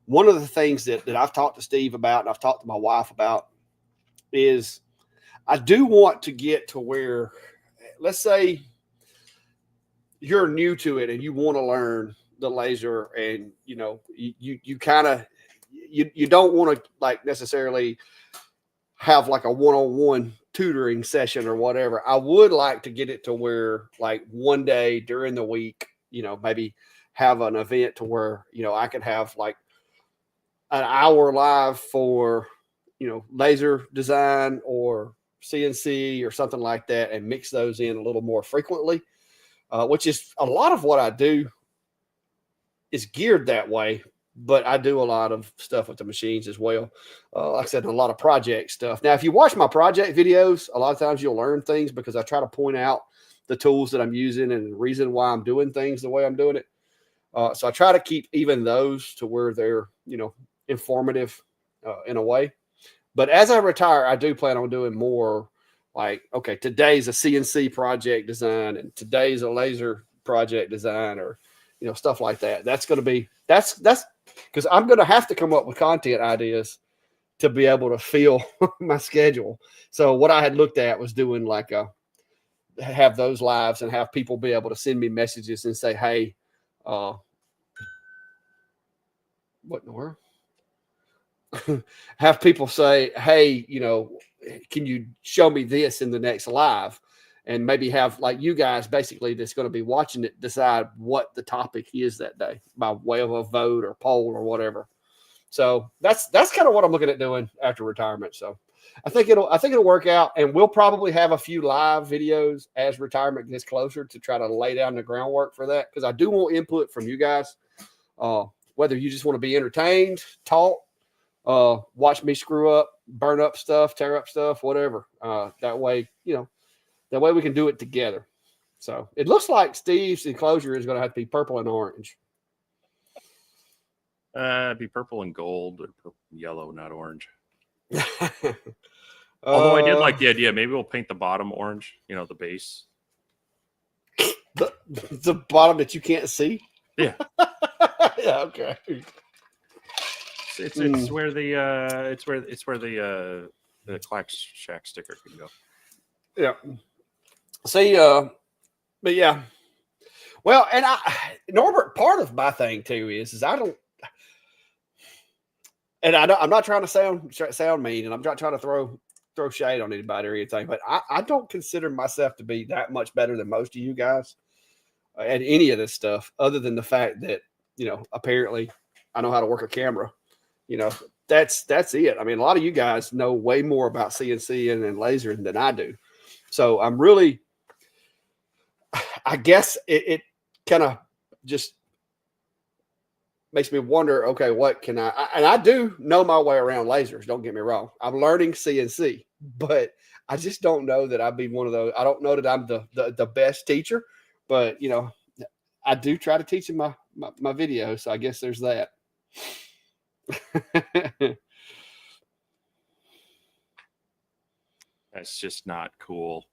One of the things that I've talked to Steve about and I've talked to my wife about is I do want to get to where, let's say you're new to it and you want to learn the laser, and you kind of you don't want to like necessarily have like a one-on-one tutoring session or whatever. I would like to get it to where like one day during the week, maybe have an event to where, I could have like an hour live for, laser design or CNC or something like that, and mix those in a little more frequently, which is a lot of what I do is geared that way. But I do a lot of stuff with the machines as well. Like I said, a lot of project stuff. Now, if you watch my project videos, a lot of times you'll learn things because I try to point out the tools that I'm using and the reason why I'm doing things the way I'm doing it. So I try to keep even those to where they're, informative in a way. But as I retire, I do plan on doing more like, okay, today's a CNC project design and today's a laser project design, or, stuff like that. That's going to be, that's because I'm going to have to come up with content ideas to be able to fill my schedule. So what I had looked at was doing like have those lives and have people be able to send me messages and say, hey, what in the world? Have people say, hey, can you show me this in the next live? And maybe have like you guys basically that's going to be watching it decide what the topic is that day by way of a vote or poll or whatever. So that's kind of what I'm looking at doing after retirement. So I think it'll work out, and we'll probably have a few live videos as retirement gets closer to try to lay down the groundwork for that, because I do want input from you guys. Whether you just want to be entertained, taught, watch me screw up, burn up stuff, tear up stuff, whatever. That way, that way we can do it together. So it looks like Steve's enclosure is going to have to be purple and orange. It'd be purple and gold, or purple and yellow, not orange. Although I did like the idea. Maybe we'll paint the bottom orange, the base. The bottom that you can't see? Yeah. Yeah, okay. It's where the Clack Shack sticker can go. Yeah. See, but yeah. Well, and Norbert, part of my thing too is I don't, and I'm not trying to sound mean, and I'm not trying to throw shade on anybody or anything, but I don't consider myself to be that much better than most of you guys at any of this stuff, other than the fact that, apparently I know how to work a camera. That's it. I mean, a lot of you guys know way more about CNC and lasering than I do. So I'm really, I guess it kind of just makes me wonder, okay, what can and I do know my way around lasers. Don't get me wrong. I'm learning CNC, but I just don't know that I'd be one of those. I don't know that I'm the best teacher, but I do try to teach in my videos. So I guess there's that. That's just not cool.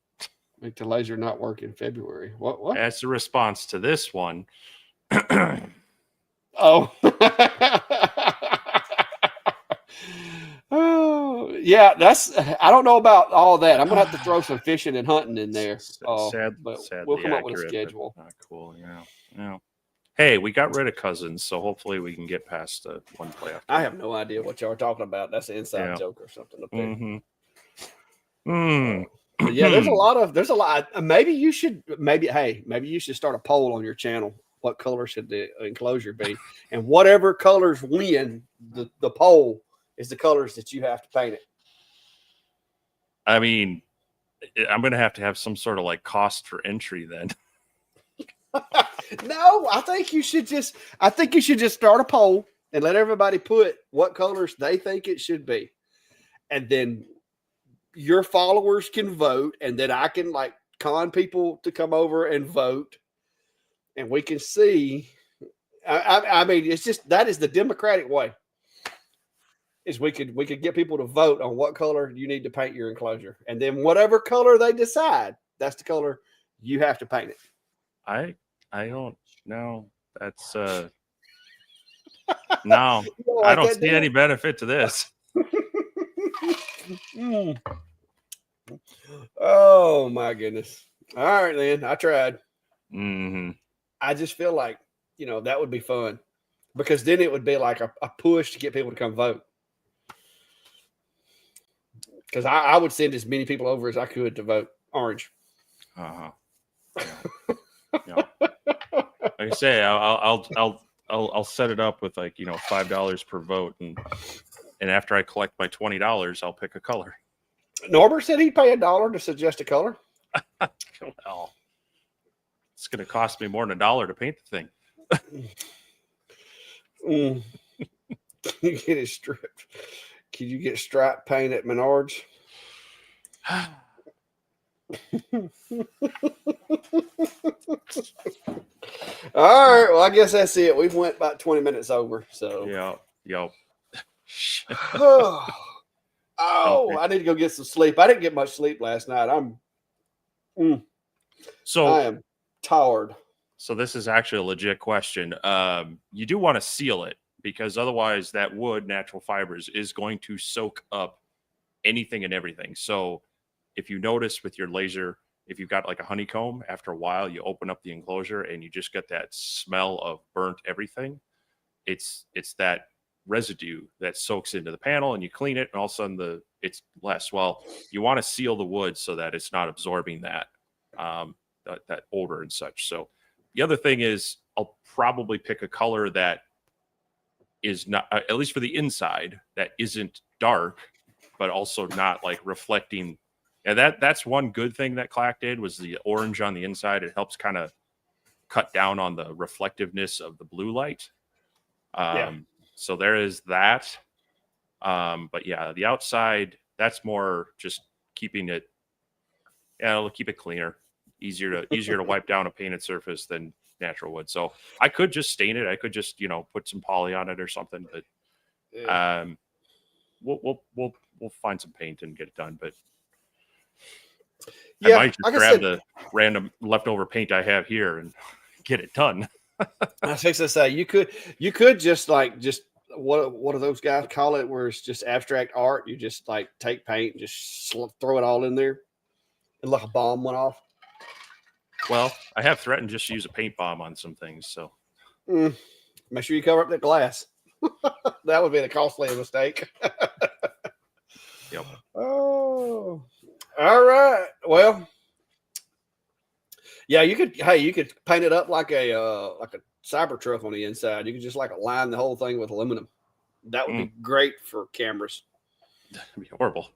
Make the laser not work in February. What? As a response to this one. Oh. Oh, yeah. I don't know about all that. I'm gonna have to throw some fishing and hunting in there. Sadly we'll come up with a schedule. Not cool. Yeah. Hey, we got rid of Cousins, so hopefully we can get past one playoff. I have no idea what y'all are talking about. That's an inside joke or something up there. Yeah, there's a lot. Maybe you should start a poll on your channel. What color should the enclosure be? And whatever colors win the poll is the colors that you have to paint it. I mean, I'm going to have some sort of like cost for entry then. No, I think you should just start a poll and let everybody put what colors they think it should be. And then your followers can vote, and then I can like con people to come over and vote, and we can see. I mean, it's just, that is the democratic way. Is we could get people to vote on what color you need to paint your enclosure, and then whatever color they decide, that's the color you have to paint it. I don't know. That's no. I don't see any benefit to this. Oh my goodness. All right, then. I tried. Mm-hmm. I just feel like, that would be fun, because then it would be like a push to get people to come vote. Because I would send as many people over as I could to vote orange. Yeah. Like I say, I'll set it up with like $5 per vote, and after I collect my $20, I'll pick a color. Norbert said he'd pay $1 to suggest a color. Well, it's going to cost me more than $1 to paint the thing. Can you get it stripped? Can you get stripe paint at Menards? All right. Well, I guess that's it. We've went about 20 minutes over. So yeah. Oh, I need to go get some sleep. I didn't get much sleep last night. I am tired. So this is actually a legit question. You do want to seal it, because otherwise that wood, natural fibers, is going to soak up anything and everything. So if you notice with your laser, if you've got like a honeycomb, after a while you open up the enclosure and you just get that smell of burnt everything. It's that residue that soaks into the panel, and you clean it, and all of a sudden it's less. Well, you want to seal the wood so that it's not absorbing that odor and such. So the other thing is, I'll probably pick a color that is not, at least for the inside, that isn't dark, but also not like reflecting. And that's one good thing that Clack did, was the orange on the inside. It helps kind of cut down on the reflectiveness of the blue light. So there is that. But yeah, the outside, that's more just keeping it, it'll keep it cleaner, easier to wipe down a painted surface than natural wood. So I could just stain it. I could just, put some poly on it or something, but we'll find some paint and get it done. But I might just grab the random leftover paint I have here and get it done. I was fixing to say you could just what do those guys call it, where it's just abstract art? You just like take paint and just throw it all in there, and like a bomb went off. Well, I have threatened just to use a paint bomb on some things, so make sure you cover up the glass. That would be the costly mistake. Yep. Oh, all right. Well, yeah, you could paint it up like a Cybertruck on the inside. You could just like line the whole thing with aluminum. That would be great for cameras. That'd be horrible.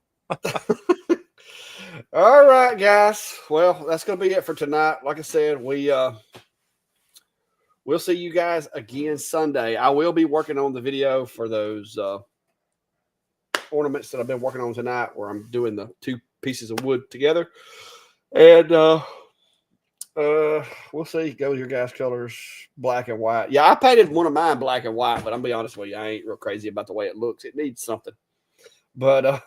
All right, guys. Well, that's going to be it for tonight. Like I said, we'll see you guys again Sunday. I will be working on the video for those ornaments that I've been working on tonight, where I'm doing the two pieces of wood together. And we'll see. Go with your guys' colors, black and white. Yeah, I painted one of mine black and white, but I'm be honest with you, I ain't real crazy about the way it looks. It needs something. But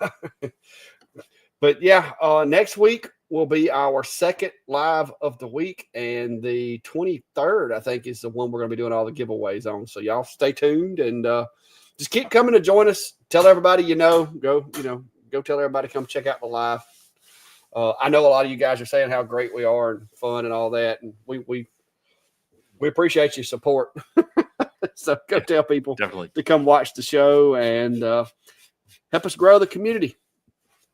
but yeah, next week will be our second live of the week, and the 23rd, I think, is the one we're going to be doing all the giveaways on. So y'all stay tuned and just keep coming to join us. Tell everybody go tell everybody come check out the live. I know a lot of you guys are saying how great we are and fun and all that, and we appreciate your support. So go tell people definitely to come watch the show and help us grow the community.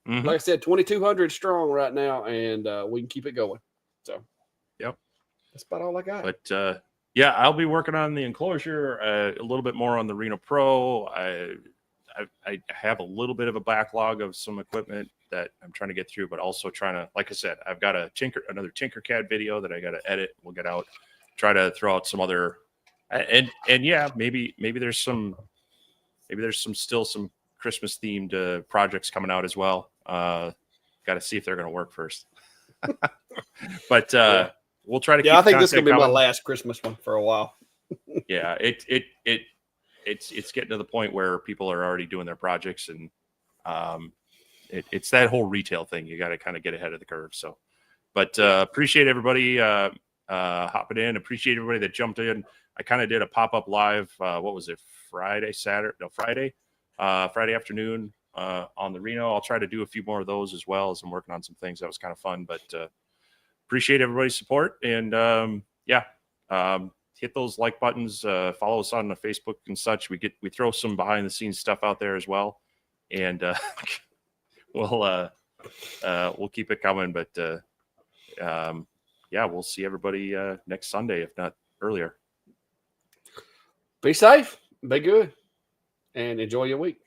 Like I said, 2,200 strong right now, and we can keep it going. So, yep, that's about all I got. But yeah, I'll be working on the enclosure, a little bit more on the Reno Pro. I have a little bit of a backlog of some equipment that I'm trying to get through, but also trying to, like I said, I've got another Tinkercad video that I got to edit. We'll get out, try to throw out some other, and yeah, maybe there's some Christmas themed projects coming out as well. Got to see if they're going to work first. But yeah. We'll try to keep I think this is going to be coming. my last Christmas one for a while. Yeah, it's getting to the point where people are already doing their projects, and it's that whole retail thing. You got to kind of get ahead of the curve. So, but appreciate everybody hopping in. Appreciate everybody that jumped in. I kind of did a pop-up live. What was it? Friday afternoon on the Reno. I'll try to do a few more of those as well, as I'm working on some things. That was kind of fun, but appreciate everybody's support. And hit those like buttons, follow us on the Facebook and such. We throw some behind the scenes stuff out there as well. And we'll keep it coming, but yeah, we'll see everybody next Sunday, if not earlier. Be safe, be good, and enjoy your week.